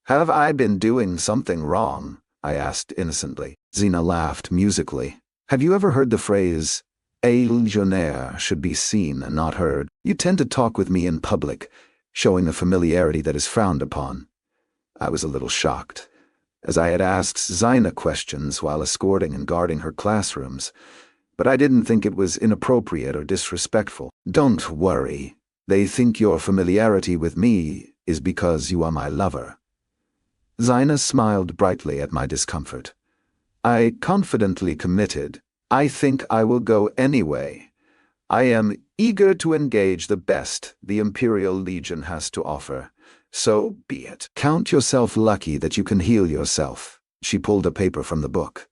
Have I been doing something wrong? I asked innocently. Xina laughed musically. Have you ever heard the phrase, a legionnaire should be seen and not heard? You tend to talk with me in public, showing a familiarity that is frowned upon. I was a little shocked, as I had asked Xina questions while escorting and guarding her classrooms, but I didn't think it was inappropriate or disrespectful. Don't worry. They think your familiarity with me is because you are my lover. Xina smiled brightly at my discomfort. I confidently committed. I think I will go anyway. I am eager to engage the best the Imperial Legion has to offer. So be it. Count yourself lucky that you can heal yourself. She pulled a paper from the book.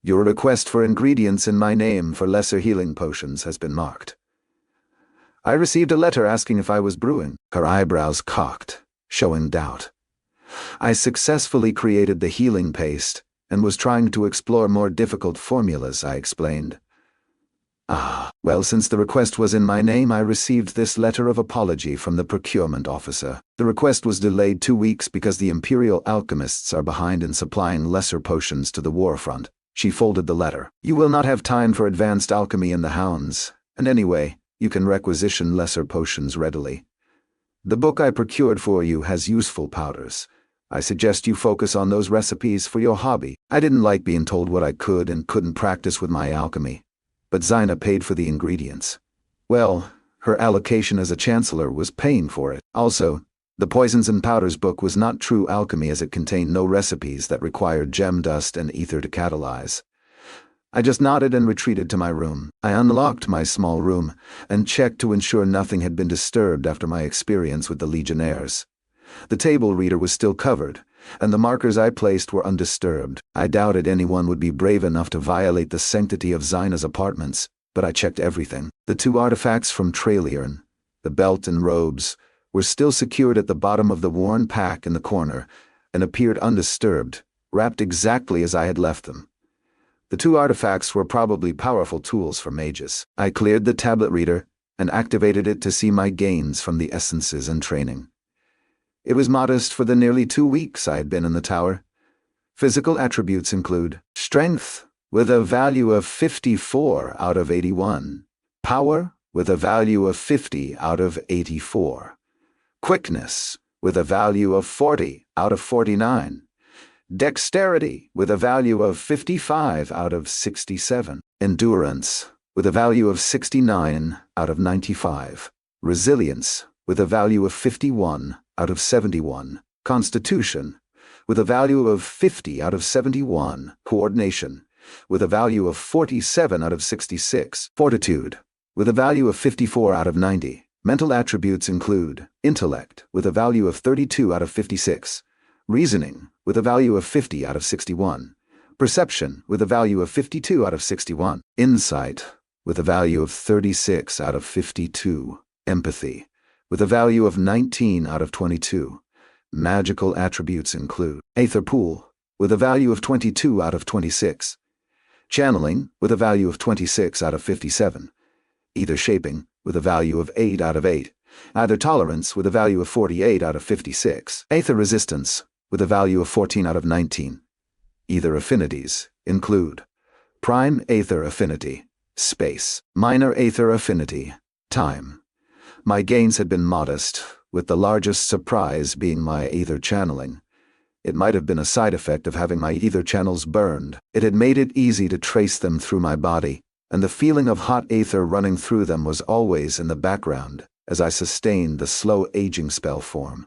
Your request for ingredients in my name for lesser healing potions has been marked. I received a letter asking if I was brewing. Her eyebrows cocked, showing doubt. I successfully created the healing paste and was trying to explore more difficult formulas, I explained. Well, since the request was in my name, I received this letter of apology from the procurement officer. The request was delayed 2 weeks because the Imperial alchemists are behind in supplying lesser potions to the war front. She folded the letter. You will not have time for advanced alchemy in the Hounds, and anyway, you can requisition lesser potions readily. The book I procured for you has useful powders. I suggest you focus on those recipes for your hobby. I didn't like being told what I could and couldn't practice with my alchemy, but Xina paid for the ingredients. Well, her allocation as a chancellor was paying for it. Also, the Poisons and Powders book was not true alchemy as it contained no recipes that required gem dust and ether to catalyze. I just nodded and retreated to my room. I unlocked my small room and checked to ensure nothing had been disturbed after my experience with the Legionnaires. The table reader was still covered, and the markers I placed were undisturbed. I doubted anyone would be brave enough to violate the sanctity of Xina's apartments, but I checked everything. The 2 artifacts from Traliern, the belt and robes, were still secured at the bottom of the worn pack in the corner, and appeared undisturbed, wrapped exactly as I had left them. The 2 artifacts were probably powerful tools for mages. I cleared the tablet reader and activated it to see my gains from the essences and training. It was modest for the nearly 2 weeks I had been in the tower. Physical attributes include strength, with a value of 54 out of 81, power, with a value of 50 out of 84, quickness, with a value of 40 out of 49, dexterity, with a value of 55 out of 67, endurance, with a value of 69 out of 95, resilience, with a value of 51 out of 71, constitution, with a value of 50 out of 71, coordination, with a value of 47 out of 66, fortitude, with a value of 54 out of 90. Mental attributes include intellect, with a value of 32 out of 56, reasoning, with a value of 50 out of 61, perception, with a value of 52 out of 61, insight, with a value of 36 out of 52, empathy, with a value of 19 out of 22, Magical attributes include Aether Pool, with a value of 22 out of 26. Channeling, with a value of 26 out of 57. Either Shaping, with a value of 8 out of 8. Either Tolerance, with a value of 48 out of 56. Aether Resistance, with a value of 14 out of 19. Either Affinities include Prime Aether Affinity, Space. Minor Aether Affinity, Time. My gains had been modest, with the largest surprise being my Aether channeling. It might have been a side effect of having my Aether channels burned. It had made it easy to trace them through my body, and the feeling of hot Aether running through them was always in the background as I sustained the slow aging spell form.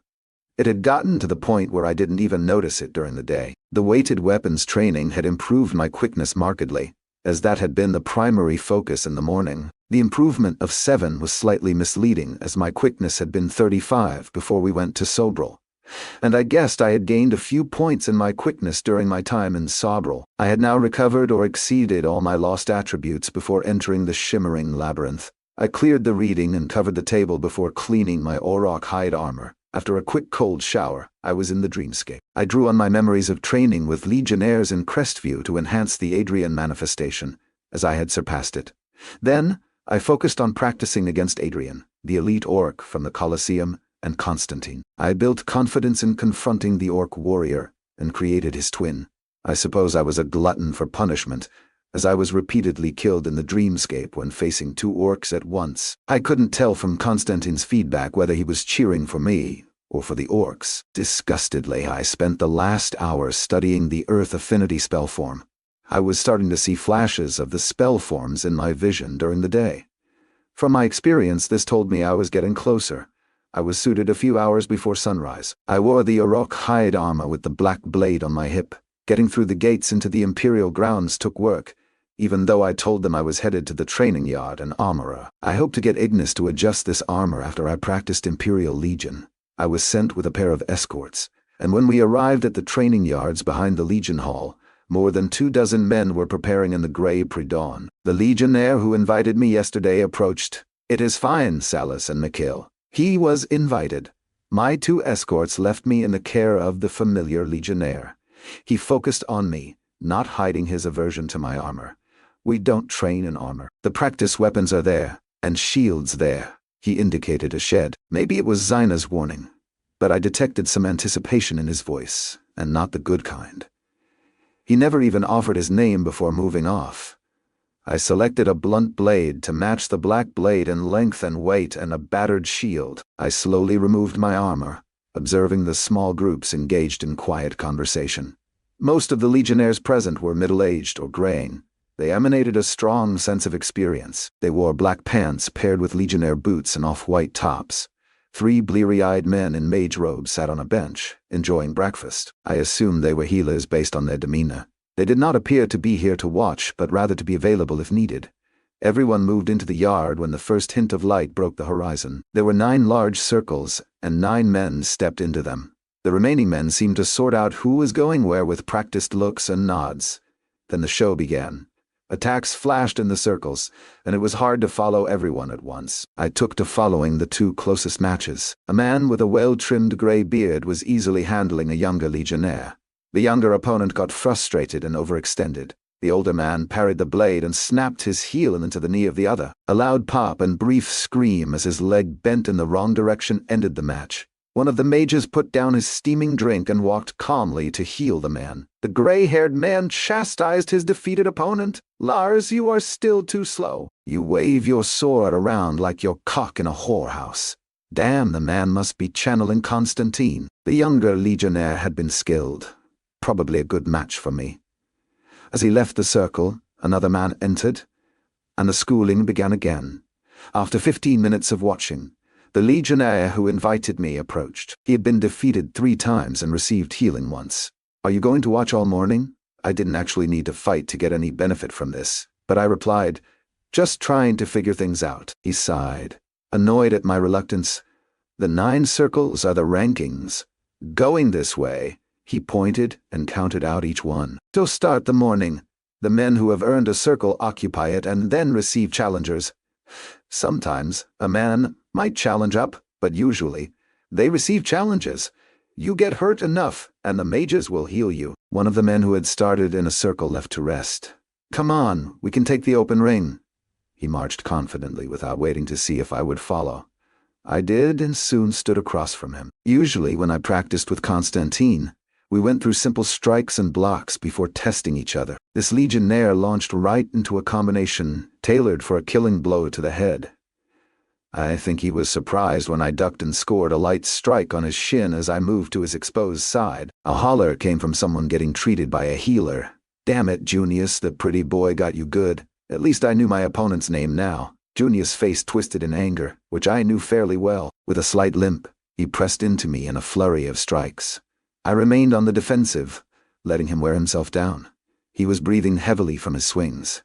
It had gotten to the point where I didn't even notice it during the day. The weighted weapons training had improved my quickness markedly, as that had been the primary focus in the morning. The improvement of 7 was slightly misleading, as my quickness had been 35 before we went to Sobral, and I guessed I had gained a few points in my quickness during my time in Sobral. I had now recovered or exceeded all my lost attributes before entering the shimmering labyrinth. I cleared the reading and covered the table before cleaning my auroch hide armor. After a quick cold shower, I was in the dreamscape. I drew on my memories of training with legionnaires in Crestview to enhance the Adrian manifestation, as I had surpassed it. Then, I focused on practicing against Adrian, the elite orc from the Colosseum, and Constantine. I built confidence in confronting the orc warrior and created his twin. I suppose I was a glutton for punishment, as I was repeatedly killed in the dreamscape when facing 2 orcs at once. I couldn't tell from Constantine's feedback whether he was cheering for me or for the orcs. Disgustedly, I spent the last hour studying the Earth Affinity spell form. I was starting to see flashes of the spell forms in my vision during the day. From my experience, this told me I was getting closer. I was suited a few hours before sunrise. I wore the auroch hide armor with the black blade on my hip. Getting through the gates into the Imperial grounds took work, even though I told them I was headed to the training yard and armorer. I hoped to get Ignis to adjust this armor after I practiced Imperial Legion. I was sent with a pair of escorts, and when we arrived at the training yards behind the Legion Hall, more than 24 men were preparing in the grey pre-dawn. The legionnaire who invited me yesterday approached. "It is fine, Salas and Mikhail." He was invited. My 2 escorts left me in the care of the familiar legionnaire. He focused on me, not hiding his aversion to my armor. "We don't train in armor. The practice weapons are there, and shields there." He indicated a shed. Maybe it was Zaina's warning, but I detected some anticipation in his voice, and not the good kind. He never even offered his name before moving off. I selected a blunt blade to match the black blade in length and weight and a battered shield. I slowly removed my armor, observing the small groups engaged in quiet conversation. Most of the legionnaires present were middle-aged or graying. They emanated a strong sense of experience. They wore black pants paired with legionnaire boots and off-white tops. 3 bleary-eyed men in mage robes sat on a bench, enjoying breakfast. I assumed they were healers based on their demeanor. They did not appear to be here to watch, but rather to be available if needed. Everyone moved into the yard when the first hint of light broke the horizon. There were 9 large circles, and 9 men stepped into them. The remaining men seemed to sort out who was going where with practiced looks and nods. Then the show began. Attacks flashed in the circles, and it was hard to follow everyone at once. I took to following the 2 closest matches. A man with a well-trimmed grey beard was easily handling a younger legionnaire. The younger opponent got frustrated and overextended. The older man parried the blade and snapped his heel into the knee of the other. A loud pop and brief scream as his leg bent in the wrong direction ended the match. One of the mages put down his steaming drink and walked calmly to heal the man. The gray-haired man chastised his defeated opponent. "Lars, you are still too slow. You wave your sword around like your cock in a whorehouse." Damn, the man must be channeling Constantine. The younger legionnaire had been skilled. Probably a good match for me. As he left the circle, another man entered, and the schooling began again. After 15 minutes of watching, the legionnaire who invited me approached. He had been defeated 3 times and received healing once. "Are you going to watch all morning?" I didn't actually need to fight to get any benefit from this, but I replied, "Just trying to figure things out." He sighed, annoyed at my reluctance. "The 9 circles are the rankings. Going this way," he pointed and counted out each one. "To start the morning, the men who have earned a circle occupy it and then receive challengers. Sometimes a man might challenge up, but usually they receive challenges. You get hurt enough, and the mages will heal you. One of the men who had started in a circle left to rest. Come on, we can take the open ring. He marched confidently without waiting to see if I would follow. I did, and soon stood across from him. Usually when I practiced with Constantine, we went through simple strikes and blocks before testing each other. This legionnaire launched right into a combination tailored for a killing blow to the head. I think he was surprised when I ducked and scored a light strike on his shin as I moved to his exposed side. A holler came from someone getting treated by a healer. Damn it, Junius, the pretty boy got you good. At least I knew my opponent's name now. Junius' face twisted in anger, which I knew fairly well. With a slight limp, he pressed into me in a flurry of strikes. I remained on the defensive, letting him wear himself down. He was breathing heavily from his swings,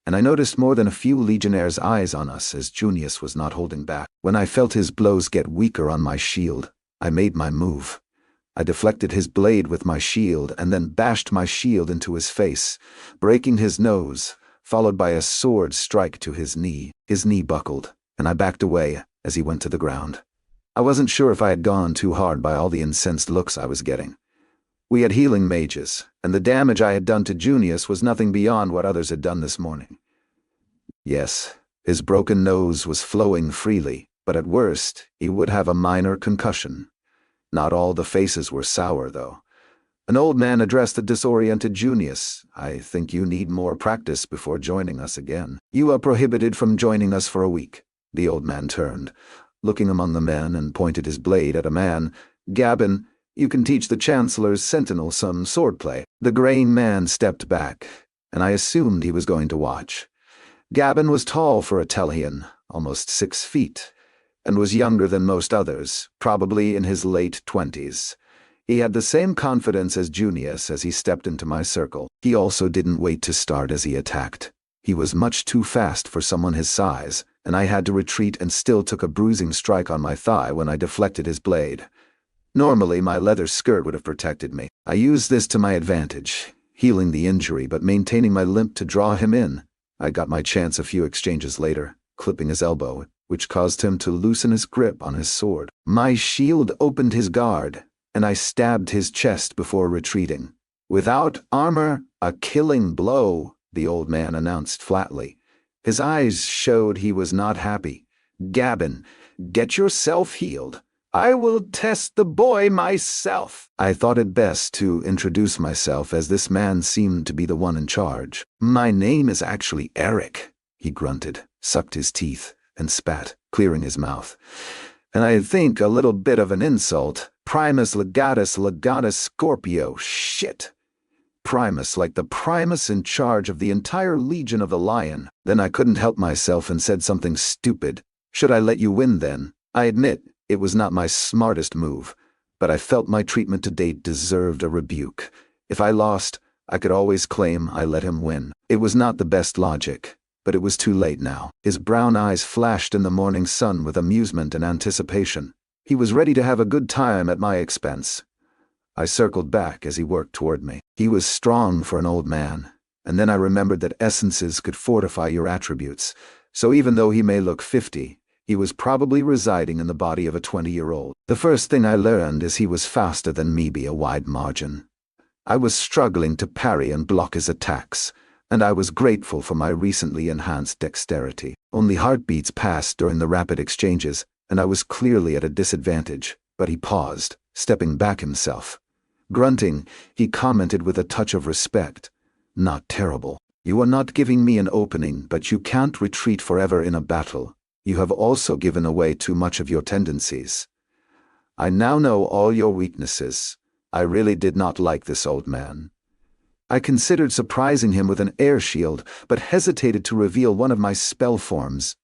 and I noticed more than a few legionnaires' eyes on us as Junius was not holding back. When I felt his blows get weaker on my shield, I made my move. I deflected his blade with my shield and then bashed my shield into his face, breaking his nose, followed by a sword strike to his knee. His knee buckled, and I backed away as he went to the ground. I wasn't sure if I had gone too hard by all the incensed looks I was getting. We had healing mages, and the damage I had done to Junius was nothing beyond what others had done this morning. Yes, his broken nose was flowing freely, but at worst, he would have a minor concussion. Not all the faces were sour, though. An old man addressed the disoriented Junius. I think you need more practice before joining us again. You are prohibited from joining us for a week. The old man turned, looking among the men, and pointed his blade at a man. Gabin, you can teach the Chancellor's sentinel some swordplay. The graying man stepped back, and I assumed he was going to watch. Gabin was tall for a Tellian, almost 6 feet, and was younger than most others, probably in his late 20s. He had the same confidence as Junius as he stepped into my circle. He also didn't wait to start as he attacked. He was much too fast for someone his size, and I had to retreat and still took a bruising strike on my thigh when I deflected his blade. Normally, my leather skirt would have protected me. I used this to my advantage, healing the injury but maintaining my limp to draw him in. I got my chance a few exchanges later, clipping his elbow, which caused him to loosen his grip on his sword. My shield opened his guard, and I stabbed his chest before retreating. Without armor, a killing blow, the old man announced flatly. His eyes showed he was not happy. Gabin, get yourself healed. I will test the boy myself. I thought it best to introduce myself as this man seemed to be the one in charge. My name is actually Eric, he grunted, sucked his teeth, and spat, clearing his mouth. And I think a little bit of an insult. Primus legatus Scorpio, shit. Primus, like the Primus in charge of the entire Legion of the Lion. Then I couldn't help myself and said something stupid. Should I let you win then? I admit, it was not my smartest move, but I felt my treatment to date deserved a rebuke. If I lost, I could always claim I let him win. It was not the best logic, but it was too late now. His brown eyes flashed in the morning sun with amusement and anticipation. He was ready to have a good time at my expense. I circled back as he worked toward me. He was strong for an old man, and then I remembered that essences could fortify your attributes, so even though he may look 50, he was probably residing in the body of a 20-year-old. The first thing I learned is he was faster than me by a wide margin. I was struggling to parry and block his attacks, and I was grateful for my recently enhanced dexterity. Only heartbeats passed during the rapid exchanges, and I was clearly at a disadvantage, but he paused, stepping back himself. Grunting, he commented with a touch of respect. Not terrible. You are not giving me an opening, but you can't retreat forever in a battle. You have also given away too much of your tendencies. I now know all your weaknesses. I really did not like this old man. I considered surprising him with an air shield, but hesitated to reveal one of my spell forms.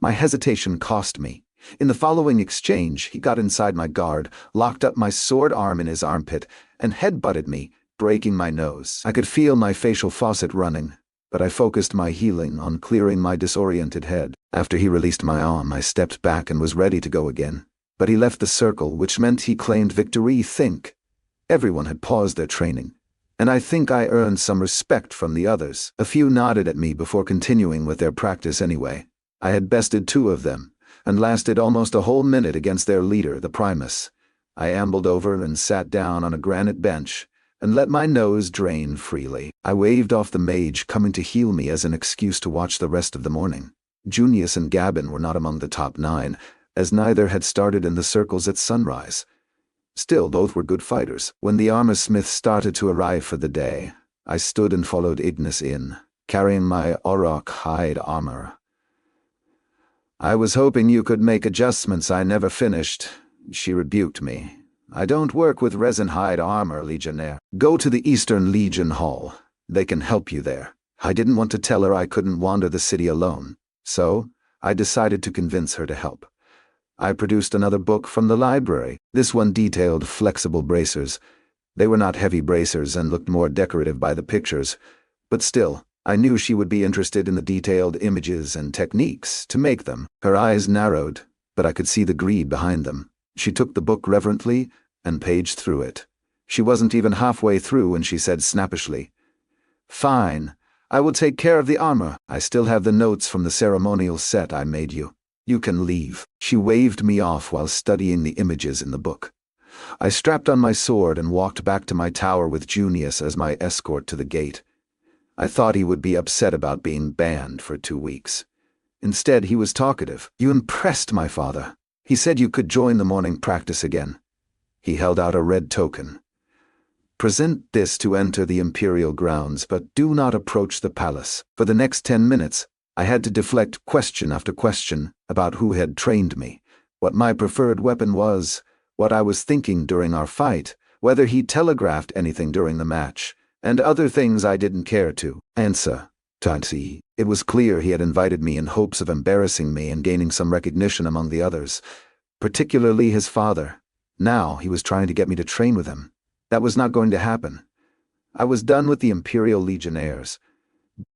My hesitation cost me. In the following exchange, he got inside my guard, locked up my sword arm in his armpit, and headbutted me, breaking my nose. I could feel my facial faucet running, but I focused my healing on clearing my disoriented head. After he released my arm, I stepped back and was ready to go again. But he left the circle, which meant he claimed victory. Everyone had paused their training, and I think I earned some respect from the others. A few nodded at me before continuing with their practice anyway. I had bested 2 of them, and lasted almost a whole minute against their leader, the Primus. I ambled over and sat down on a granite bench and let my nose drain freely. I waved off the mage coming to heal me as an excuse to watch the rest of the morning. Junius and Gabin were not among the top 9, as neither had started in the circles at sunrise. Still, both were good fighters. When the armor-smith started to arrive for the day, I stood and followed Ignis in, carrying my auroch hide armor. "I was hoping you could make adjustments I never finished," she rebuked me. "I don't work with resin hide armor, Legionnaire. Go to the Eastern Legion Hall. They can help you there." I didn't want to tell her I couldn't wander the city alone, so I decided to convince her to help. I produced another book from the library. This one detailed flexible bracers. They were not heavy bracers and looked more decorative by the pictures, but still, I knew she would be interested in the detailed images and techniques to make them. Her eyes narrowed, but I could see the greed behind them. She took the book reverently and paged through it. She wasn't even halfway through when she said snappishly, "Fine, I will take care of the armor. I still have the notes from the ceremonial set I made you. You can leave." She waved me off while studying the images in the book. I strapped on my sword and walked back to my tower with Junius as my escort to the gate. I thought he would be upset about being banned for 2 weeks. Instead, he was talkative. "You impressed my father. He said you could join the morning practice again." He held out a red token. "Present this to enter the Imperial grounds, but do not approach the palace." For the next 10 minutes, I had to deflect question after question about who had trained me, what my preferred weapon was, what I was thinking during our fight, whether he telegraphed anything during the match, and other things I didn't care to answer. Tansi. It was clear he had invited me in hopes of embarrassing me and gaining some recognition among the others, particularly his father. Now he was trying to get me to train with him. That was not going to happen. I was done with the Imperial Legionnaires.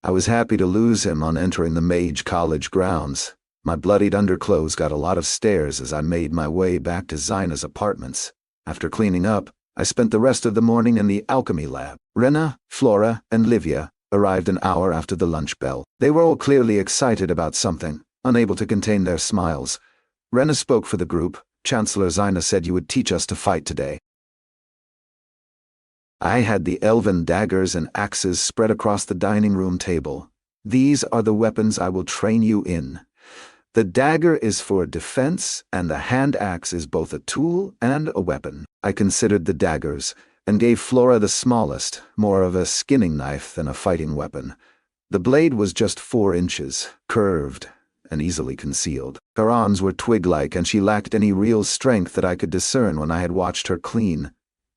I was happy to lose him on entering the Mage College grounds. My bloodied underclothes got a lot of stares as I made my way back to Zaina's apartments. After cleaning up, I spent the rest of the morning in the alchemy lab. Rena, Flora, and Livia arrived an hour after the lunch bell. They were all clearly excited about something, unable to contain their smiles. Rena spoke for the group. "Chancellor Zaina said you would teach us to fight today." I had the elven daggers and axes spread across the dining room table. "These are the weapons I will train you in. The dagger is for defense, and the hand axe is both a tool and a weapon." I considered the daggers, and gave Flora the smallest, more of a skinning knife than a fighting weapon. The blade was just 4 inches, curved, and easily concealed. Her arms were twig-like, and she lacked any real strength that I could discern when I had watched her clean.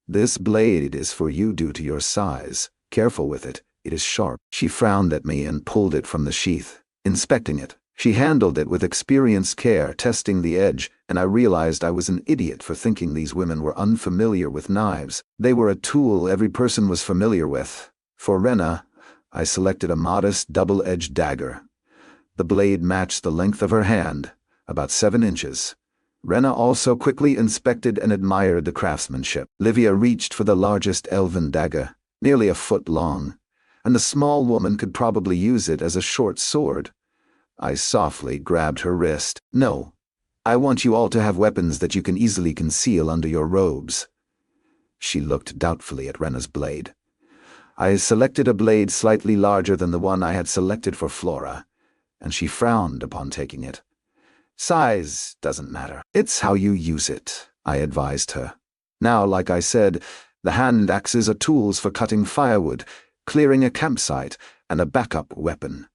"This blade is for you due to your size. Careful with it, it is sharp." She frowned at me and pulled it from the sheath, inspecting it. She handled it with experienced care, testing the edge, and I realized I was an idiot for thinking these women were unfamiliar with knives. They were a tool every person was familiar with. For Rena, I selected a modest double-edged dagger. The blade matched the length of her hand, about 7 inches. Rena also quickly inspected and admired the craftsmanship. Livia reached for the largest elven dagger, nearly a foot long, and the small woman could probably use it as a short sword. I softly grabbed her wrist. "No, I want you all to have weapons that you can easily conceal under your robes." She looked doubtfully at Rena's blade. I selected a blade slightly larger than the one I had selected for Flora, and she frowned upon taking it. "Size doesn't matter. It's how you use it," I advised her. Now, like I said, the hand axes are tools for cutting firewood, clearing a campsite, and a backup weapon.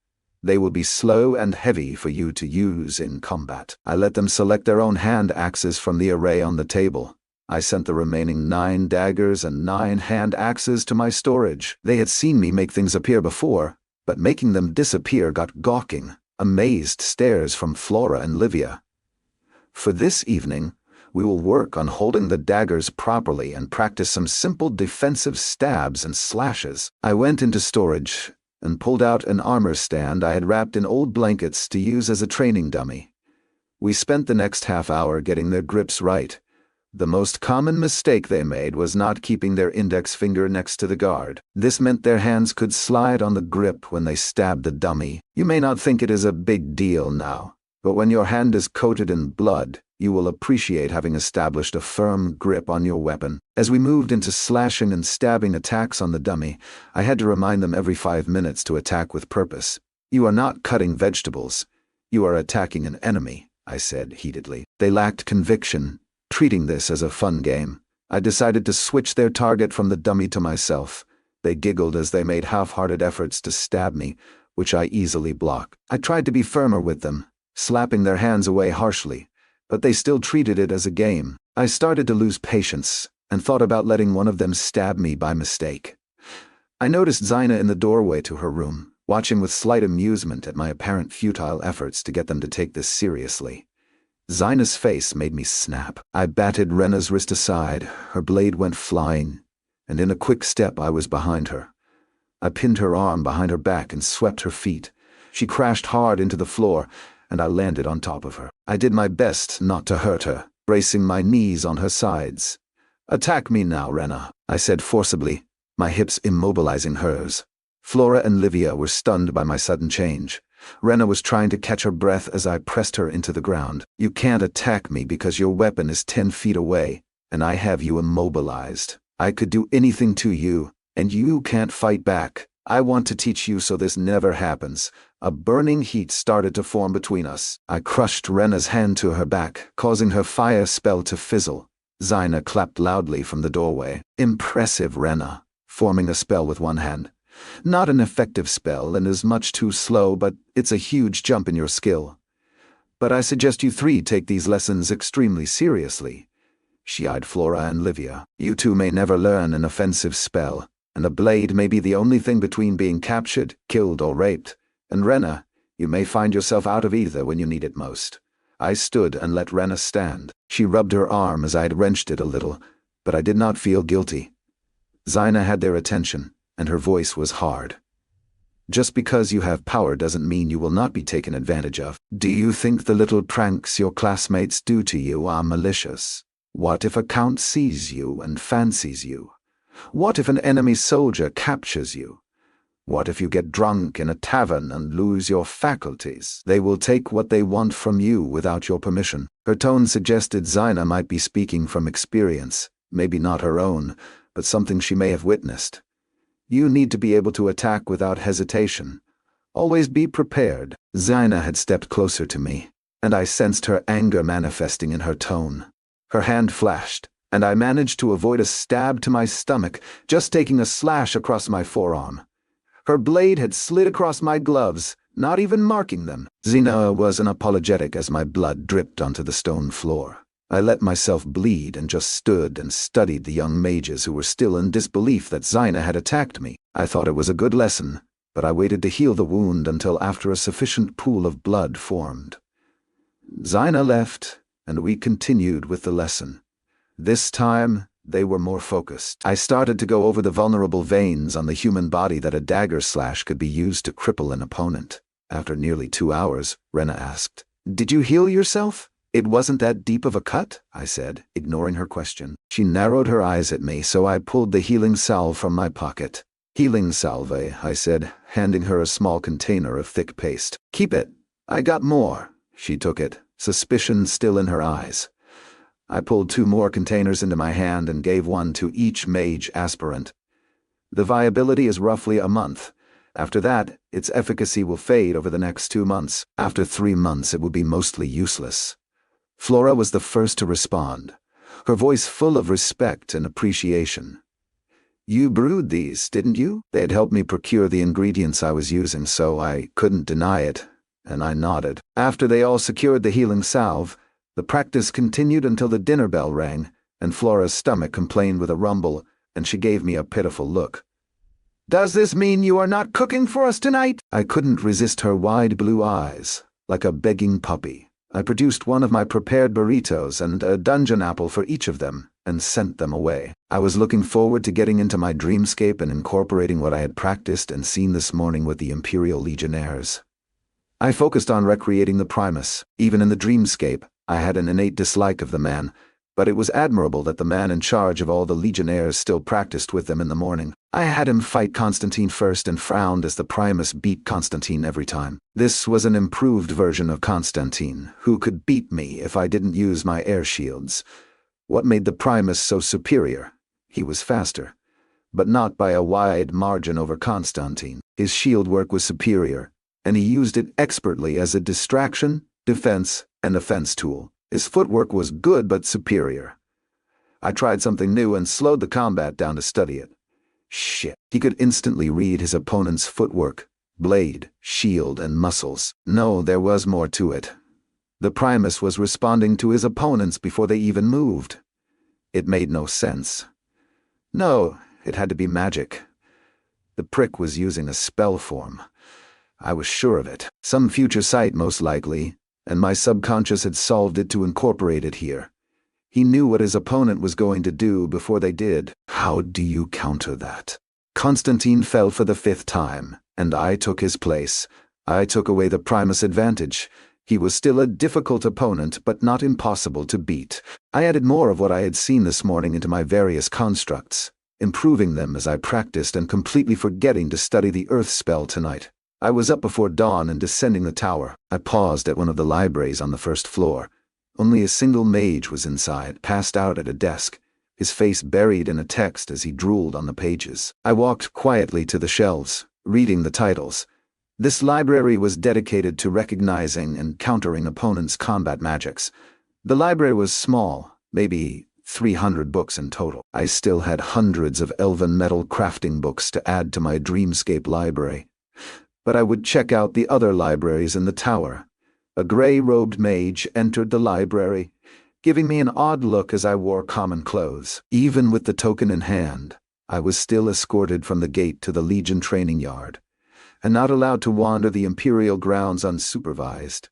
They will be slow and heavy for you to use in combat. I let them select their own hand axes from the array on the table. I sent the remaining 9 daggers and 9 hand axes to my storage. They had seen me make things appear before, but making them disappear got gawking, amazed stares from Flora and Livia. For this evening, we will work on holding the daggers properly and practice some simple defensive stabs and slashes. I went into storage and pulled out an armor stand I had wrapped in old blankets to use as a training dummy. We spent the next half hour getting their grips right. The most common mistake they made was not keeping their index finger next to the guard. This meant their hands could slide on the grip when they stabbed the dummy. You may not think it is a big deal now, but when your hand is coated in blood, You will appreciate having established a firm grip on your weapon. As we moved into slashing and stabbing attacks on the dummy, I had to remind them every 5 minutes to attack with purpose. You are not cutting vegetables. You are attacking an enemy, I said heatedly. They lacked conviction, treating this as a fun game. I decided to switch their target from the dummy to myself. They giggled as they made half-hearted efforts to stab me, which I easily blocked. I tried to be firmer with them, slapping their hands away harshly, but they still treated it as a game. I started to lose patience and thought about letting one of them stab me by mistake. I noticed Zaina in the doorway to her room, watching with slight amusement at my apparent futile efforts to get them to take this seriously. Zaina's face made me snap. I batted Rena's wrist aside, her blade went flying, and in a quick step I was behind her. I pinned her arm behind her back and swept her feet. She crashed hard into the floor, and I landed on top of her. I did my best not to hurt her, bracing my knees on her sides. "Attack me now, Rena," I said forcibly, my hips immobilizing hers. Flora and Livia were stunned by my sudden change. Rena was trying to catch her breath as I pressed her into the ground. "You can't attack me because your weapon is 10 feet away, and I have you immobilized. I could do anything to you, and you can't fight back. I want to teach you so this never happens." A burning heat started to form between us. I crushed Rena's hand to her back, causing her fire spell to fizzle. Zaina clapped loudly from the doorway. "Impressive, Rena," forming a spell with one hand. "Not an effective spell and is much too slow, but it's a huge jump in your skill. But I suggest you three take these lessons extremely seriously." She eyed Flora and Livia. "You two may never learn an offensive spell, and a blade may be the only thing between being captured, killed, or raped. And Rena, you may find yourself out of either when you need it most." I stood and let Rena stand. She rubbed her arm as I had wrenched it a little, but I did not feel guilty. Zaina had their attention, and her voice was hard. "Just because you have power doesn't mean you will not be taken advantage of. Do you think the little pranks your classmates do to you are malicious? What if a count sees you and fancies you? What if an enemy soldier captures you? What if you get drunk in a tavern and lose your faculties? They will take what they want from you without your permission." Her tone suggested Zaina might be speaking from experience, maybe not her own, but something she may have witnessed. "You need to be able to attack without hesitation. Always be prepared." Zaina had stepped closer to me, and I sensed her anger manifesting in her tone. Her hand flashed, and I managed to avoid a stab to my stomach, just taking a slash across my forearm. Her blade had slid across my gloves, not even marking them. Zaina was unapologetic as my blood dripped onto the stone floor. I let myself bleed and just stood and studied the young mages who were still in disbelief that Zaina had attacked me. I thought it was a good lesson, but I waited to heal the wound until after a sufficient pool of blood formed. Zaina left, and we continued with the lesson. This time, they were more focused. I started to go over the vulnerable veins on the human body that a dagger slash could be used to cripple an opponent. After nearly 2 hours, Rena asked, "Did you heal yourself?" "It wasn't that deep of a cut," I said, ignoring her question. She narrowed her eyes at me, so I pulled the healing salve from my pocket. "Healing salve," I said, handing her a small container of thick paste. "Keep it. I got more." She took it, suspicion still in her eyes. I pulled 2 more containers into my hand and gave one to each mage aspirant. "The viability is roughly a month. After that, its efficacy will fade over the next 2 months. After 3 months, it will be mostly useless." Flora was the first to respond, her voice full of respect and appreciation. "You brewed these, didn't you?" They had helped me procure the ingredients I was using, so I couldn't deny it, and I nodded. After they all secured the healing salve, the practice continued until the dinner bell rang, and Flora's stomach complained with a rumble, and she gave me a pitiful look. "Does this mean you are not cooking for us tonight?" I couldn't resist her wide blue eyes, like a begging puppy. I produced one of my prepared burritos and a dungeon apple for each of them, and sent them away. I was looking forward to getting into my dreamscape and incorporating what I had practiced and seen this morning with the Imperial Legionnaires. I focused on recreating the Primus. Even in the dreamscape, I had an innate dislike of the man, but it was admirable that the man in charge of all the legionnaires still practiced with them in the morning. I had him fight Constantine first and frowned as the Primus beat Constantine every time. This was an improved version of Constantine, who could beat me if I didn't use my air shields. What made the Primus so superior? He was faster, but not by a wide margin over Constantine. His shield work was superior, and he used it expertly as a distraction, defense, and offense tool. His footwork was good but superior. I tried something new and slowed the combat down to study it. Shit. He could instantly read his opponent's footwork, blade, shield, and muscles. No, there was more to it. The Primus was responding to his opponents before they even moved. It made no sense. No, it had to be magic. The prick was using a spell form. I was sure of it. Some future sight, most likely, and my subconscious had solved it to incorporate it here. He knew what his opponent was going to do before they did. How do you counter that? Constantine fell for the 5th time, and I took his place. I took away the Primus advantage. He was still a difficult opponent, but not impossible to beat. I added more of what I had seen this morning into my various constructs, improving them as I practiced and completely forgetting to study the earth spell tonight. I was up before dawn and descending the tower. I paused at one of the libraries on the 1st floor. Only a single mage was inside, passed out at a desk, his face buried in a text as he drooled on the pages. I walked quietly to the shelves, reading the titles. This library was dedicated to recognizing and countering opponents' combat magics. The library was small, maybe 300 books in total. I still had hundreds of elven metal crafting books to add to my dreamscape library. But I would check out the other libraries in the tower. A gray-robed mage entered the library, giving me an odd look as I wore common clothes. Even with the token in hand, I was still escorted from the gate to the Legion training yard, and not allowed to wander the Imperial grounds unsupervised.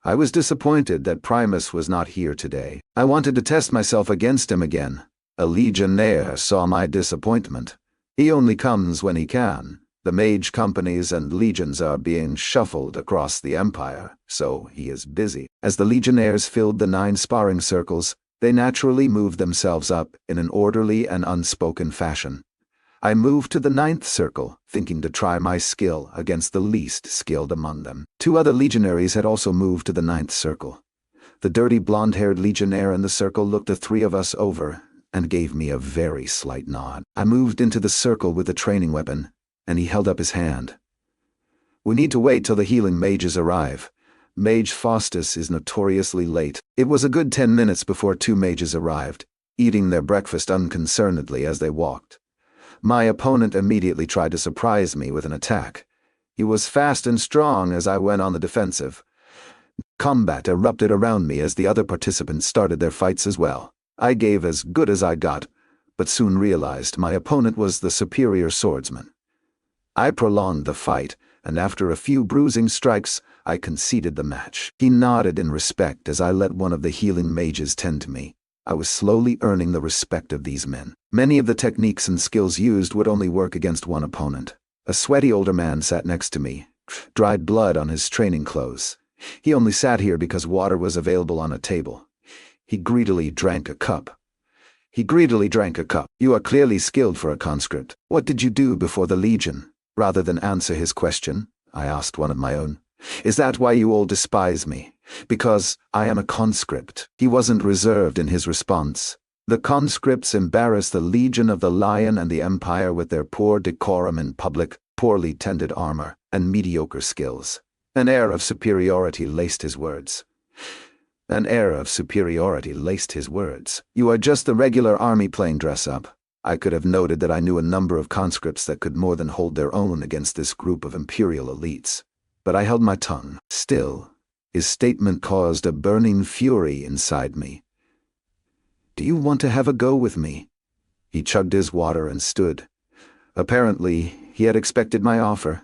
I was disappointed that Primus was not here today. I wanted to test myself against him again. A legionnaire saw my disappointment. He only comes when he can. The mage companies and legions are being shuffled across the Empire, so he is busy. As the legionnaires filled the 9 sparring circles, they naturally moved themselves up in an orderly and unspoken fashion. I moved to the 9th circle, thinking to try my skill against the least skilled among them. 2 other legionaries had also moved to the 9th circle. The dirty blonde-haired legionnaire in the circle looked the 3 of us over and gave me a very slight nod. I moved into the circle with the training weapon, and he held up his hand. We need to wait till the healing mages arrive. Mage Faustus is notoriously late. It was a good 10 minutes before 2 mages arrived, eating their breakfast unconcernedly as they walked. My opponent immediately tried to surprise me with an attack. He was fast and strong as I went on the defensive. Combat erupted around me as the other participants started their fights as well. I gave as good as I got, but soon realized my opponent was the superior swordsman. I prolonged the fight, and after a few bruising strikes, I conceded the match. He nodded in respect as I let one of the healing mages tend to me. I was slowly earning the respect of these men. Many of the techniques and skills used would only work against one opponent. A sweaty older man sat next to me, dried blood on his training clothes. He only sat here because water was available on a table. He greedily drank a cup. You are clearly skilled for a conscript. What did you do before the Legion? Rather than answer his question, I asked one of my own. Is that why you all despise me? Because I am a conscript. He wasn't reserved in his response. The conscripts embarrass the Legion of the Lion and the Empire with their poor decorum in public, poorly tended armor, and mediocre skills. An air of superiority laced his words. You are just the regular army playing dress-up. I could have noted that I knew a number of conscripts that could more than hold their own against this group of imperial elites. But I held my tongue. Still, his statement caused a burning fury inside me. Do you want to have a go with me? He chugged his water and stood. Apparently, he had expected my offer.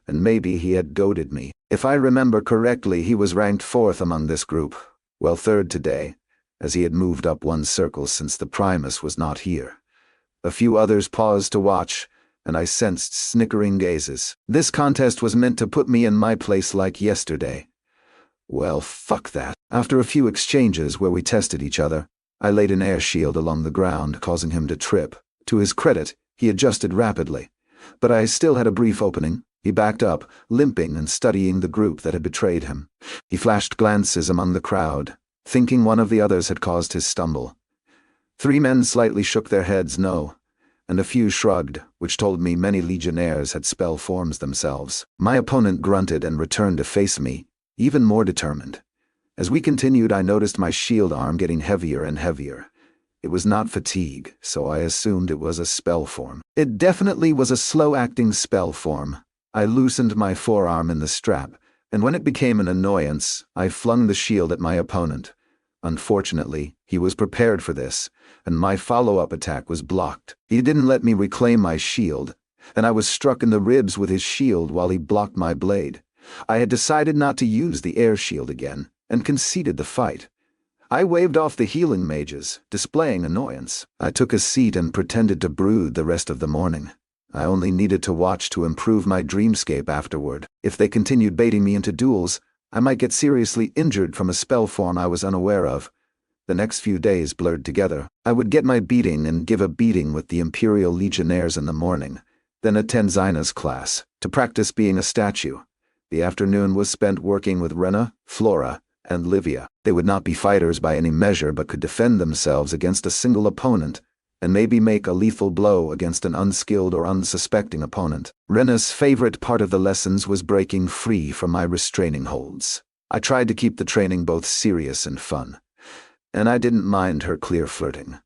And maybe he had goaded me. If I remember correctly, he was ranked 4th among this group. Well, 3rd today, as he had moved up 1 circle since the Primus was not here. A few others paused to watch, and I sensed snickering gazes. This contest was meant to put me in my place like yesterday. Well, fuck that. After a few exchanges where we tested each other, I laid an air shield along the ground, causing him to trip. To his credit, he adjusted rapidly. But I still had a brief opening. He backed up, limping and studying the group that had betrayed him. He flashed glances among the crowd, thinking one of the others had caused his stumble. 3 men slightly shook their heads no, and a few shrugged, which told me many legionnaires had spell forms themselves. My opponent grunted and returned to face me, even more determined. As we continued, I noticed my shield arm getting heavier and heavier. It was not fatigue, so I assumed it was a spell form. It definitely was a slow-acting spell form. I loosened my forearm in the strap, and when it became an annoyance, I flung the shield at my opponent. Unfortunately, he was prepared for this, and my follow-up attack was blocked. He didn't let me reclaim my shield, and I was struck in the ribs with his shield while he blocked my blade. I had decided not to use the air shield again, and conceded the fight. I waved off the healing mages, displaying annoyance. I took a seat and pretended to brood the rest of the morning. I only needed to watch to improve my dreamscape afterward. If they continued baiting me into duels, I might get seriously injured from a spell form I was unaware of. The next few days blurred together. I would get my beating and give a beating with the Imperial Legionnaires in the morning, then attend Xyna's class, to practice being a statue. The afternoon was spent working with Rena, Flora, and Livia. They would not be fighters by any measure but could defend themselves against a single opponent, and maybe make a lethal blow against an unskilled or unsuspecting opponent. Rena's favorite part of the lessons was breaking free from my restraining holds. I tried to keep the training both serious and fun, and I didn't mind her clear flirting.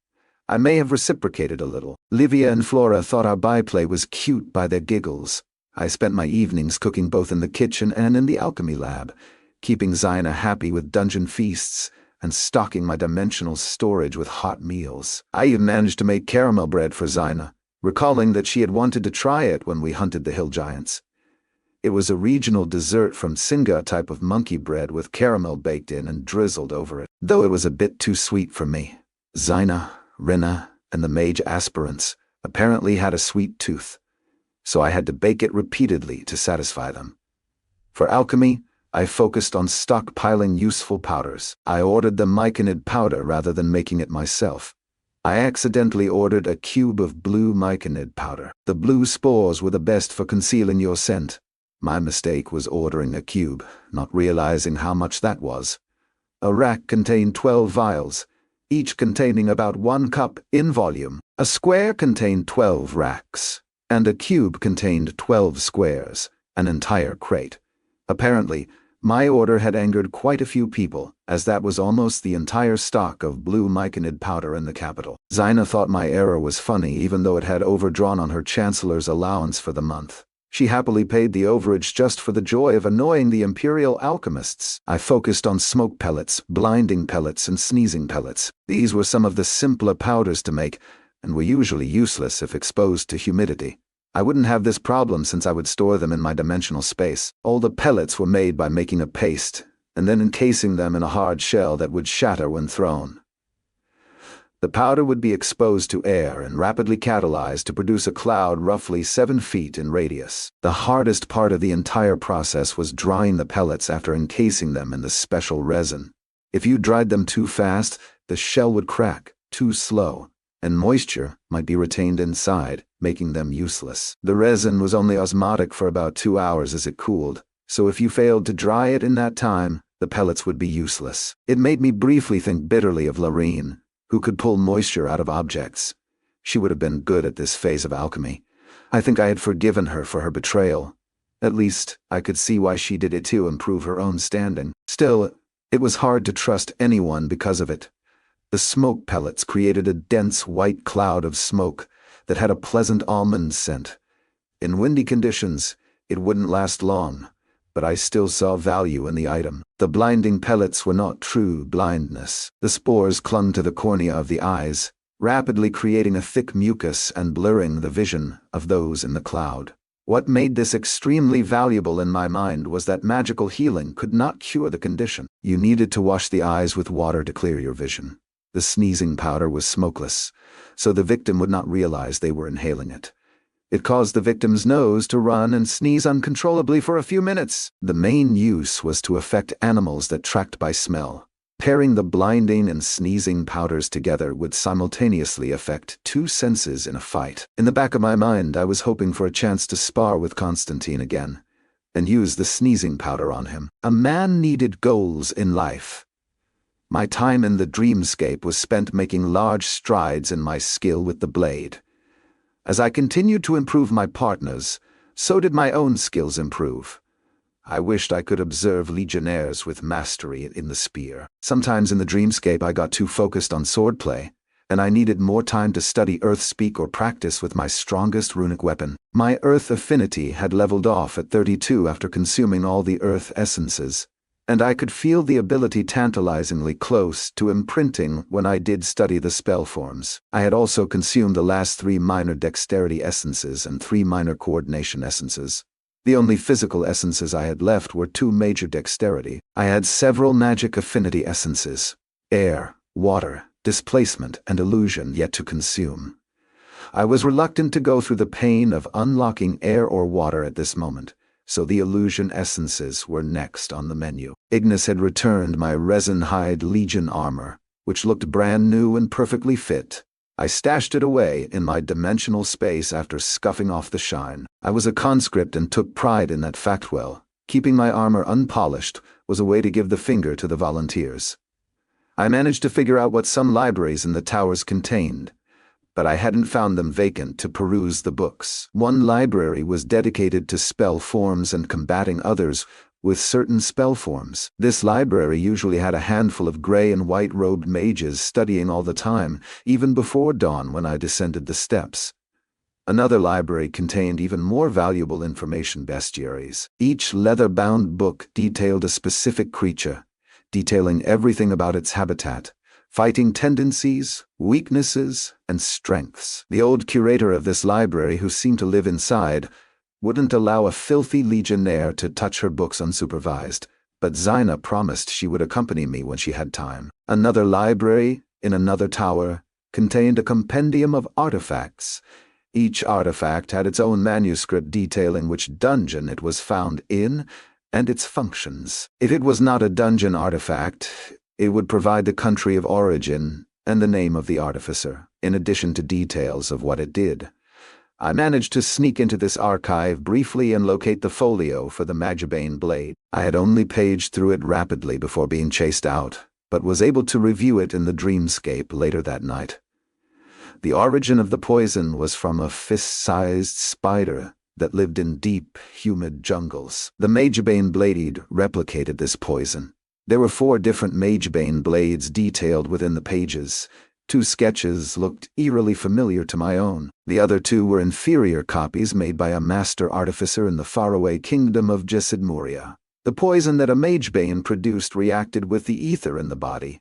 I may have reciprocated a little. Livia and Flora thought our byplay was cute by their giggles. I spent my evenings cooking both in the kitchen and in the alchemy lab, keeping Xyna happy with dungeon feasts, and stocking my dimensional storage with hot meals. I even managed to make caramel bread for Xyna, recalling that she had wanted to try it when we hunted the hill giants. It was a regional dessert from Singa type of monkey bread with caramel baked in and drizzled over it, though it was a bit too sweet for me. Xyna, Rena, and the mage aspirants apparently had a sweet tooth, so I had to bake it repeatedly to satisfy them. For alchemy, I focused on stockpiling useful powders. I ordered the myconid powder rather than making it myself. I accidentally ordered a cube of blue myconid powder. The blue spores were the best for concealing your scent. My mistake was ordering a cube, not realizing how much that was. A rack contained 12 vials, each containing about 1 cup in volume. A square contained 12 racks, and a cube contained 12 squares, an entire crate. Apparently, my order had angered quite a few people, as that was almost the entire stock of blue myconid powder in the capital. Xyna thought my error was funny even though it had overdrawn on her chancellor's allowance for the month. She happily paid the overage just for the joy of annoying the Imperial alchemists. I focused on smoke pellets, blinding pellets, and sneezing pellets. These were some of the simpler powders to make, and were usually useless if exposed to humidity. I wouldn't have this problem since I would store them in my dimensional space. All the pellets were made by making a paste, and then encasing them in a hard shell that would shatter when thrown. The powder would be exposed to air and rapidly catalyzed to produce a cloud roughly 7 feet in radius. The hardest part of the entire process was drying the pellets after encasing them in the special resin. If you dried them too fast, the shell would crack. Too slow, and moisture might be retained inside, making them useless. The resin was only osmotic for about 2 hours as it cooled, so if you failed to dry it in that time, the pellets would be useless. It made me briefly think bitterly of Lorene, who could pull moisture out of objects. She would have been good at this phase of alchemy. I think I had forgiven her for her betrayal. At least, I could see why she did it to improve her own standing. Still, it was hard to trust anyone because of it. The smoke pellets created a dense white cloud of smoke that had a pleasant almond scent. In windy conditions, it wouldn't last long, but I still saw value in the item. The blinding pellets were not true blindness. The spores clung to the cornea of the eyes, rapidly creating a thick mucus and blurring the vision of those in the cloud. What made this extremely valuable in my mind was that magical healing could not cure the condition. You needed to wash the eyes with water to clear your vision. The sneezing powder was smokeless, so the victim would not realize they were inhaling it. It caused the victim's nose to run and sneeze uncontrollably for a few minutes. The main use was to affect animals that tracked by smell. Pairing the blinding and sneezing powders together would simultaneously affect two senses in a fight. In the back of my mind, I was hoping for a chance to spar with Constantine again, and use the sneezing powder on him. A man needed goals in life. My time in the dreamscape was spent making large strides in my skill with the blade. As I continued to improve my partners, so did my own skills improve. I wished I could observe legionnaires with mastery in the spear. Sometimes in the dreamscape I got too focused on swordplay, and I needed more time to study earth speak or practice with my strongest runic weapon. My earth affinity had leveled off at 32 after consuming all the earth essences, and I could feel the ability tantalizingly close to imprinting when I did study the spell forms. I had also consumed the last 3 minor dexterity essences and 3 minor coordination essences. The only physical essences I had left were 2 major dexterity. I had several magic affinity essences, air, water, displacement, and illusion yet to consume. I was reluctant to go through the pain of unlocking air or water at this moment, so the illusion essences were next on the menu. Ignis had returned my resin-hide legion armor, which looked brand new and perfectly fit. I stashed it away in my dimensional space after scuffing off the shine. I was a conscript and took pride in that fact well. Keeping my armor unpolished was a way to give the finger to the volunteers. I managed to figure out what some libraries in the towers contained, but I hadn't found them vacant to peruse the books. One library was dedicated to spell forms and combating others with certain spell forms. This library usually had a handful of gray and white-robed mages studying all the time, even before dawn when I descended the steps. Another library contained even more valuable information bestiaries. Each leather-bound book detailed a specific creature, detailing everything about its habitat, fighting tendencies, weaknesses, and strengths. The old curator of this library, who seemed to live inside, wouldn't allow a filthy legionnaire to touch her books unsupervised, but Zaina promised she would accompany me when she had time. Another library, in another tower, contained a compendium of artifacts. Each artifact had its own manuscript detailing which dungeon it was found in and its functions. If it was not a dungeon artifact, it would provide the country of origin and the name of the artificer, in addition to details of what it did. I managed to sneak into this archive briefly and locate the folio for the Magibane blade. I had only paged through it rapidly before being chased out, but was able to review it in the dreamscape later that night. The origin of the poison was from a fist-sized spider that lived in deep, humid jungles. The Magibane blade replicated this poison. There were 4 different Magibane blades detailed within the pages. 2 sketches looked eerily familiar to my own. The other 2 were inferior copies made by a master artificer in the faraway kingdom of Jessidmuria. The poison that a Magebane produced reacted with the ether in the body,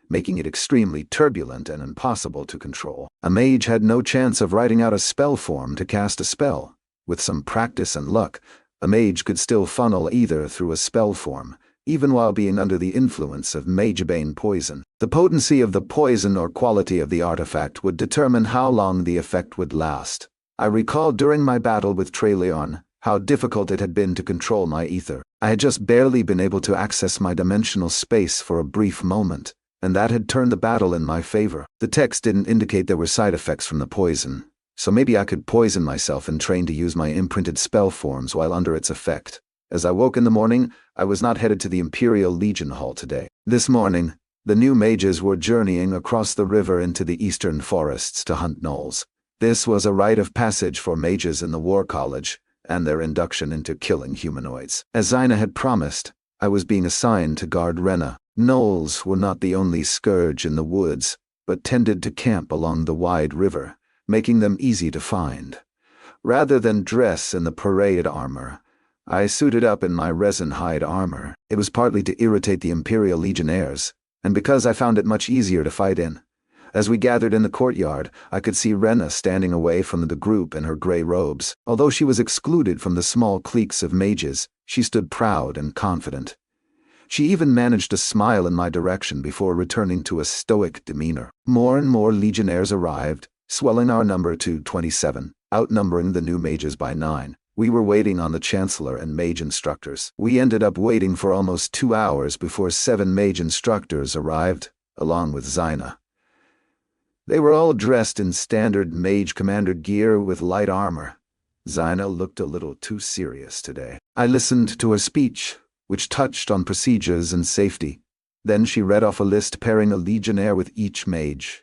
making it extremely turbulent and impossible to control. A mage had no chance of writing out a spell form to cast a spell. With some practice and luck, a mage could still funnel either through a spell form, even while being under the influence of Magibane poison. The potency of the poison or quality of the artifact would determine how long the effect would last. I recalled during my battle with Treleon how difficult it had been to control my ether. I had just barely been able to access my dimensional space for a brief moment, and that had turned the battle in my favor. The text didn't indicate there were side effects from the poison, so maybe I could poison myself and train to use my imprinted spell forms while under its effect. As I woke in the morning, I was not headed to the Imperial Legion Hall today. This morning, the new mages were journeying across the river into the eastern forests to hunt gnolls. This was a rite of passage for mages in the War College and their induction into killing humanoids. As Zaina had promised, I was being assigned to guard Rena. Gnolls were not the only scourge in the woods, but tended to camp along the wide river, making them easy to find. Rather than dress in the parade armor, I suited up in my resin-hide armor. It was partly to irritate the Imperial Legionnaires, and because I found it much easier to fight in. As we gathered in the courtyard, I could see Rena standing away from the group in her gray robes. Although she was excluded from the small cliques of mages, she stood proud and confident. She even managed to smile in my direction before returning to a stoic demeanor. More and more legionnaires arrived, swelling our number to 27, outnumbering the new mages by 9. We were waiting on the Chancellor and mage instructors. We ended up waiting for almost 2 hours before 7 mage instructors arrived, along with Zyna. They were all dressed in standard mage commander gear with light armor. Zyna looked a little too serious today. I listened to her speech, which touched on procedures and safety. Then she read off a list pairing a legionnaire with each mage.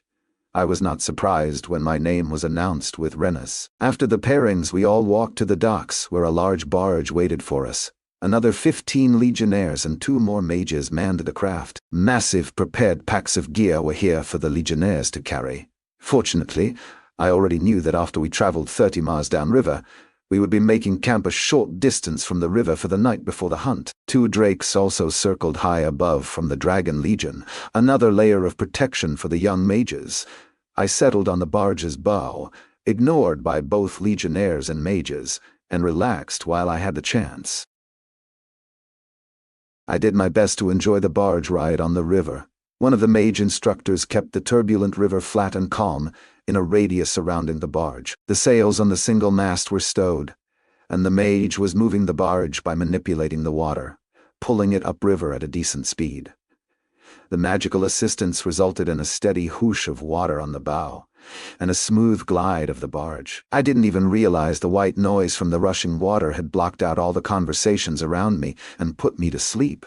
I was not surprised when my name was announced with Rena's. After the pairings, we all walked to the docks where a large barge waited for us. Another 15 legionnaires and 2 more mages manned the craft. Massive prepared packs of gear were here for the legionnaires to carry. Fortunately, I already knew that after we traveled 30 miles downriver, we would be making camp a short distance from the river for the night before the hunt. 2 drakes also circled high above from the Dragon Legion, another layer of protection for the young mages. I settled on the barge's bow, ignored by both legionnaires and mages, and relaxed while I had the chance. I did my best to enjoy the barge ride on the river. One of the mage instructors kept the turbulent river flat and calm, in a radius surrounding the barge. The sails on the single mast were stowed, and the mage was moving the barge by manipulating the water, pulling it upriver at a decent speed. The magical assistance resulted in a steady whoosh of water on the bow, and a smooth glide of the barge. I didn't even realize the white noise from the rushing water had blocked out all the conversations around me and put me to sleep.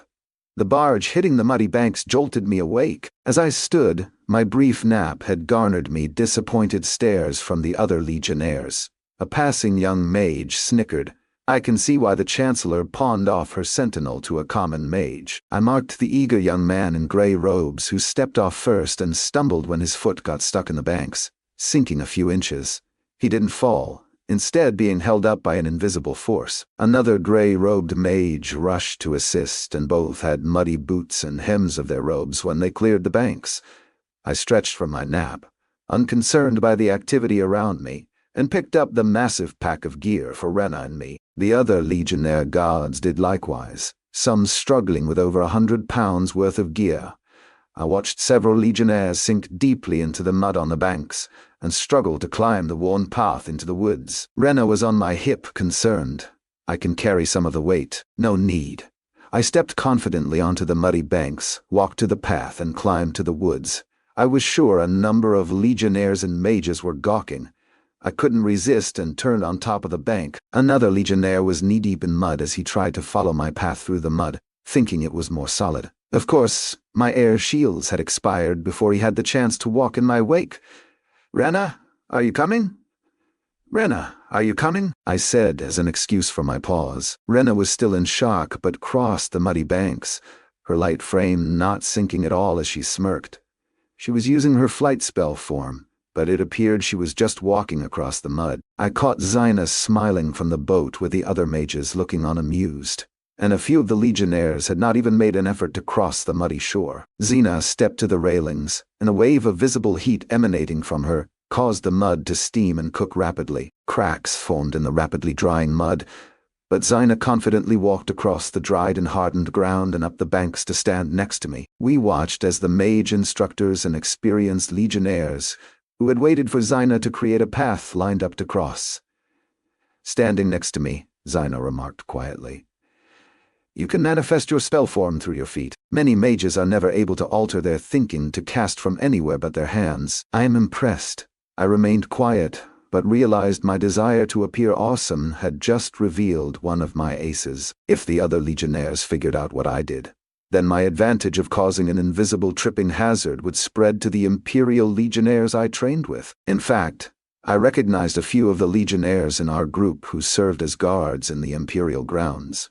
The barge hitting the muddy banks jolted me awake. As I stood, my brief nap had garnered me disappointed stares from the other legionnaires. A passing young mage snickered. I can see why the Chancellor pawned off her sentinel to a common mage. I marked the eager young man in grey robes who stepped off first and stumbled when his foot got stuck in the banks, sinking a few inches. He didn't fall, instead being held up by an invisible force. Another grey-robed mage rushed to assist, and both had muddy boots and hems of their robes when they cleared the banks. I stretched from my nap, unconcerned by the activity around me, and picked up the massive pack of gear for Rena and me. The other legionnaire guards did likewise, some struggling with over 100 pounds worth of gear. I watched several legionnaires sink deeply into the mud on the banks and struggle to climb the worn path into the woods. Rena was on my hip, concerned. I can carry some of the weight. No need. I stepped confidently onto the muddy banks, walked to the path, and climbed to the woods. I was sure a number of legionnaires and mages were gawking. I couldn't resist and turned on top of the bank. Another legionnaire was knee-deep in mud as he tried to follow my path through the mud, thinking it was more solid. Of course, my air shields had expired before he had the chance to walk in my wake. "Rena, are you coming?" "Rena, are you coming?" I said as an excuse for my pause. Rena was still in shock but crossed the muddy banks, her light frame not sinking at all as she smirked. She was using her flight spell form, but it appeared she was just walking across the mud. I caught Zyna smiling from the boat with the other mages looking on amused, and a few of the legionnaires had not even made an effort to cross the muddy shore. Zyna stepped to the railings, and a wave of visible heat emanating from her caused the mud to steam and cook rapidly. Cracks formed in the rapidly drying mud, but Zyna confidently walked across the dried and hardened ground and up the banks to stand next to me. We watched as the mage instructors and experienced legionnaires who had waited for Zyna to create a path lined up to cross. Standing next to me, Zyna remarked quietly, "You can manifest your spell form through your feet. Many mages are never able to alter their thinking to cast from anywhere but their hands. I am impressed." I remained quiet, but realized my desire to appear awesome had just revealed one of my aces. If the other legionnaires figured out what I did, then my advantage of causing an invisible tripping hazard would spread to the Imperial legionnaires I trained with. In fact, I recognized a few of the legionnaires in our group who served as guards in the Imperial grounds.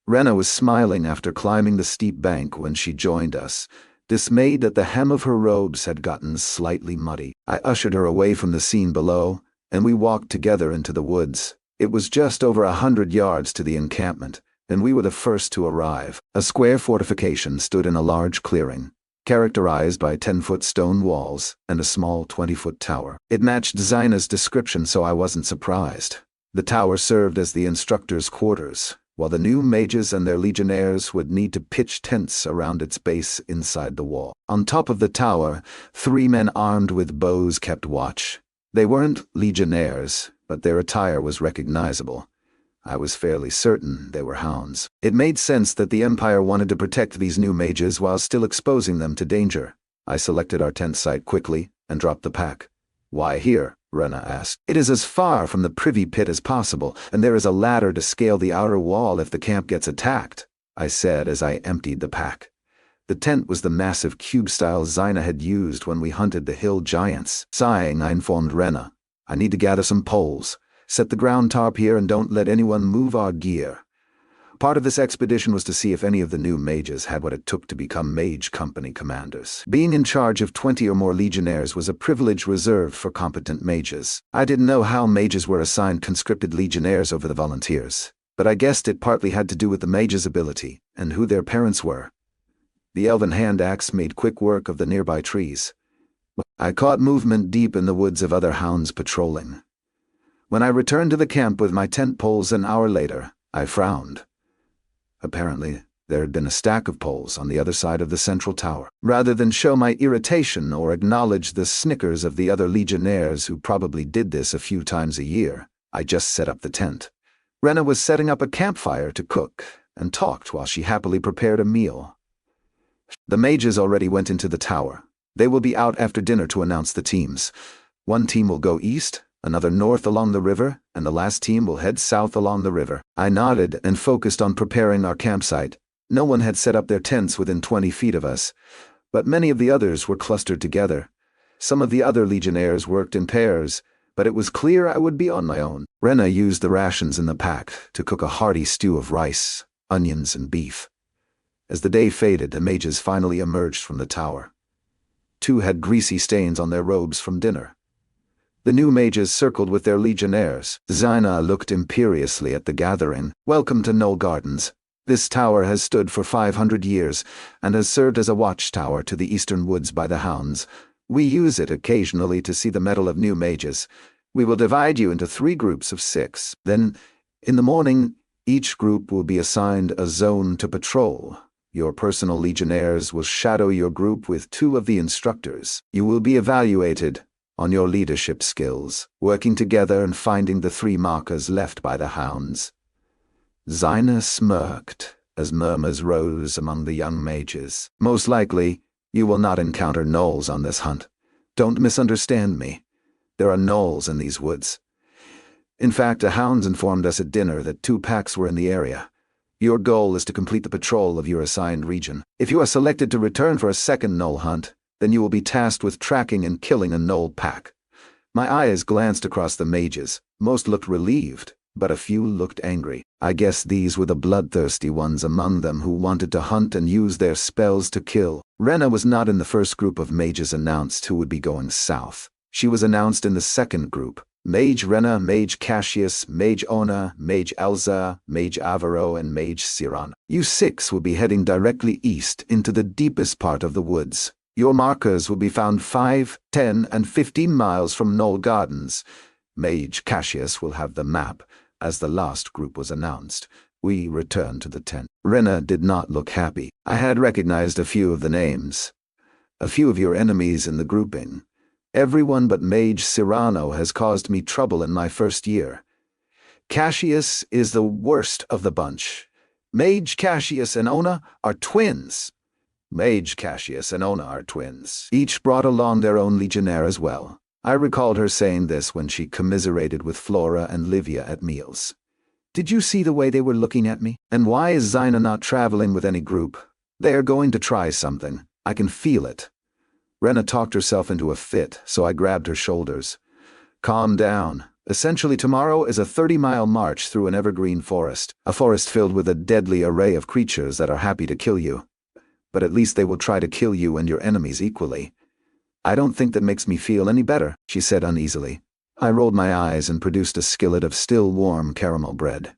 Rena was smiling after climbing the steep bank when she joined us, dismayed that the hem of her robes had gotten slightly muddy. I ushered her away from the scene below, and we walked together into the woods. It was just over 100 yards to the encampment, and we were the first to arrive. A square fortification stood in a large clearing, characterized by 10-foot stone walls and a small 20-foot tower. It matched Zyna's description, so I wasn't surprised. The tower served as the instructors' quarters, while the new mages and their legionnaires would need to pitch tents around its base inside the wall. On top of the tower, 3 men armed with bows kept watch. They weren't legionnaires, but their attire was recognizable. I was fairly certain they were hounds. It made sense that the Empire wanted to protect these new mages while still exposing them to danger. I selected our tent site quickly and dropped the pack. "Why here?" Rena asked. "It is as far from the privy pit as possible, and there is a ladder to scale the outer wall if the camp gets attacked," I said as I emptied the pack. The tent was the massive cube-style Xina had used when we hunted the hill giants. Sighing, I informed Rena, "I need to gather some poles. Set the ground tarp here and don't let anyone move our gear." Part of this expedition was to see if any of the new mages had what it took to become mage company commanders. Being in charge of 20 or more legionnaires was a privilege reserved for competent mages. I didn't know how mages were assigned conscripted legionnaires over the volunteers, but I guessed it partly had to do with the mage's ability and who their parents were. The elven hand axe made quick work of the nearby trees. I caught movement deep in the woods of other hounds patrolling. When I returned to the camp with my tent poles an hour later, I frowned. Apparently, there had been a stack of poles on the other side of the central tower. Rather than show my irritation or acknowledge the snickers of the other legionnaires who probably did this a few times a year, I just set up the tent. Rena was setting up a campfire to cook and talked while she happily prepared a meal. The mages already went into the tower. They will be out after dinner to announce the teams. One team will go east, another north along the river, and the last team will head south along the river. I nodded and focused on preparing our campsite. No one had set up their tents within 20 feet of us, but many of the others were clustered together. Some of the other legionnaires worked in pairs, but it was clear I would be on my own. Rena used the rations in the pack to cook a hearty stew of rice, onions, and beef. As the day faded, the mages finally emerged from the tower. 2 had greasy stains on their robes from dinner. The new mages circled with their legionnaires. Xina looked imperiously at the gathering. "Welcome to Knoll Gardens. This tower has stood for 500 years and has served as a watchtower to the eastern woods by the hounds. We use it occasionally to see the mettle of new mages. We will divide you into 3 groups of 6. Then, in the morning, each group will be assigned a zone to patrol. Your personal legionnaires will shadow your group with 2 of the instructors. You will be evaluated on your leadership skills, working together and finding the 3 markers left by the hounds." Xina smirked as murmurs rose among the young mages. "Most likely, you will not encounter gnolls on this hunt. Don't misunderstand me. There are gnolls in these woods. In fact, the hounds informed us at dinner that 2 packs were in the area. Your goal is to complete the patrol of your assigned region. If you are selected to return for a second gnoll hunt, then you will be tasked with tracking and killing a gnoll pack." My eyes glanced across the mages. Most looked relieved, but a few looked angry. I guess these were the bloodthirsty ones among them who wanted to hunt and use their spells to kill. Rena was not in the first group of mages announced who would be going south. She was announced in the second group. Mage Rena, Mage Cassius, Mage Ona, Mage Elza, Mage Avaro, and Mage Cyrano. You 6 will be heading directly east into the deepest part of the woods. Your markers will be found 5, 10, and 15 miles from Knoll Gardens. Mage Cassius will have the map, as the last group was announced. We returned to the tent. Rena did not look happy. "I had recognized a few of the names. A few of your enemies in the grouping. Everyone but Mage Cyrano has caused me trouble in my first year. Cassius is the worst of the bunch. Mage Cassius and Ona are twins." Mage Cassius and Ona are twins. Each brought along their own legionnaire as well. I recalled her saying this when she commiserated with Flora and Livia at meals. "Did you see the way they were looking at me? And why is Xina not traveling with any group? They are going to try something. I can feel it." Rena talked herself into a fit, so I grabbed her shoulders. "Calm down. Essentially, tomorrow is a 30-mile march through an evergreen forest, a forest filled with a deadly array of creatures that are happy to kill you. But at least they will try to kill you and your enemies equally." "I don't think that makes me feel any better," she said uneasily. I rolled my eyes and produced a skillet of still warm caramel bread.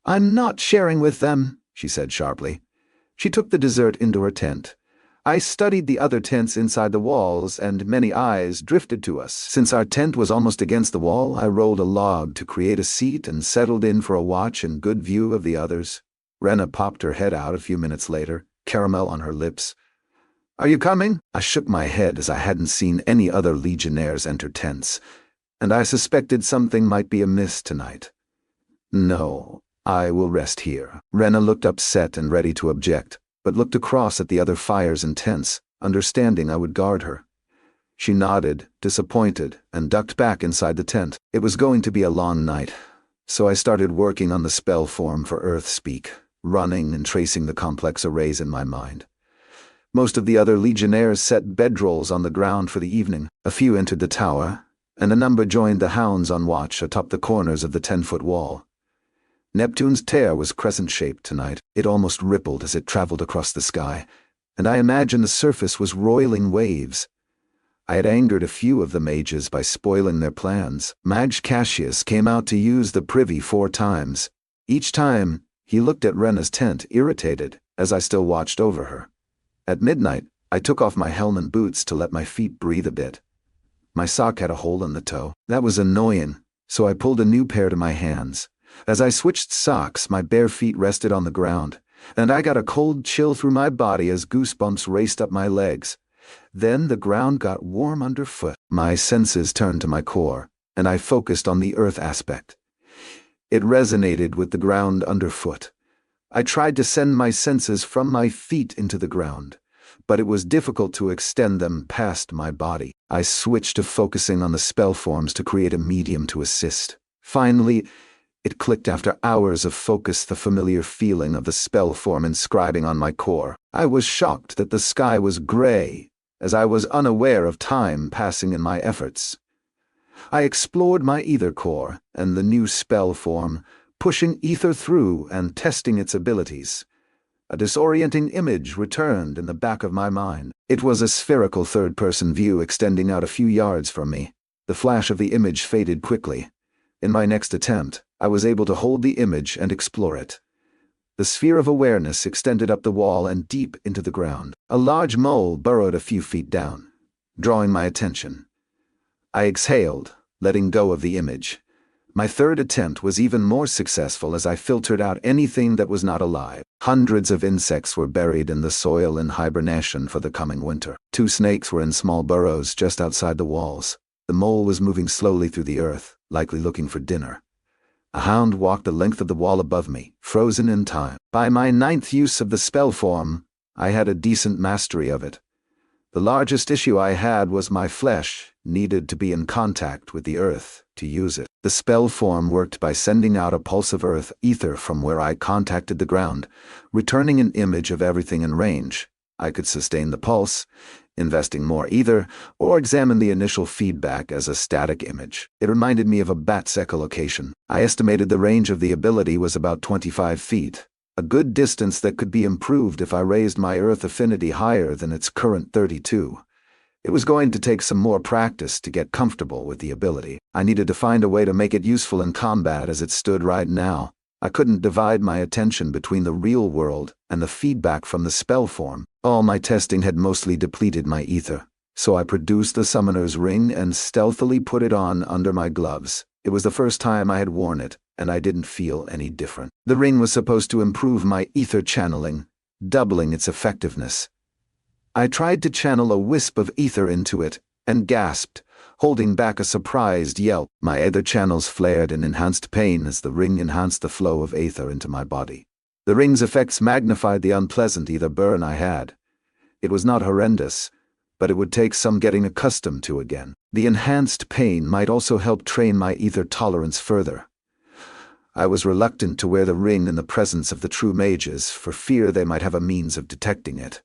"I'm not sharing with them," she said sharply. She took the dessert into her tent. I studied the other tents inside the walls, and many eyes drifted to us. Since our tent was almost against the wall, I rolled a log to create a seat and settled in for a watch in good view of the others. Rena popped her head out a few minutes later, caramel on her lips. "Are you coming?" I shook my head as I hadn't seen any other legionnaires enter tents, and I suspected something might be amiss tonight. No, I will rest here. Rena looked upset and ready to object, but looked across at the other fires and tents, understanding I would guard her. She nodded, disappointed, and ducked back inside the tent. It was going to be a long night, so I started working on the spell form for Earth Speak, running and tracing the complex arrays in my mind. Most of the other legionnaires set bedrolls on the ground for the evening. A few entered the tower, and a number joined the hounds on watch atop the corners of the 10-foot wall. Neptune's tear was crescent-shaped tonight. It almost rippled as it traveled across the sky, and I imagined the surface was roiling waves. I had angered a few of the mages by spoiling their plans. Mage Cassius came out to use the privy 4 times. Each time, he looked at Rena's tent, irritated, as I still watched over her. At midnight, I took off my helm and boots to let my feet breathe a bit. My sock had a hole in the toe. That was annoying, so I pulled a new pair to my hands. As I switched socks, my bare feet rested on the ground, and I got a cold chill through my body as goosebumps raced up my legs. Then the ground got warm underfoot. My senses turned to my core, and I focused on the earth aspect. It resonated with the ground underfoot. I tried to send my senses from my feet into the ground, but it was difficult to extend them past my body. I switched to focusing on the spell forms to create a medium to assist. Finally, it clicked after hours of focus, the familiar feeling of the spell form inscribing on my core. I was shocked that the sky was gray, as I was unaware of time passing in my efforts. I explored my ether core and the new spell form, pushing ether through and testing its abilities. A disorienting image returned in the back of my mind. It was a spherical third-person view extending out a few yards from me. The flash of the image faded quickly. In my next attempt, I was able to hold the image and explore it. The sphere of awareness extended up the wall and deep into the ground. A large mole burrowed a few feet down, drawing my attention. I exhaled, letting go of the image. My third attempt was even more successful as I filtered out anything that was not alive. Hundreds of insects were buried in the soil in hibernation for the coming winter. 2 snakes were in small burrows just outside the walls. The mole was moving slowly through the earth, likely looking for dinner. A hound walked the length of the wall above me, frozen in time. By my 9th use of the spell form, I had a decent mastery of it. The largest issue I had was my flesh needed to be in contact with the earth to use it. The spell form worked by sending out a pulse of earth ether from where I contacted the ground, returning an image of everything in range. I could sustain the pulse, investing more ether, or examine the initial feedback as a static image. It reminded me of a bat's echolocation. I estimated the range of the ability was about 25 feet, a good distance that could be improved if I raised my earth affinity higher than its current 32. It was going to take some more practice to get comfortable with the ability. I needed to find a way to make it useful in combat as it stood right now. I couldn't divide my attention between the real world and the feedback from the spell form. All my testing had mostly depleted my ether, so I produced the summoner's ring and stealthily put it on under my gloves. It was the first time I had worn it, and I didn't feel any different. The ring was supposed to improve my ether channeling, doubling its effectiveness. I tried to channel a wisp of ether into it, and gasped, holding back a surprised yelp. My ether channels flared in enhanced pain as the ring enhanced the flow of ether into my body. The ring's effects magnified the unpleasant ether burn I had. It was not horrendous, but it would take some getting accustomed to again. The enhanced pain might also help train my ether tolerance further. I was reluctant to wear the ring in the presence of the true mages for fear they might have a means of detecting it.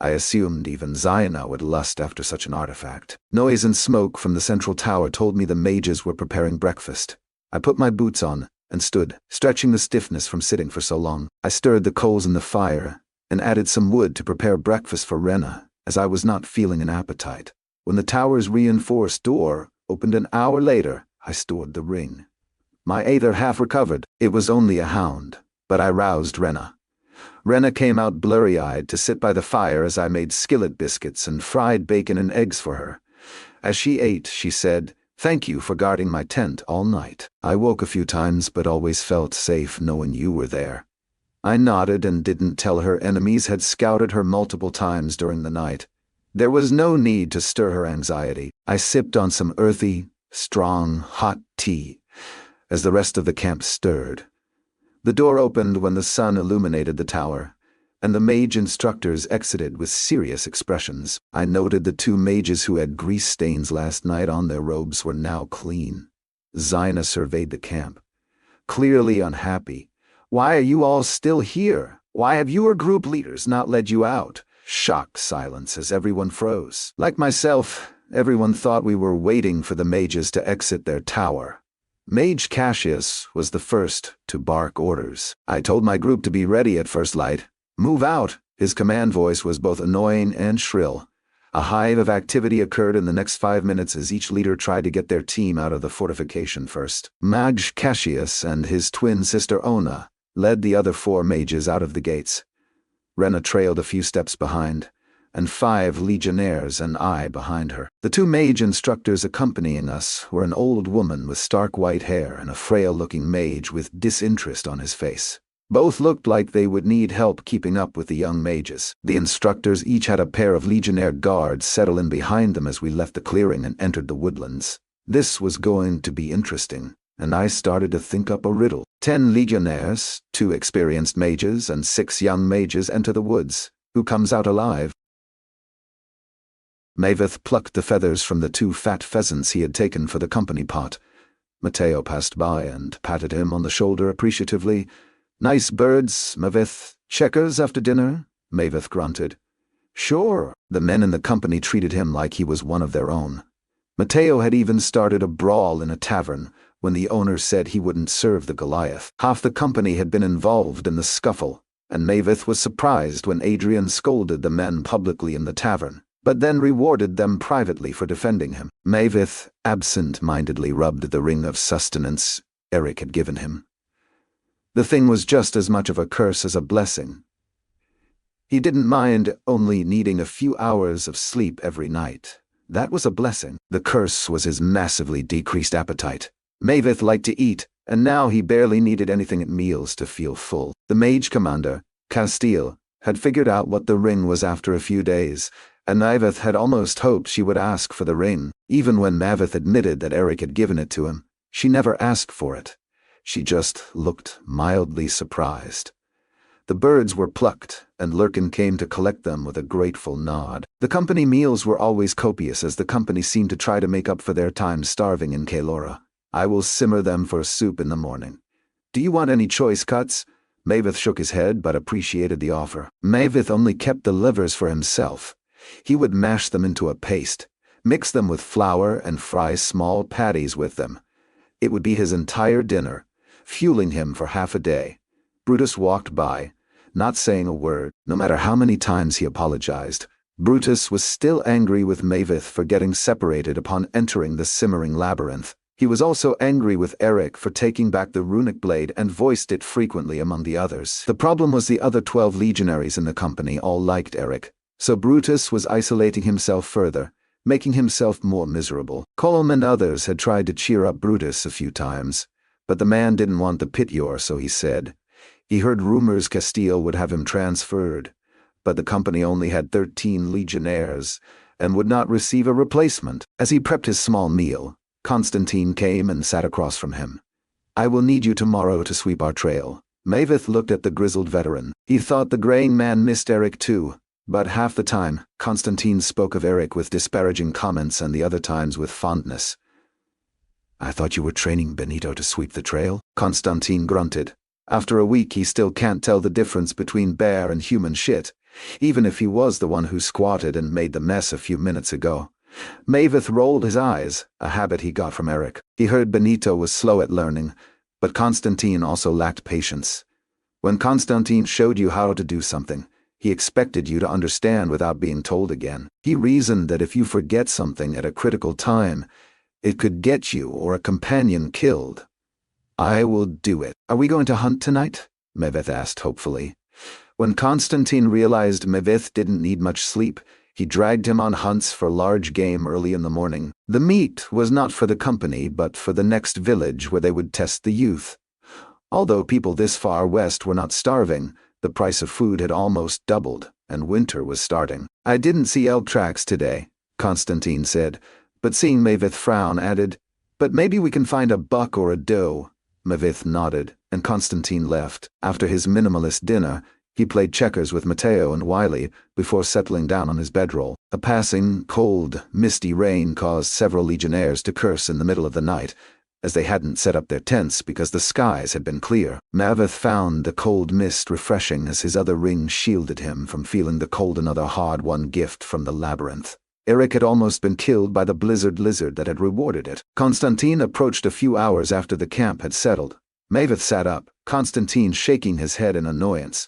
I assumed even Zaina would lust after such an artifact. Noise and smoke from the central tower told me the mages were preparing breakfast. I put my boots on and stood, stretching the stiffness from sitting for so long. I stirred the coals in the fire and added some wood to prepare breakfast for Rena, as I was not feeling an appetite. When the tower's reinforced door opened an hour later, I stored the ring. My aether half recovered. It was only a hound, but I roused Rena. Rena came out blurry-eyed to sit by the fire as I made skillet biscuits and fried bacon and eggs for her. As she ate, she said, "Thank you for guarding my tent all night. I woke a few times but always felt safe knowing you were there." I nodded and didn't tell her enemies had scouted her multiple times during the night. There was no need to stir her anxiety. I sipped on some earthy, strong, hot tea. as the rest of the camp stirred. The door opened when the sun illuminated the tower, and the mage instructors exited with serious expressions. I noted the 2 mages who had grease stains last night on their robes were now clean. Zaina surveyed the camp, clearly unhappy. "Why are you all still here? Why have your group leaders not led you out?" Shocked silence as everyone froze. Like myself, everyone thought we were waiting for the mages to exit their tower. Mage Cassius was the first to bark orders. "I told my group to be ready at first light. Move out!" His command voice was both annoying and shrill. A hive of activity occurred in the next 5 minutes as each leader tried to get their team out of the fortification first. Mage Cassius and his twin sister Ona led the other 4 mages out of the gates. Rena trailed a few steps behind, and 5 legionnaires and I behind her. The 2 mage instructors accompanying us were an old woman with stark white hair and a frail-looking mage with disinterest on his face. Both looked like they would need help keeping up with the young mages. The instructors each had a pair of legionnaire guards settle in behind them as we left the clearing and entered the woodlands. This was going to be interesting, and I started to think up a riddle. 10 legionnaires, 2 experienced mages, and 6 young mages enter the woods. Who comes out alive? Maveith plucked the feathers from the 2 fat pheasants he had taken for the company pot. Matteo passed by and patted him on the shoulder appreciatively. "Nice birds, Maveith. Checkers after dinner?" Maveith grunted. "Sure." The men in the company treated him like he was one of their own. Matteo had even started a brawl in a tavern when the owner said he wouldn't serve the Goliath. Half the company had been involved in the scuffle, and Maveith was surprised when Adrian scolded the men publicly in the tavern, but then rewarded them privately for defending him. Maveith absent-mindedly rubbed the ring of sustenance Eric had given him. The thing was just as much of a curse as a blessing. He didn't mind only needing a few hours of sleep every night. That was a blessing. The curse was his massively decreased appetite. Maveith liked to eat, and now he barely needed anything at meals to feel full. The mage commander, Castile, had figured out what the ring was after a few days, and Maveith had almost hoped she would ask for the ring. Even when Maveith admitted that Eric had given it to him, she never asked for it. She just looked mildly surprised. The birds were plucked, and Lurkin came to collect them with a grateful nod. The company meals were always copious as the company seemed to try to make up for their time starving in Kaelora. "I will simmer them for soup in the morning. Do you want any choice cuts?" Maveith shook his head but appreciated the offer. Maveith only kept the livers for himself. He would mash them into a paste, mix them with flour and fry small patties with them. It would be his entire dinner, fueling him for half a day. Brutus walked by, not saying a word. No matter how many times he apologized, Brutus was still angry with Maveith for getting separated upon entering the simmering labyrinth. He was also angry with Eric for taking back the runic blade and voiced it frequently among the others. The problem was the other 12 legionaries in the company all liked Eric, so Brutus was isolating himself further, making himself more miserable. Colm and others had tried to cheer up Brutus a few times, but the man didn't want the pitior, so he said. He heard rumors Castile would have him transferred, but the company only had 13 legionnaires and would not receive a replacement. As he prepped his small meal, Constantine came and sat across from him. "I will need you tomorrow to sweep our trail." Maveith looked at the grizzled veteran. He thought the graying man missed Eric too, but half the time, Constantine spoke of Eric with disparaging comments and the other times with fondness. "I thought you were training Benito to sweep the trail?" Constantine grunted. After a week he still can't tell the difference between bear and human shit, even if he was the one who squatted and made the mess a few minutes ago. Maveith rolled his eyes, a habit he got from Eric. He heard Benito was slow at learning, but Constantine also lacked patience. When Constantine showed you how to do something, he expected you to understand without being told again. He reasoned that if you forget something at a critical time, it could get you or a companion killed. "I will do it. Are we going to hunt tonight?" Maveith asked hopefully. When Constantine realized Maveith didn't need much sleep, he dragged him on hunts for large game early in the morning. The meat was not for the company, but for the next village where they would test the youth. Although people this far west were not starving, the price of food had almost doubled, and winter was starting. "I didn't see elk tracks today," Constantine said, but seeing Maveith frown added, "But maybe we can find a buck or a doe. Maveith nodded, and Constantine left. After his minimalist dinner, he played checkers with Matteo and Wiley before settling down on his bedroll. A passing, cold, misty rain caused several legionnaires to curse in the middle of the night, as they hadn't set up their tents because the skies had been clear. Maveith found the cold mist refreshing as his other ring shielded him from feeling the cold another hard-won gift from the labyrinth. Eric had almost been killed by the blizzard lizard that had rewarded it. Constantine approached a few hours after the camp had settled. Maveith sat up, Constantine shaking his head in annoyance.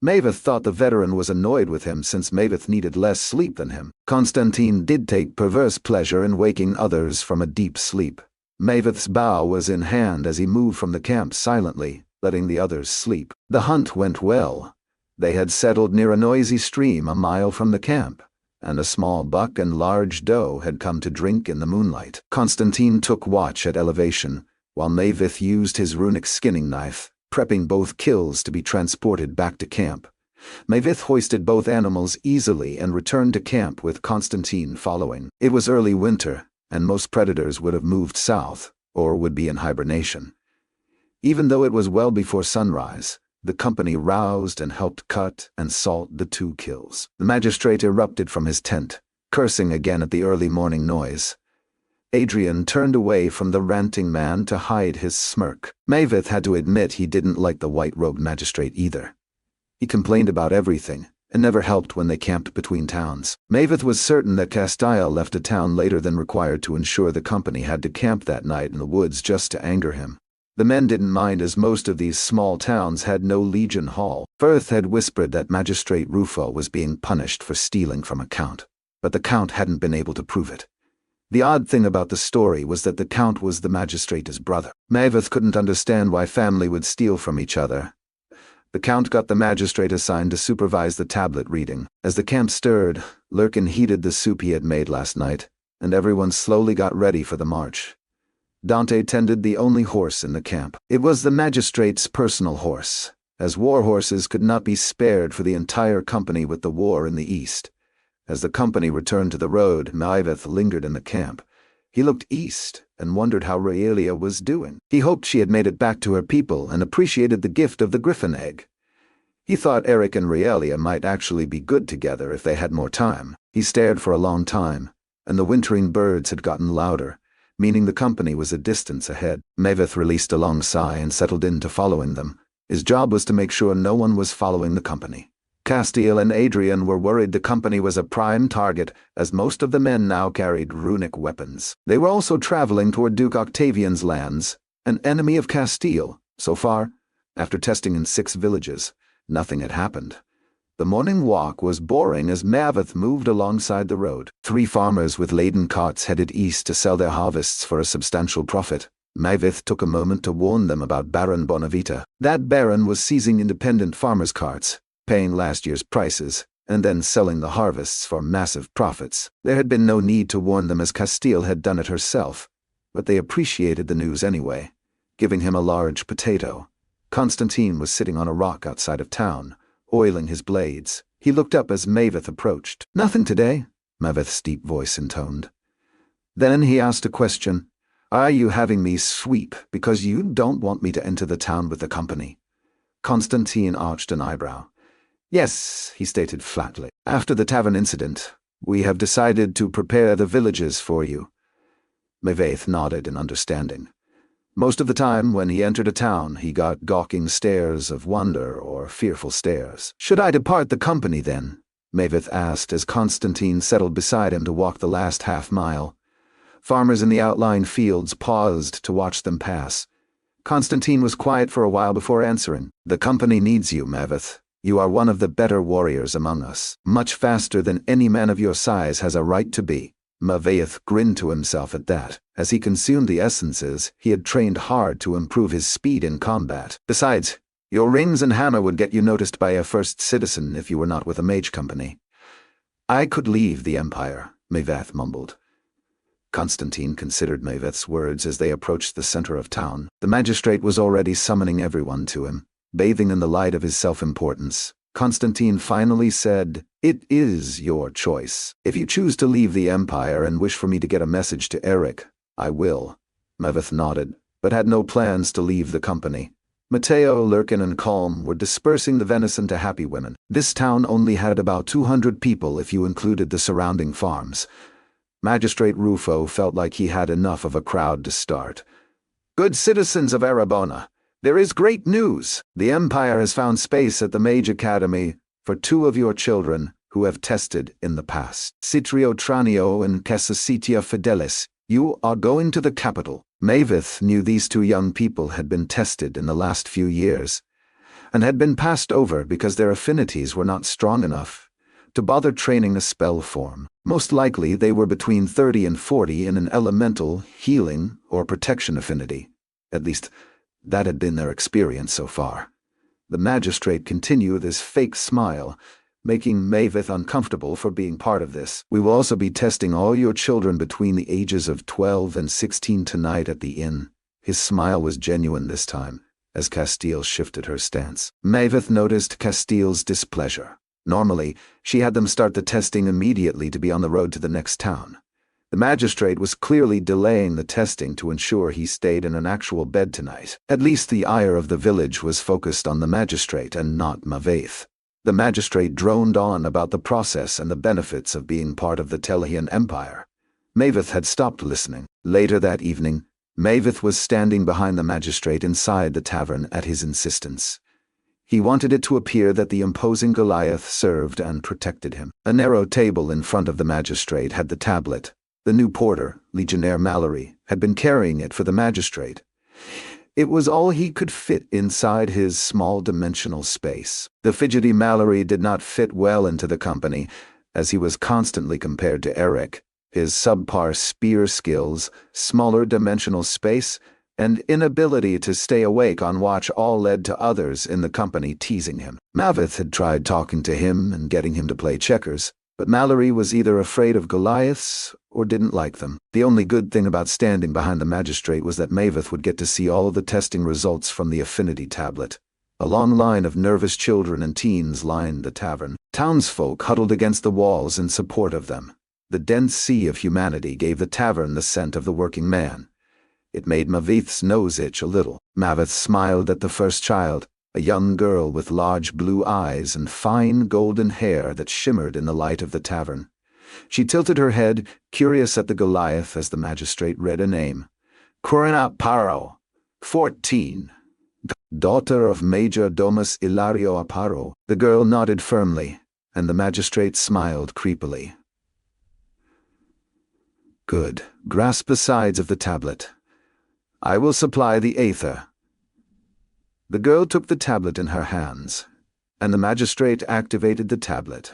Maveith thought the veteran was annoyed with him since Maveith needed less sleep than him. Constantine did take perverse pleasure in waking others from a deep sleep. Maveith's bow was in hand as he moved from the camp silently, letting the others sleep. The hunt went well. They had settled near a noisy stream a mile from the camp, and a small buck and large doe had come to drink in the moonlight. Constantine took watch at elevation, while Maveith used his runic skinning knife, prepping both kills to be transported back to camp. Maveith hoisted both animals easily and returned to camp with Constantine following. It was early winter, and most predators would have moved south, or would be in hibernation. Even though it was well before sunrise, the company roused and helped cut and salt the 2 kills. The magistrate erupted from his tent, cursing again at the early morning noise. Adrian turned away from the ranting man to hide his smirk. Maveith had to admit he didn't like the white-robed magistrate either. He complained about everything, and never helped when they camped between towns. Maveith was certain that Castile left a town later than required to ensure the company had to camp that night in the woods just to anger him. The men didn't mind as most of these small towns had no legion hall. Firth had whispered that Magistrate Rufo was being punished for stealing from a count, but the count hadn't been able to prove it. The odd thing about the story was that the count was the magistrate's brother. Maveith couldn't understand why family would steal from each other. The count got the magistrate assigned to supervise the tablet reading. As the camp stirred, Lurkin heated the soup he had made last night, and everyone slowly got ready for the march. Dante tended the only horse in the camp. It was the magistrate's personal horse, as war horses could not be spared for the entire company with the war in the east. As the company returned to the road, Maveith lingered in the camp. He looked east and wondered how Raelia was doing. He hoped she had made it back to her people and appreciated the gift of the griffin egg. He thought Eric and Raelia might actually be good together if they had more time. He stared for a long time, and the wintering birds had gotten louder, meaning the company was a distance ahead. Maveith released a long sigh and settled into following them. His job was to make sure no one was following the company. Castile and Adrian were worried the company was a prime target, as most of the men now carried runic weapons. They were also traveling toward Duke Octavian's lands, an enemy of Castile. So far, after testing in 6 villages, nothing had happened. The morning walk was boring as Maveith moved alongside the road. 3 farmers with laden carts headed east to sell their harvests for a substantial profit. Maveith took a moment to warn them about Baron Bonavita. That baron was seizing independent farmers' carts, paying last year's prices, and then selling the harvests for massive profits. There had been no need to warn them as Castile had done it herself, but they appreciated the news anyway, giving him a large potato. Constantine was sitting on a rock outside of town, oiling his blades. He looked up as Maveith approached. "Nothing today," Maveith's deep voice intoned. Then he asked a question. "Are you having me sweep because you don't want me to enter the town with the company?" Constantine arched an eyebrow. "Yes," he stated flatly. "After the tavern incident, we have decided to prepare the villages for you." Maveith nodded in understanding. Most of the time, when he entered a town, he got gawking stares of wonder or fearful stares. "Should I depart the company, then?" Maveith asked as Constantine settled beside him to walk the last half-mile. Farmers in the outlying fields paused to watch them pass. Constantine was quiet for a while before answering. "The company needs you, Maveith. You are one of the better warriors among us, much faster than any man of your size has a right to be." Maveith grinned to himself at that. As he consumed the essences, he had trained hard to improve his speed in combat. "Besides, your rings and hammer would get you noticed by a first citizen if you were not with a mage company." "I could leave the Empire," Maveith mumbled. Constantine considered Maveith's words as they approached the center of town. The magistrate was already summoning everyone to him. Bathing in the light of his self-importance, Constantine finally said, "It is your choice. If you choose to leave the Empire and wish for me to get a message to Eric, I will." Maveith nodded. but had no plans to leave the company. Mateo, Lurkin, and Calm were dispersing the venison to happy women. This town only had about 200 people if you included the surrounding farms. Magistrate Rufo felt like he had enough of a crowd to start. "Good citizens of Arabona, there is great news. The Empire has found space at the Mage Academy for 2 of your children who have tested in the past. Citrio Tranio and Casasitia Fidelis, you are going to the capital." Maveith knew these 2 young people had been tested in the last few years, and had been passed over because their affinities were not strong enough to bother training a spell form. Most likely they were between 30 and 40 in an elemental, healing, or protection affinity. At least, that had been their experience so far. The magistrate continued his fake smile, making Maveith uncomfortable for being part of this. "We will also be testing all your children between the ages of 12 and 16 tonight at the inn." His smile was genuine this time, as Castile shifted her stance. Maveith noticed Castile's displeasure. Normally, she had them start the testing immediately to be on the road to the next town. The magistrate was clearly delaying the testing to ensure he stayed in an actual bed tonight. At least the ire of the village was focused on the magistrate and not Maveith. The magistrate droned on about the process and the benefits of being part of the Telehian Empire. Maveith had stopped listening. Later that evening, Maveith was standing behind the magistrate inside the tavern at his insistence. He wanted it to appear that the imposing Goliath served and protected him. A narrow table in front of the magistrate had the tablet. The new porter, Legionnaire Mallory, had been carrying it for the magistrate. It was all he could fit inside his small dimensional space. The fidgety Mallory did not fit well into the company, as he was constantly compared to Eric. His subpar spear skills, smaller dimensional space, and inability to stay awake on watch all led to others in the company teasing him. Maveith had tried talking to him and getting him to play checkers, but Mallory was either afraid of Goliaths or didn't like them. The only good thing about standing behind the magistrate was that Maveith would get to see all of the testing results from the affinity tablet. A long line of nervous children and teens lined the tavern. Townsfolk huddled against the walls in support of them. The dense sea of humanity gave the tavern the scent of the working man. It made Maveith's nose itch a little. Maveith smiled at the first child, a young girl with large blue eyes and fine golden hair that shimmered in the light of the tavern. She tilted her head, curious at the Goliath as the magistrate read a name. "Corina Aparo, 14. Daughter of Major Domus Ilario Aparo." The girl nodded firmly, and the magistrate smiled creepily. "Good. Grasp the sides of the tablet. I will supply the aether." The girl took the tablet in her hands, and the magistrate activated the tablet.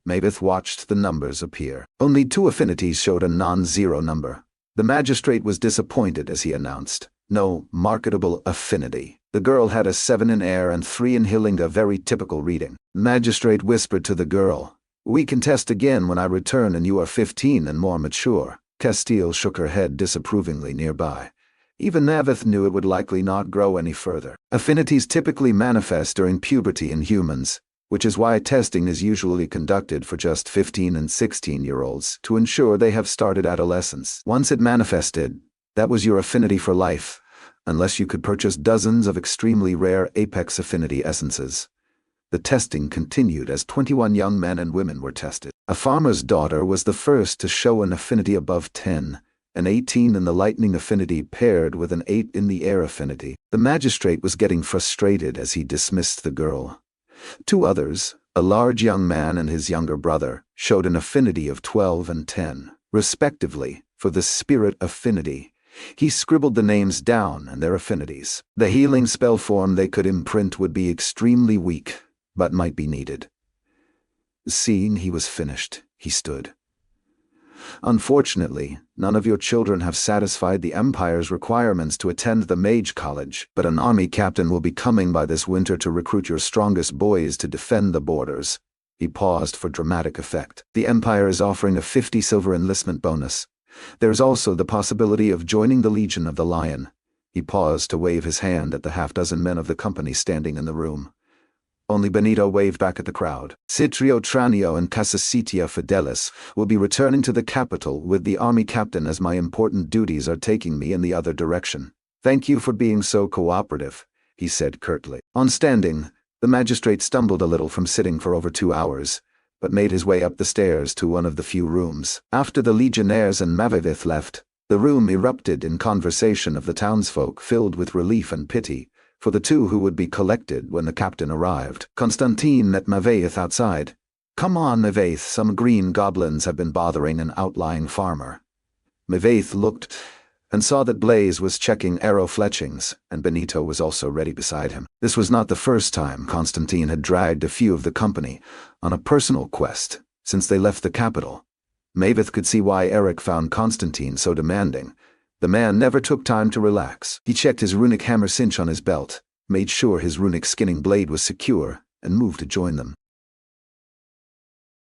Maveith watched the numbers appear. Only 2 affinities showed a non-zero number. The magistrate was disappointed as he announced, "No marketable affinity." The girl had a 7 in air and 3 in healing, a very typical reading. The magistrate whispered to the girl, "We can test again when I return and you are 15 and more mature." Castile shook her head disapprovingly nearby. Even Maveith knew it would likely not grow any further. Affinities typically manifest during puberty in humans, which is why testing is usually conducted for just 15 and 16-year-olds to ensure they have started adolescence. Once it manifested, that was your affinity for life, unless you could purchase dozens of extremely rare apex affinity essences. The testing continued as 21 young men and women were tested. A farmer's daughter was the first to show an affinity above 10. An 18 in the lightning affinity paired with an 8 in the air affinity. The magistrate was getting frustrated as he dismissed the girl. 2 others, a large young man and his younger brother, showed an affinity of 12 and 10, respectively, for the spirit affinity. He scribbled the names down and their affinities. The healing spell form they could imprint would be extremely weak, but might be needed. Seeing he was finished, he stood. "Unfortunately, none of your children have satisfied the Empire's requirements to attend the Mage College, but an army captain will be coming by this winter to recruit your strongest boys to defend the borders." He paused for dramatic effect. "The Empire is offering a 50 silver enlistment bonus. There is also the possibility of joining the Legion of the Lion." He paused to wave his hand at the half-dozen men of the company standing in the room. Only Benito waved back at the crowd. "Citrio Tranio and Casasitia Fidelis will be returning to the capital with the army captain as my important duties are taking me in the other direction." "Thank you for being so cooperative," he said curtly. On standing, the magistrate stumbled a little from sitting for over 2 hours, but made his way up the stairs to one of the few rooms. After the legionnaires and Maveith left, the room erupted in conversation of the townsfolk filled with relief and pity for the two who would be collected when the captain arrived. Constantine met Maveith outside. "Come on, Maveith, some green goblins have been bothering an outlying farmer." Maveith looked and saw that Blaze was checking arrow fletchings, and Benito was also ready beside him. This was not the first time Constantine had dragged a few of the company on a personal quest since they left the capital. Maveith could see why Eric found Constantine so demanding. The man never took time to relax. He checked his runic hammer cinch on his belt, made sure his runic skinning blade was secure, and moved to join them.